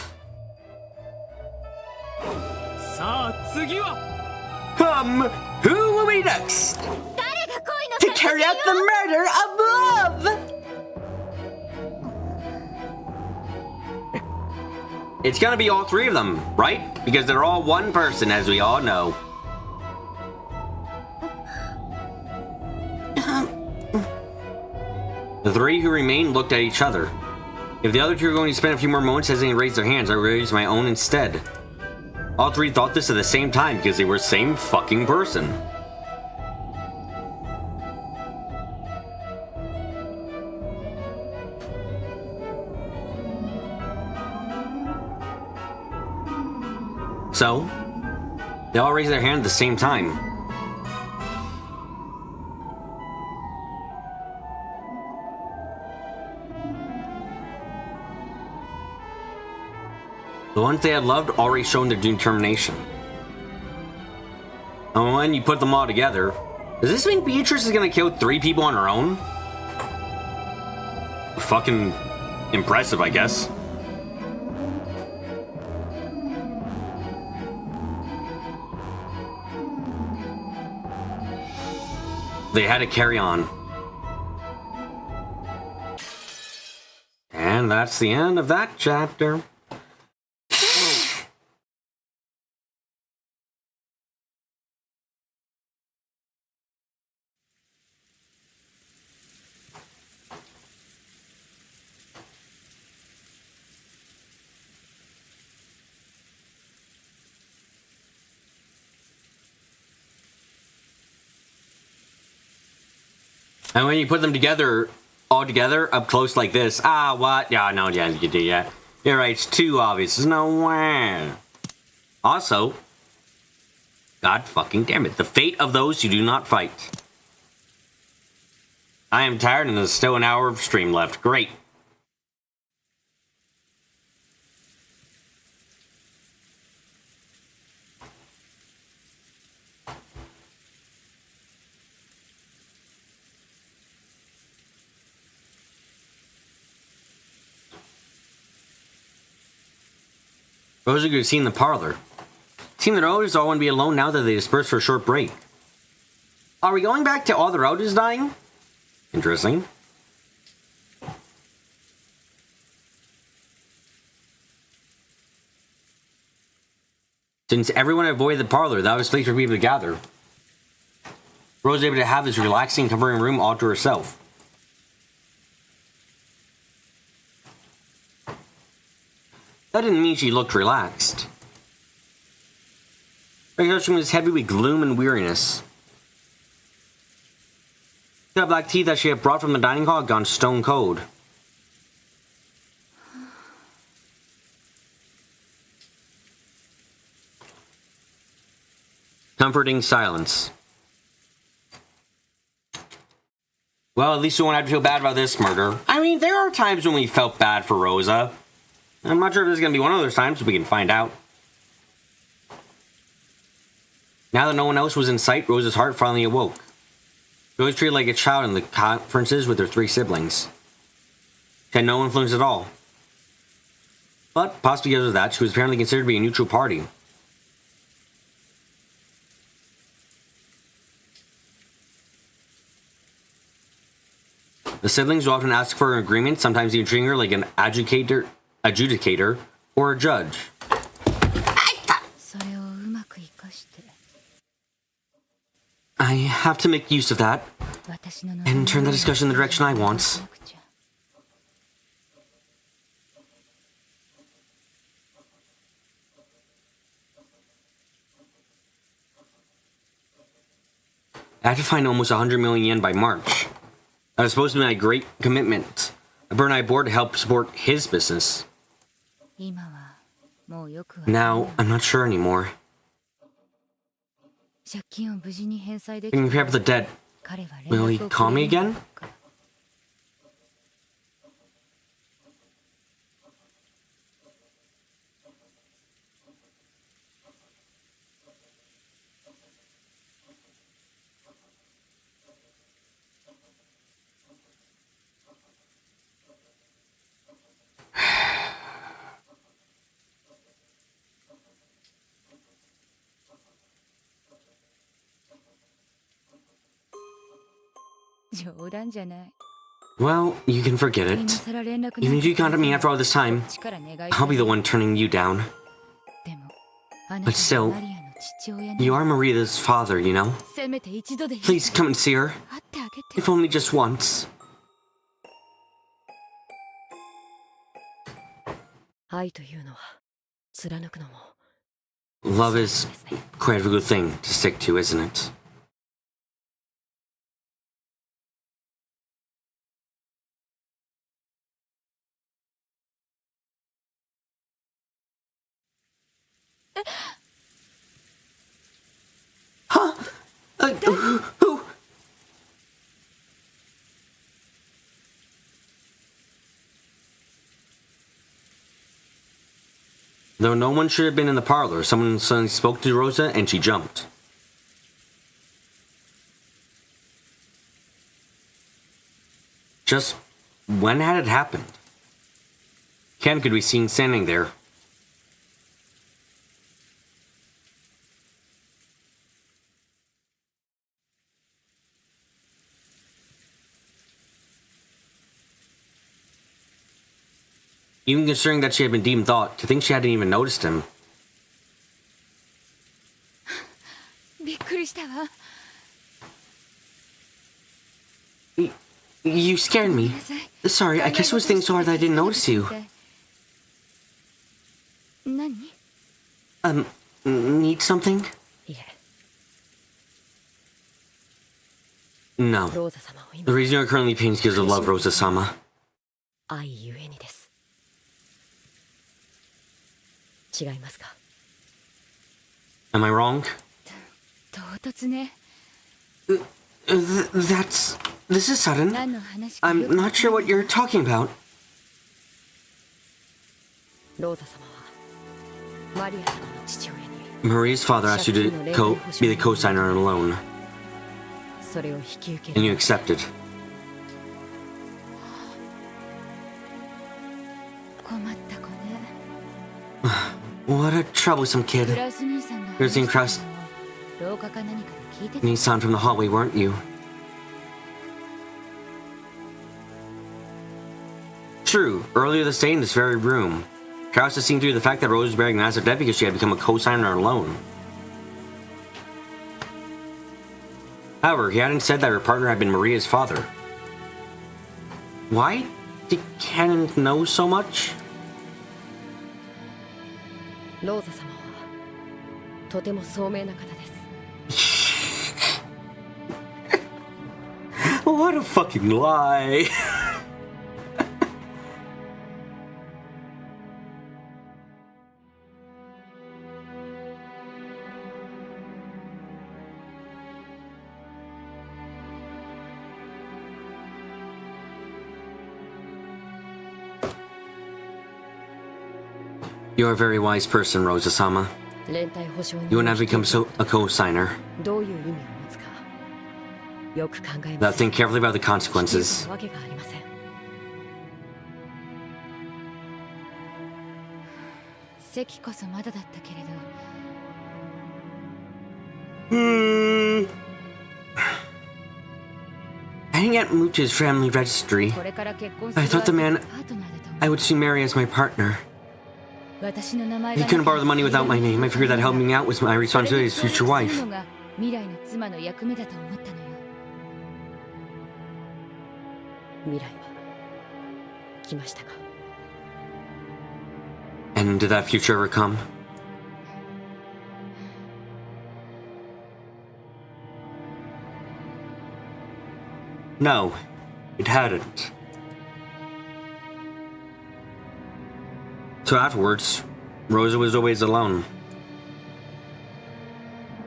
さあ次は Who will be next? 誰が恋の To carry out the murder of love! It's gonna be all three of them, right? Because they're all one person, as we all know. The three who remained looked at each other. If the other two are going to spend a few more moments hesitating to raise their hands, I will raise my own instead. All three thought this at the same time because they were the same fucking person. So, they all raised their hand at the same time. The ones they had loved already shown their determination. And when you put them all together, does this mean Beatrice is gonna kill 3 people on her own? Fucking impressive, I guess. They had to carry on. And that's the end of that chapter. And when you put them together, all together, up close like this, what? Yeah, no, yeah, you do that. You're right, it's too obvious. There's no way. Also, God fucking damn it, the fate of those who do not fight. I am tired and there's still an hour of stream left. Great. Those of you who've seen the parlor. Seem the relatives all want to be alone now that they dispersed for a short break. Are we going back to all the relatives dying? Interesting. Since everyone avoided the parlor, that was place for people to gather. Rose was able to have this relaxing, comforting room all to herself. That didn't mean she looked relaxed. Her expression was heavy with gloom and weariness. The black tea that she had brought from the dining hall had gone stone cold. Comforting silence. Well, at least we won't have to feel bad about this murder. I mean, there are times when we felt bad for Rosa. I'm not sure if this is going to be one of those times, but we can find out. Now that no one else was in sight, Rosa's heart finally awoke. She was treated like a child in the conferences with her 3 siblings. She had no influence at all. But, possibly because of that, she was apparently considered to be a neutral party. The siblings would often ask for an agreement, sometimes even treating her like an adjudicator, or a judge. I have to make use of that, and turn the discussion in the direction I want. I have to find almost 100 million yen by March. That was supposed to be my great commitment. I burned my board to help support his business. Now, I'm not sure anymore. Can you prepare for the dead? Will he call me again? Well, you can forget it. Even if you contact me after all this time, I'll be the one turning you down. But still, you are Maria's father, you know? Please come and see her. If only just once. Love is quite a good thing to stick to, isn't it? Huh? Who? Though no one should have been in the parlor, someone suddenly spoke to Rosa and she jumped. Just when had it happened? Ken could be seen standing there. Even considering that she had been deemed thought, to think she hadn't even noticed him. You scared me. Sorry, I guess I was thinking so hard that I didn't notice you. Need something? No. The reason you're currently pain is because of love, Rosa-sama. Am I wrong? This is sudden. I'm not sure what you're talking about. Maria's father asked you to be the co-signer on a loan. And you accepted. What a troublesome kid. You're seeing Kraus Nissan from the hallway, weren't you? True. Earlier this day in this very room, Kraus has seen through the fact that Rose was bearing an asset debt because she had become a co-signer on a loan. However, he hadn't said that her partner had been Maria's father. Why did Ken know so much? What a fucking lie. You're a very wise person, Rosa-sama. 連帯保証人 You and I become a co-signer. どういう意味を持つかよく考え Now ます think carefully about the consequences. わけがありません席こそまだだったけれど Hanging at Mooch's family registry, これから結婚す I る thought the man パートナーだと思う I would soon marry as my partner. 私の名前 He が couldn't borrow the money without my name. I figured that helping me out was my responsibility as future wife. それで協力するのが未来の妻の役目だと思ったのよ 未来は来ましたか And did that future ever come? No, it hadn't. So afterwards, Rosa was always alone.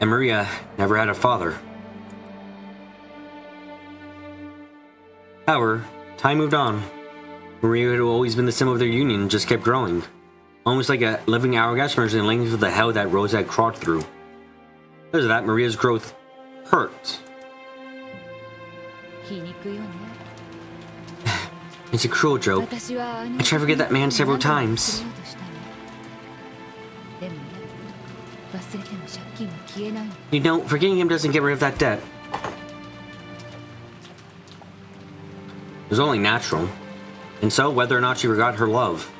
And Maria never had a father. However, time moved on. Maria, who had always been the symbol of their union, just kept growing. Almost like a living hourglass measuring the length of the hell that Rosa had crawled through. Because of that, Maria's growth hurt. 皮肉よね It's a cruel joke. 私はあの I tried to forget that man several times. でもね忘れても借金は消えないの You know, forgetting him doesn't get rid of that debt. It was only natural. And so, whether or not she forgot her love,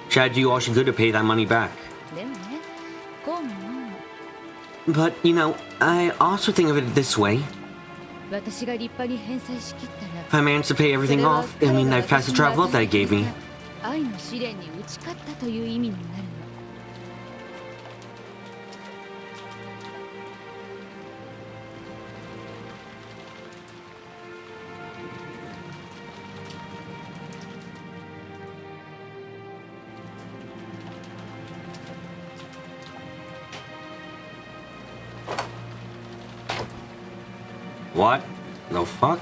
she had to do all she could to pay that money back. でもねこうも But, you know, I also think of it this way. 私が立派に返済しきったら If I manage to pay everything off, I mean, I've passed the trial of love that I gave me. 愛の試練に打ち勝ったという意味になるの What the fuck?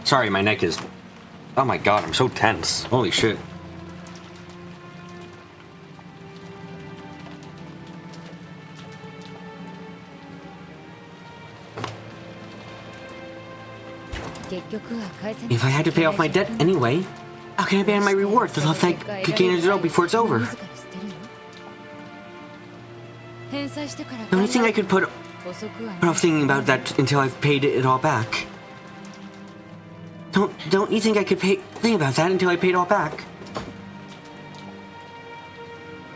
Sorry, my neck is... Oh my god, I'm so tense. Holy shit. If I had to pay off my debt anyway, how can I ban my reward, the love that I could gain as well before it's over? The only thing I could put off thinking about that until I've paid it all back. Don't you think I could think about that until I paid it all back?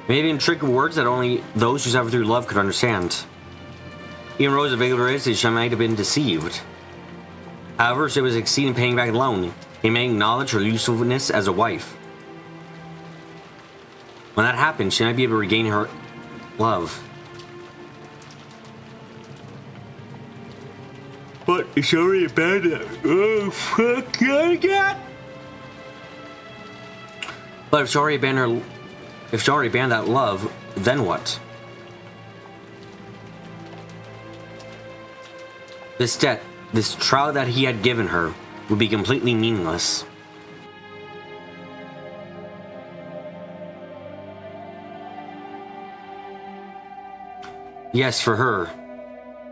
Maybe in tricky words that only those who suffer through love could understand. Even Rosa Vigorous, she might have been deceived. However, she was succeeding in paying back the loan. He may acknowledge her usefulness as a wife. When that happens, she might be able to regain her love. But it's already abandoned. Oh, fuck God. But if she already abandoned that love, then what? This debt, this trial that he had given her, would be completely meaningless. Yes, for her,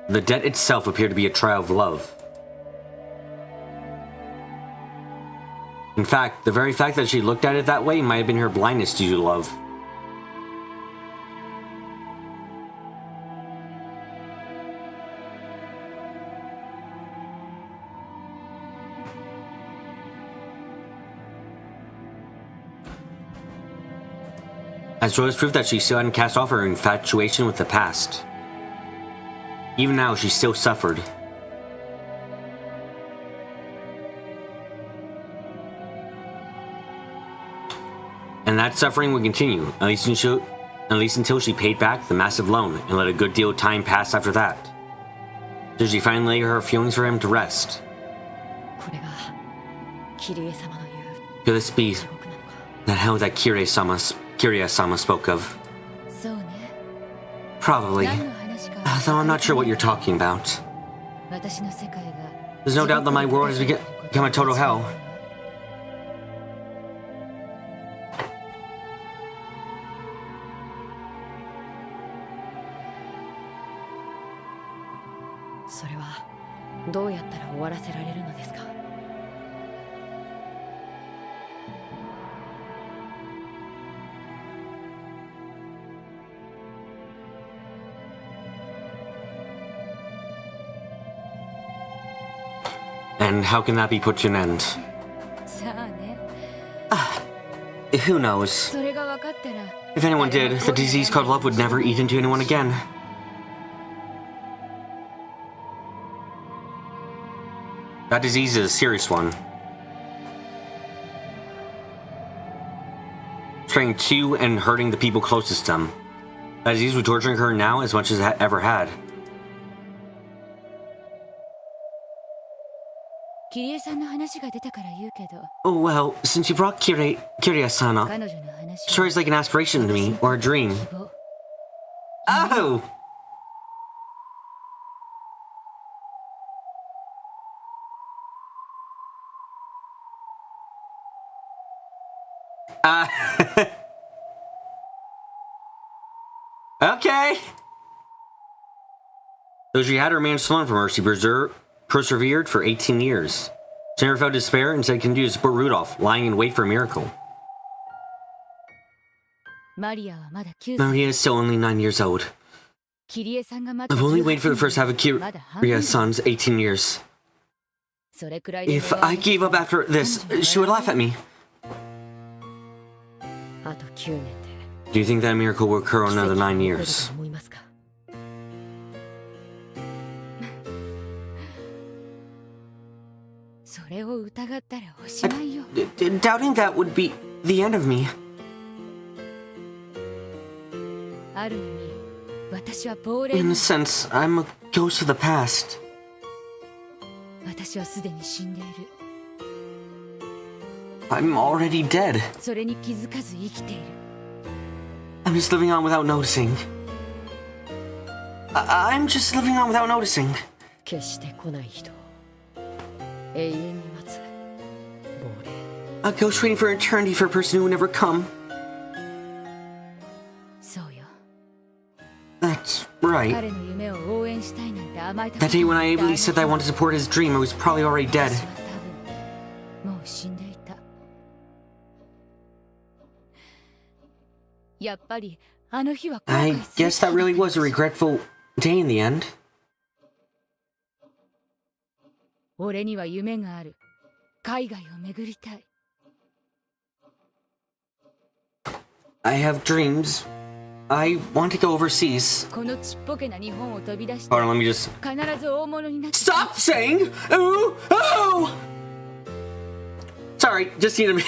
the debt itself appeared to be a trial of love. In fact, the very fact that she looked at it that way might have been her blindness due to love. As well as proof that she still hadn't cast off her infatuation with the past. Even now, she still suffered. And And that suffering would continue, at least until she paid back the massive loan and let a good deal of time pass after that. Did she finally lay her feelings for him to rest? これがキリエ様の言う Could this be 地獄なのか that hell that Kiria-sama spoke of? そうね Probably. 何の話か Though I'm not sure what you're talking about. 私の世界が There's no doubt that my world has become a total hell. それはどうやったら終わらせられるのですか And how can that be put to an end? さあね Who knows? それが分かったら If anyone did, the disease called love would never eat into anyone again. That disease is a serious one. Spreading to and hurting the people closest to them. That disease was torturing her now as much as it ever had. キリエさんの話が出たから言うけど Oh, well, since you brought Kiria-sana, 彼女の話 story's like an aspiration to me, or a dream. 希望 Oh! Okay. Though she had her man stolen from her, she persevered for 18 years. She never felt despair and instead continued to support Rudolph, lying in wait for a miracle. マリアはまだ9歳 Maria is still only 9 years old. キリエさんがまだ I've only waited for the first half of まだ半分 Kiria's son's 18 years. それくらいで If I gave up after this, she would laugh at me. あと9年で Do you think that miracle will occur in another 9奇跡が起こる years? と思いますか それを疑ったらおしまいよ Doubting that would be the end of me. ある意味私は亡霊 In a sense, I'm a ghost of the past. 私はすでに死んでいる I'm already dead. それに気づかず生きている I'm just living on without noticing. I'm just living on without noticing. 決して来ない人を永遠に待つ亡霊 A ghost waiting for eternity for a person who will never come. そうよ That's right. 彼の夢を応援したいなんて甘えた That day when I ably said that I wanted to support his dream, I was probably already dead. 私は多分もう死んでいたやっぱりあの日は後 I 悔する guess that really was a regretful day in the end. 俺には夢がある海外を巡りたい I have dreams. I want to go overseas. このちっぽけな日本を飛び出して Hold on, let me just 必ず大物になって stop saying ooh oh. Sorry, just need to.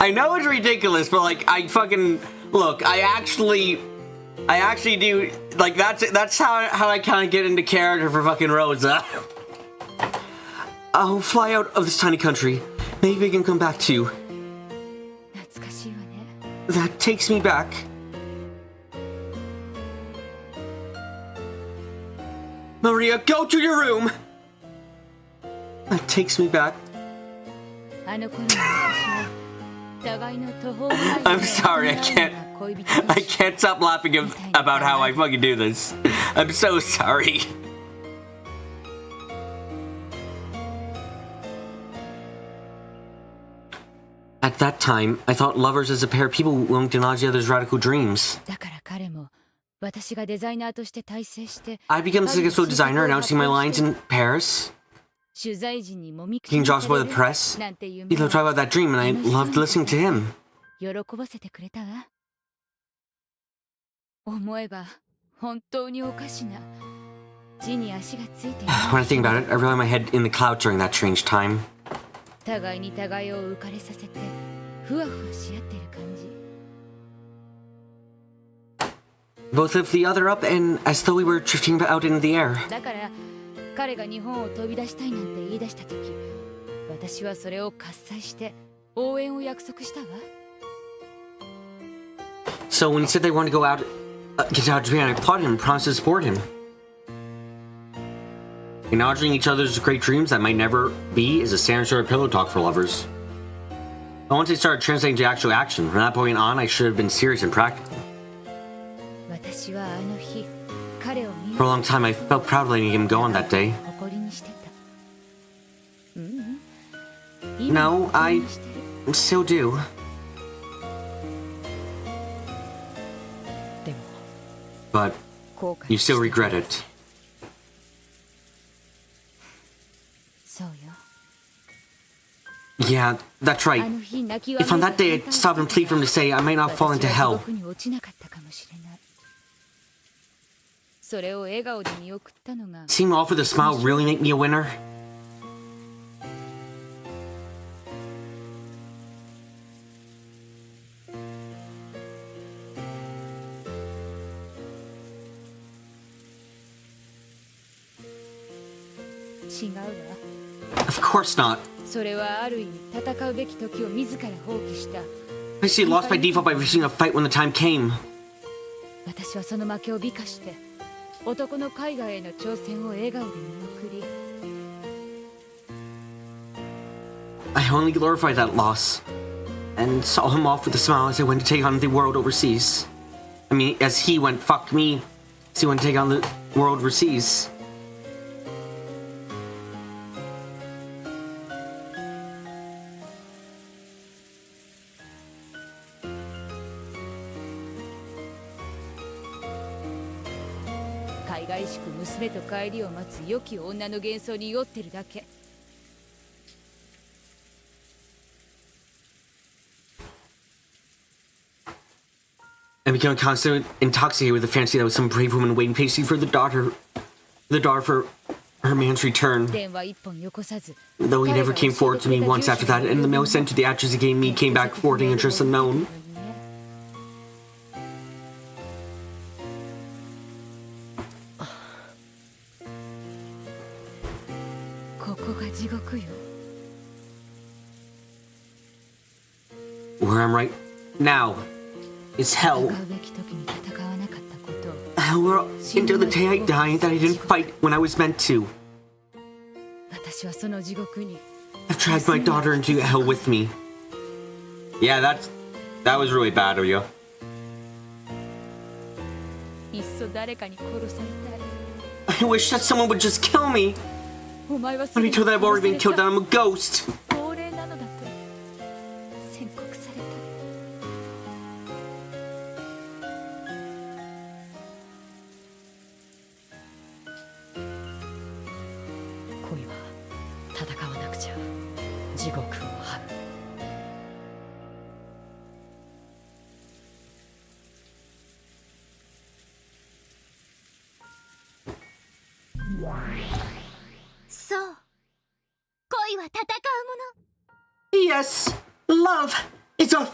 I know it's ridiculous, but like I fucking look. I actually do like that's how I kind of get into character for fucking Rosa. I'll fly out of this tiny country. Maybe I can come back to you. 懐かしいわね That takes me back. Maria, go to your room. That takes me back. あの頃の私は互いの途方もない I'm sorry, I can't. 恋人同 I 士 can't stop laughing about how I fucking do this. I'm so sorry. At that time, I thought lovers as a pair of people willing to acknowledge the other's radical dreams. だから彼も私がデザイナーとして大成して I became a successful designer, announcing my lines in Paris. 取材時にもみくち King に Josh さ by れ the る press. なんて夢 People を talk about that dream, and I loved listening to him. 喜ばせてくれたわ思えば本当におかしな地に足がついていない When I think about it, I really had my head in the clouds during that strange time. 互いに互いを浮かれさせてふわふわし合ってる感じ。 Both lift the other up and as though we were drifting out into the air. だから彼が日本を飛び出したいなんて言い出した時、私はそれを喝采して応援を約束したわ。 So when he said they wanted to go out, get out of Japan, I applauded him and promised to support him. Acknowledging each other's great dreams that might never be is a standard sort of pillow talk for lovers. But once they started translating to actual action, from that point on, I should have been serious and practical. 私はあの日彼を見 For a long time, I felt proud of letting him go on that day. 誇りにしてた。No, I still do. でも But 後悔 you still regret it. そうよ。 Yeah, that's right. あの日泣き If on that day I stopped and plead for him to say I might not fall into 私は地 hell, 獄に落ちなかったかもしれない。それを笑顔で見送ったのが seeing off with a smile really make me a winner? 違うわ。 Of course not. それはある意味戦うべき時を自ら放棄した。 I see lost by default by refusing a fight when the time came. 私はその負けを美化して男の海外への挑戦を笑顔で見送り I only glorified that loss and saw him off with a smile as I went to take on the world overseas. I mean, as he went, fuck me, as he went to take on the world overseas.「海外しく娘と帰りを待つ良き女の幻想に酔ってるだけ」 I became constantly intoxicated with the fancy that was some brave woman waiting patiently for the daughter for her man's return. 電話一本よこさず Though he never came forward to me once after that, and the mail sent to the address he gave me came back forwarding address unknown. ここが地獄よ Where I'm right now is 戦 hell. うべき時に戦わなかったことを Hell where until the day I die that I didn't fight when I was meant to. 私はその地獄に I've dragged my daughter into hell with me. Yeah, that was really bad of you. いっそ誰かに殺されたい I wish that someone would just kill me. お前は But I told that I've already been killed, that I'm a ghost. 亡霊なのだと宣告された 恋は戦わなくちゃ地獄を這う そう恋は戦うもの Yes, love is a.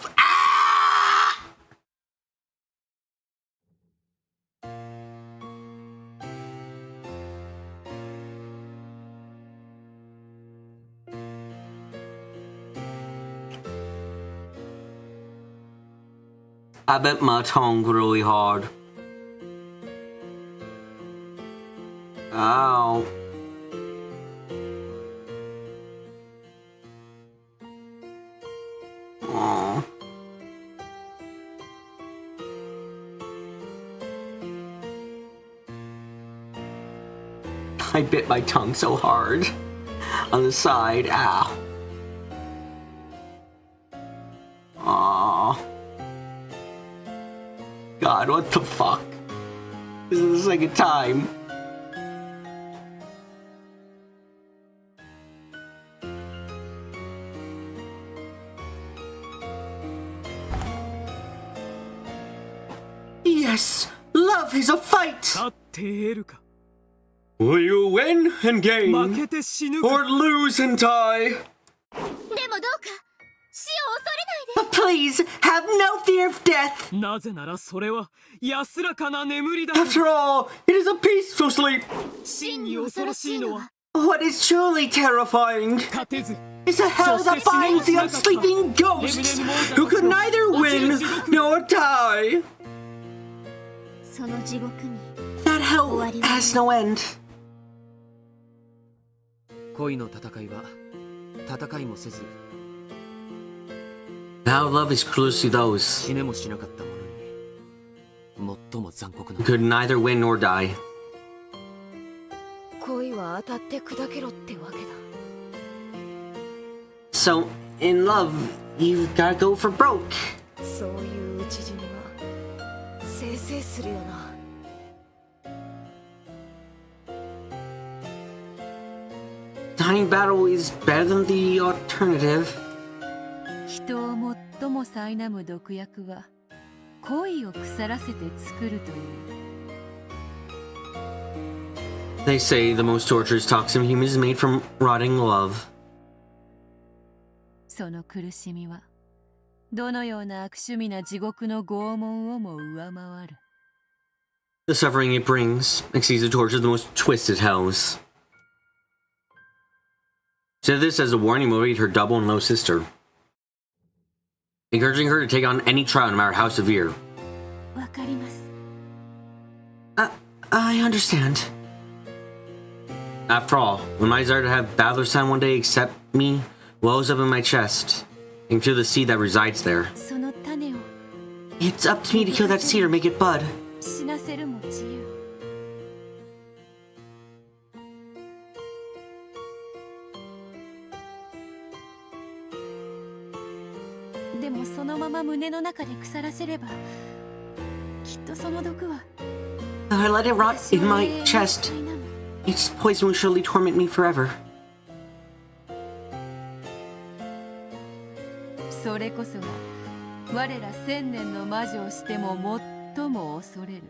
I bit my tongue really hard. Ow. Aw. I bit my tongue so hard. On the side. Ow. Aw. God, what the fuck? This is the second time. Yes, love is a fight. 勝って得るか Will you win and gain, 負けて死ぬか or lose and die? もどうか死を恐 But please, have no fear of death. なぜならそれは安らかな眠りだから。 After all, it is a peaceful sleep. 真に恐ろしいのは What is truly terrifying 勝てず is a hell that finds the unsleeping ghosts who could neither win nor die. その地獄に That hell has no end. 恋の戦いは戦いもせず Now love is cruelly those 死ねもしなかった者に最も残酷な who could neither win nor die. 恋は当たって砕けろってわけだ。 So, in love, you've gotta go for broke. そういう討ち死にはせいせいするよな。 Dying battle is better than the alternative. 人を最も苛む毒薬は恋を腐らせて作るという。 They say the most torturous toxin human is made from rotting love. その苦しみはどのような悪趣味な地獄の拷問をも上回る。 The suffering it brings exceeds the torture of the most twisted hells. She said this as a warning to motivate her double and low sister, encouraging her to take on any trial no matter how severe. わかります。 I understand. After all, when my desire to have Battler Sound one day accept me wells up in my chest, and feel the seed that resides there. その種を It's up to me to kill that seed or make it bud. 死なせるも自由。 でもそのまま胸の中で腐らせればきっとその毒は If I let it rot in my chest, its poison will surely torment me forever. それこそが我ら千年の魔女をしても最も恐れる。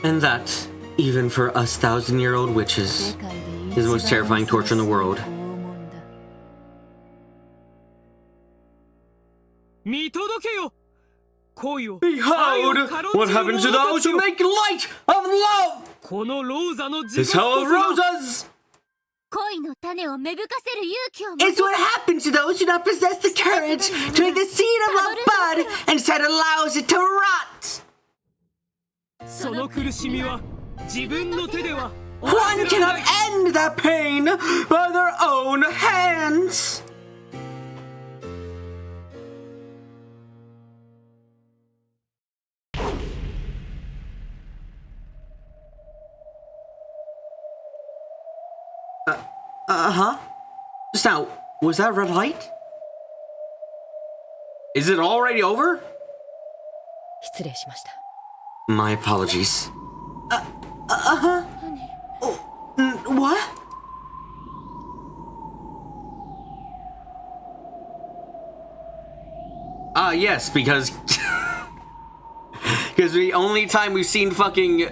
And that, even for us thousand-year-old witches, 世界で is the most terrifying torture in the world. 見届けよ恋を Behold, what happens to those who make light of love! このローザの地 This 獄 hell こ of そが roses! 恋の種を芽吹かせる勇気を持 It's what happens to those who do not possess the courage to make the seed of love bud and instead allows it to rot! その苦しみは自分の手では One cannot end that pain by their own hands! Uh-huh. Just now, was that a red light? Is it already over? 失礼しました。 My apologies. Uh-huh. Oh, what? Yes, because... Because the only time we've seen fucking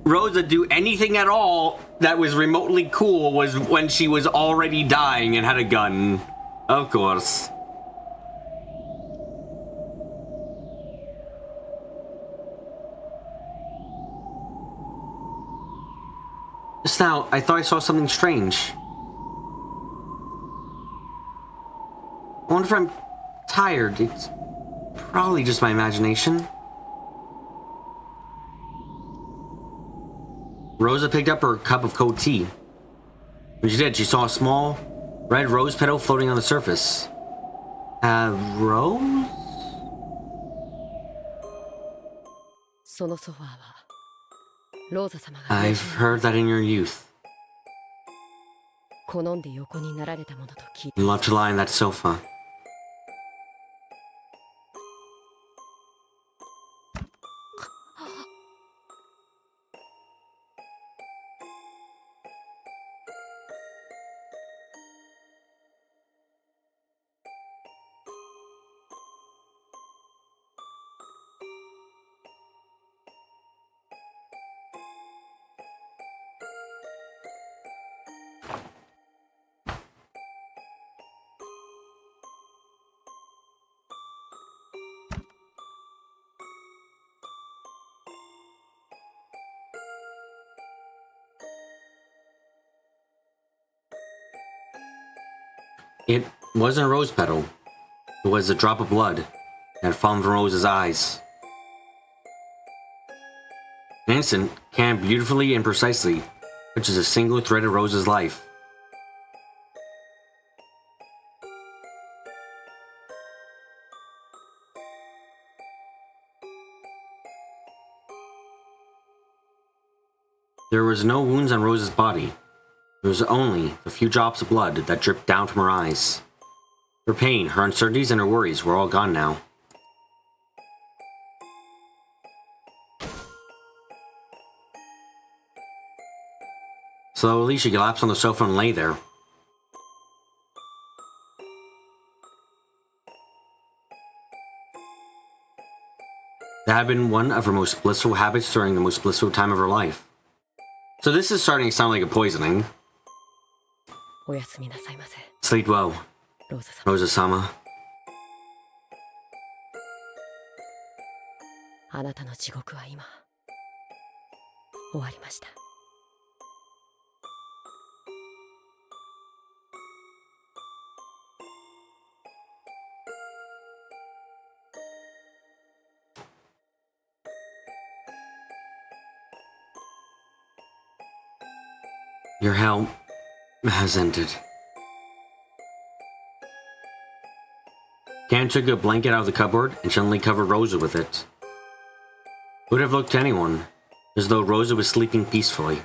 Rosa do anything at all that was remotely cool was when she was already dying and had a gun. Of course. Just now, I thought I saw something strange. I wonder if I'm tired. It's probably just my imagination. Rosa picked up her cup of cold tea. When she did, she saw a small red rose petal floating on the surface. A rose? そのソファーはローザ様が I've heard that in your youth. 好んで横になられたものと聞いて You love to lie on that sofa. It wasn't a rose petal. It was a drop of blood that had fallen from Rose's eyes. An instant can beautifully and precisely touches a single thread of Rose's life. There was no wounds on Rose's body. There was only the few drops of blood that dripped down from her eyes. Her pain, her uncertainties, and her worries were all gone now. Slowly, she collapsed on the sofa and lay there. That had been one of her most blissful habits during the most blissful time of her life. So this is starting to sound like a poisoning. おやすみなさいませ Sleep well, ローザ様 Rosa-sama. あなたの地獄は今終わりました Your hell has ended. Can took a blanket out of the cupboard and gently covered Rosa with it. It would have looked to anyone as though Rosa was sleeping peacefully.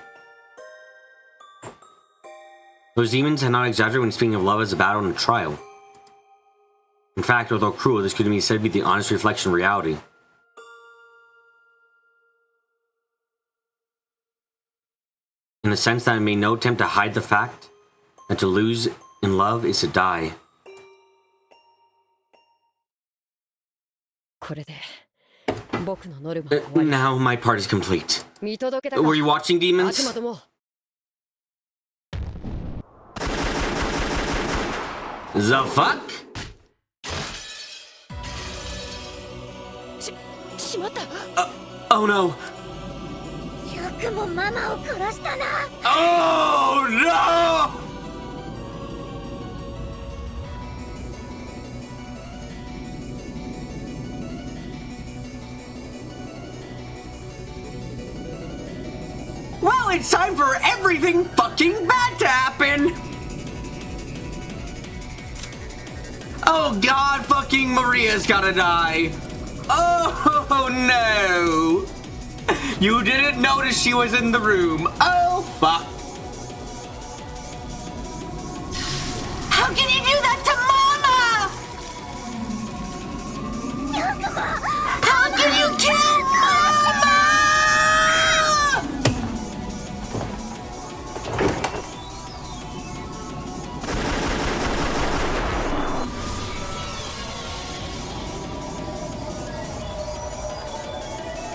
Those demons had not exaggerated when speaking of love as a battle and a trial. In fact, although cruel, this could be said to be the honest reflection of reality. In the sense that it made no attempt to hide the fact that to lose in love is to die. これで僕のノルマが終わり Now my part is complete. 見届けたか Were you watching 悪 demons? 魔ども The fuck? しまった Oh no! よくもママを殺したな Oh no! Well, it's time for everything fucking bad to happen! Oh god, fucking Maria's gotta die! Oh no! You didn't notice she was in the room. Oh fuck! How can you do that to Mama? How can you kill Mama?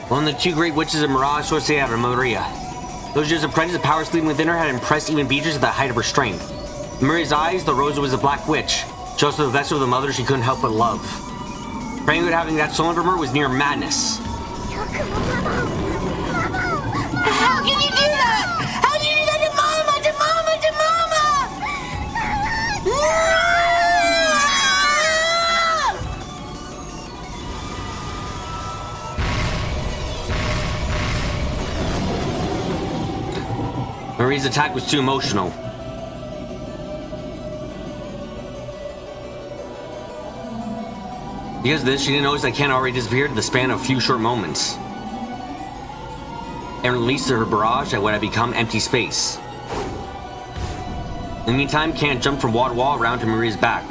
One of the two great witches of Mirage, Sorciera Maria. Those years of practice, the power sleeping within her had impressed even Beatrice at the height of her strength. In Maria's eyes, the Rosa was a black witch. She also the vessel of the mother she couldn't help but love. Praying that having that stolen from her was near madness. How can you do that? How can you do that to Mama? To Mama? To Mama? No! Marie's attack was too emotional. Because of this, she didn't notice that Ken already disappeared in the span of a few short moments. And released her barrage at what had become empty space. In the meantime, Ken jumped from wall to wall around to Maria's back.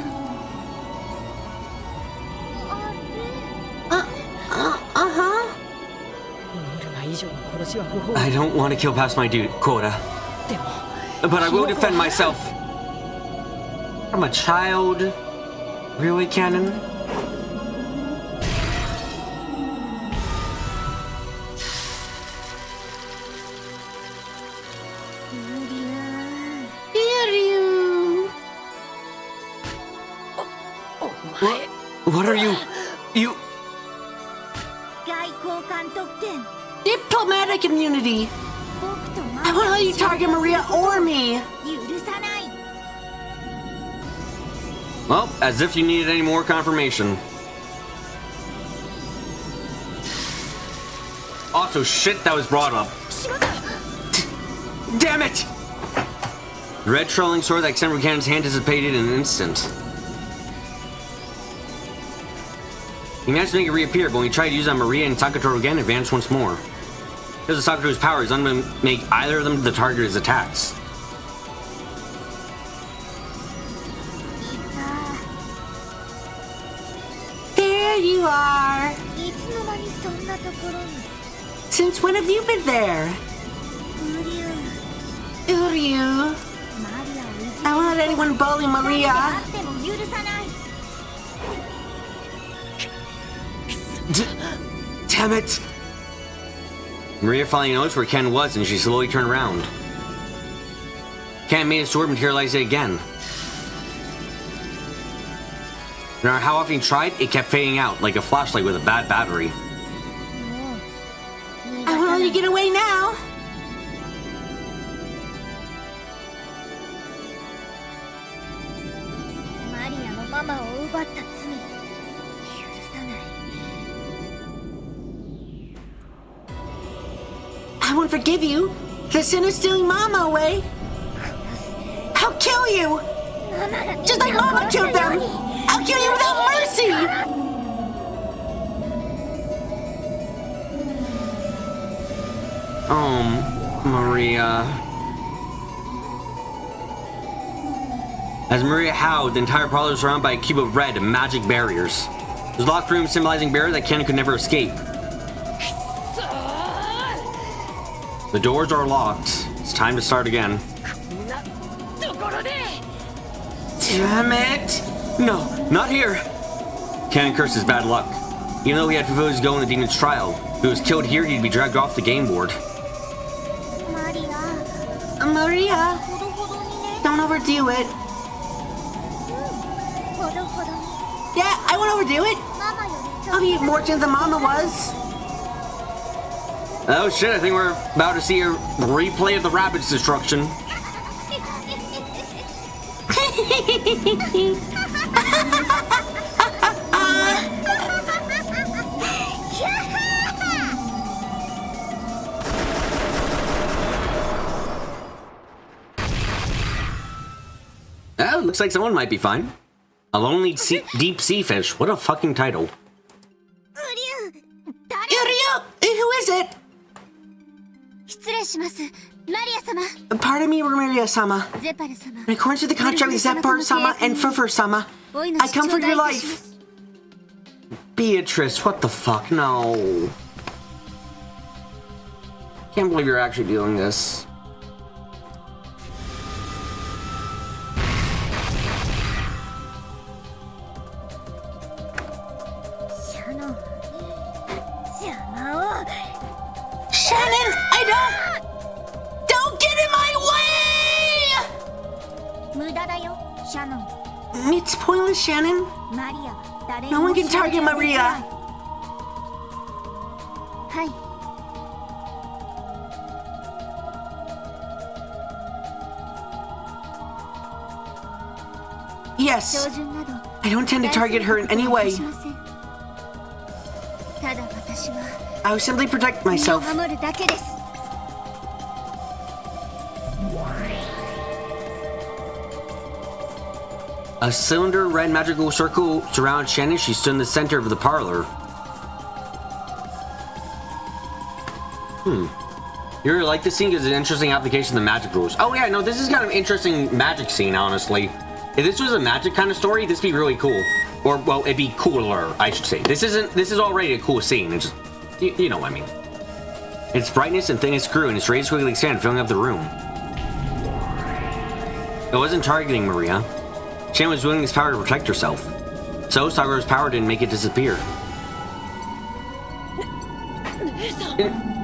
I don't want to kill past my dude, quota. But I will defend myself. I'm a child. Really, Cannon? What are you? You... Diplomatic immunity. I won't let you target Maria or me. Well, as if you needed any more confirmation. Also, shit that was brought up. Damn it! The red trolling sword that Extended Cannon's hand dissipated in an instant. He managed to make it reappear, but when he tried to use it on Maria and Takatoru again, it vanished once more. Because of Takatoru's power, he's unable to make either of them the target of his attacks. There you are! Since when have you been there? Uryu. I won't let anyone bully Maria. Damn it! Maria finally noticed where Ken was and she slowly turned around. Ken made his sword materialize it again. No matter how often he tried, it kept fading out like a flashlight with a bad battery. I won't let you get away now! I won't forgive you. The sin is stealing Mama away. I'll kill you! Just like Mama killed them! I'll kill you without mercy! Oh, Maria. As Maria howled, the entire parlor was surrounded by a cube of red magic barriers. There's a locked room symbolizing barrier that Ken could never escape. The doors are locked. It's time to start again. Damn it! No, not here! Ken cursed his bad luck. Even though he had fulfilled his goal in the demon's trial, if he was killed here, he'd be dragged off the game board. Maria! Don't overdo it. Yeah, I won't overdo it. I'll be more gentle than Mama was. Oh shit, I think we're about to see a replay of the rabbit's destruction. Oh, looks like someone might be fine. A lonely deep sea fish. What a fucking title. Uryu! Who is it? Pardon me, Maria-sama. In accordance with the contract with Zephyr-sama and Fufur-sama, I come for your life. Beatrice, what the fuck? No. Can't believe you're actually doing this. Shannon, don't get in my way! It's pointless, Shannon. No one can target Maria. Yes. I don't intend to target her in any way. I will simply protect myself. A cylinder red magical circle surrounds Shannon. She stood in the center of the parlor. You really like this scene because it's an interesting application of the magic rules. Oh yeah, no, this is kind of an interesting magic scene, honestly. If this was a magic kind of story, this would be really cool. Or, well, it'd be cooler, I should say. This is already a cool scene. It's just, you know what I mean. Its brightness and thinness grew, and its rays quickly expanded, filling up the room. It wasn't targeting Maria. Shannon was wielding his power to protect herself. So, Sakura's power didn't make it disappear.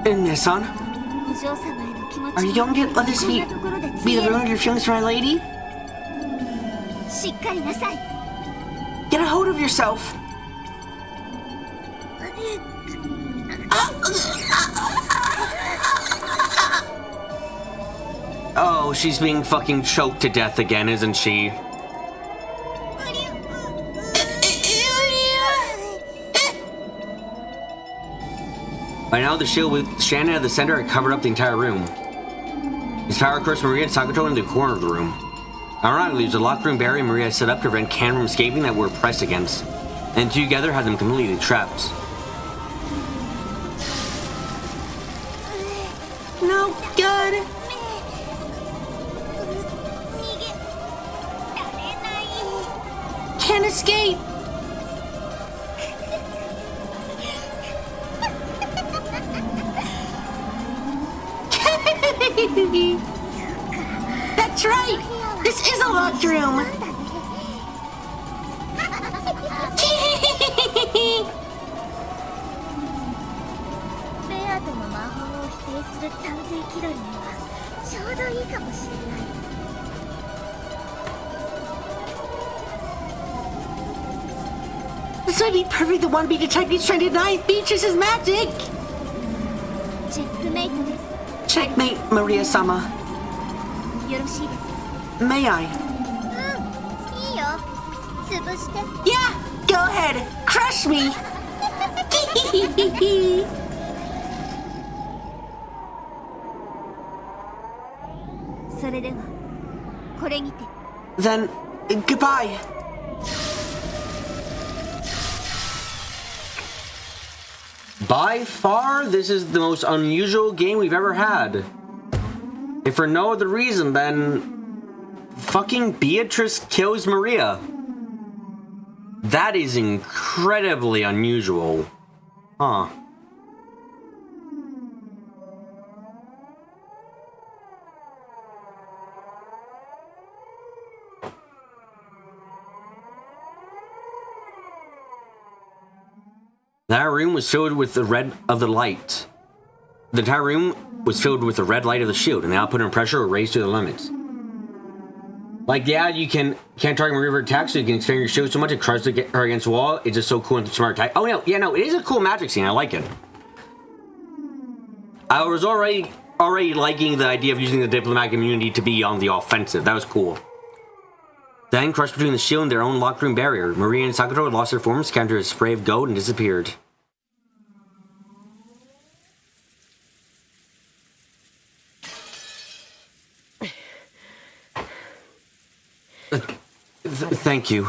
Ine-san? Are you going to let this be the ruin of your feelings for my lady? Get a hold of yourself! Oh, she's being fucking choked to death again, isn't she? By now, the shield with Shannon at the center had covered up the entire room. His power crushed Maria and Sakato into the corner of the room. Ironically, there was a locked room barrier Maria set up to prevent Can from escaping that were pressed against, and together had them completely trapped. No good. Can't escape. That's right. This is a locked room. ベアとの魔法を否定する探偵気取りにはちょうどいいかもしれない。 This would be perfect. The wannabe detective trying to deny Beatrice's magic. チェックメイトです。 Checkmate, Maria-sama. よろしいですか？ May I? うん、いいよ。潰して。 Yeah, go ahead. Crush me. それではこれにて。 Then, goodbye. By far, this is the most unusual game we've ever had. If for no other reason than fucking Beatrice kills Maria. That is incredibly unusual. Huh. That room was filled with the red of the light. The entire room was filled with the red light of the shield, and the output and pressure were raised to the limits. Like, yeah, you can't target Maria for attack, so you can expand your shield so much it crushes her against the wall. It's just so cool and smart attack. Oh no, yeah, no, it is a cool magic scene. I like it. I was already liking the idea of using the diplomatic immunity to be on the offensive. That was cool. Then, crushed between the shield and their own locked room barrier, Maria and Sakato had lost their forms, countered a spray of gold, and disappeared. Thank you.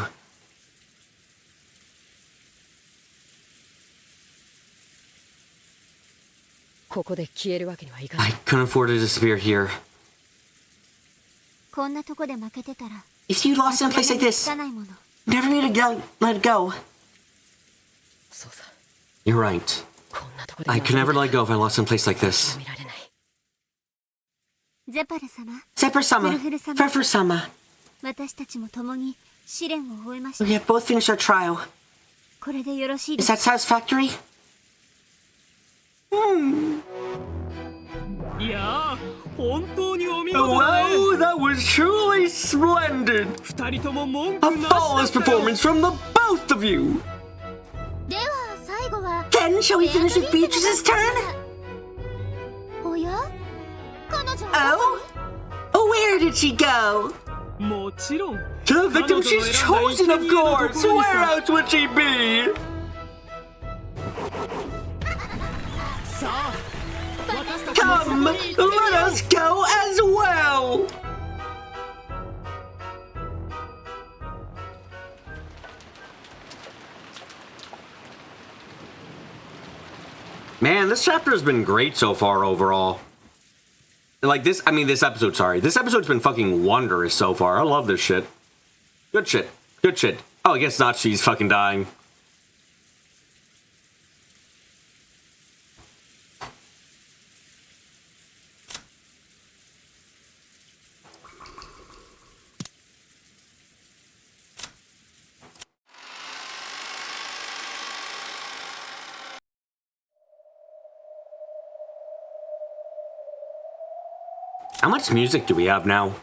ここで消えるわけにはいかない。 I couldn't afford to disappear here. こんなとこで負けてたら。 If you lost in a place like this, つかないもの。 never need to let it go. そうさ。 You're right. こんなとこで I could never let go if I lost in a place like this. 見られない。ゼパル様、 Zephyr-sama, Pfeffer-sama, 私たちも共に試練を終えました。 we have both finished our trial. これでよろしいで Is す that satisfactory? いやー、本当にお見事だね。 Wow, that was truly splendid. 二人とも文 A 句なしだ flawless ったよ。 performance from the both of you. では最後は。 Then shall we finish with Beatrice's turn? おや？彼女は Oh? Where did she go? もちろん。 To the victim she's chosen, of course. Where else would she be? さあ、私たちも Come, let us go as well. Man, this chapter has been great so far overall. Like this, I mean this episode, sorry. This episode's been fucking wondrous so far. I love this shit. Good shit. Good shit. Oh, I guess not, she's fucking dying. How much music do we have now?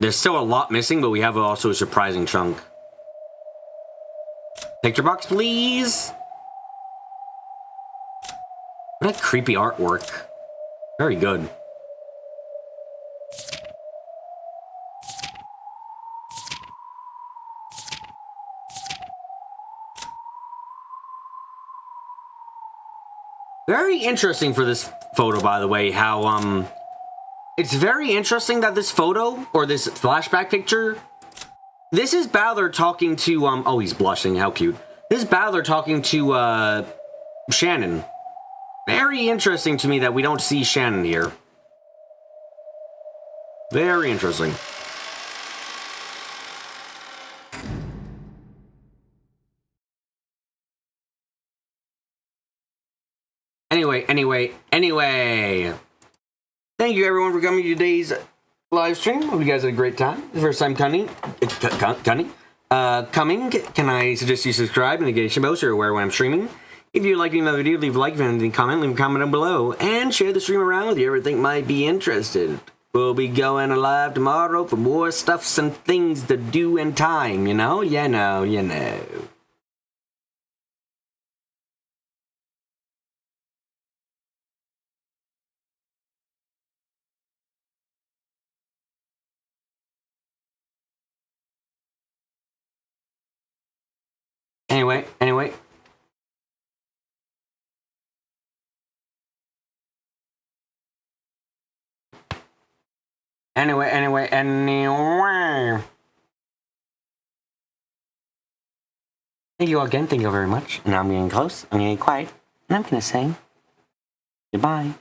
There's still a lot missing, but we have also a surprising chunk. Picture box, please. What a creepy artwork. Very good. Very interesting for this photo, by the way, how, it's very interesting that this photo, or this flashback picture, this is Balor talking to, oh, he's blushing, how cute. This is Balor talking to, Shannon. Very interesting to me that we don't see Shannon here. Very interesting. Anyway. Thank you everyone for coming to today's live stream. Hope you guys had a great time. The first time coming, can I suggest you subscribe, notification bells, so you're aware when I'm streaming. If you like another video, leave a like, if anything, comment, leave a comment down below, and share the stream around with you ever think might be interested. We'll be going live tomorrow for more stuffs and things to do in time, you know? You know. Anyway. Anyway. Thank you all again. Thank you all very much. And now I'm getting close. I'm getting quiet. And I'm going to say goodbye.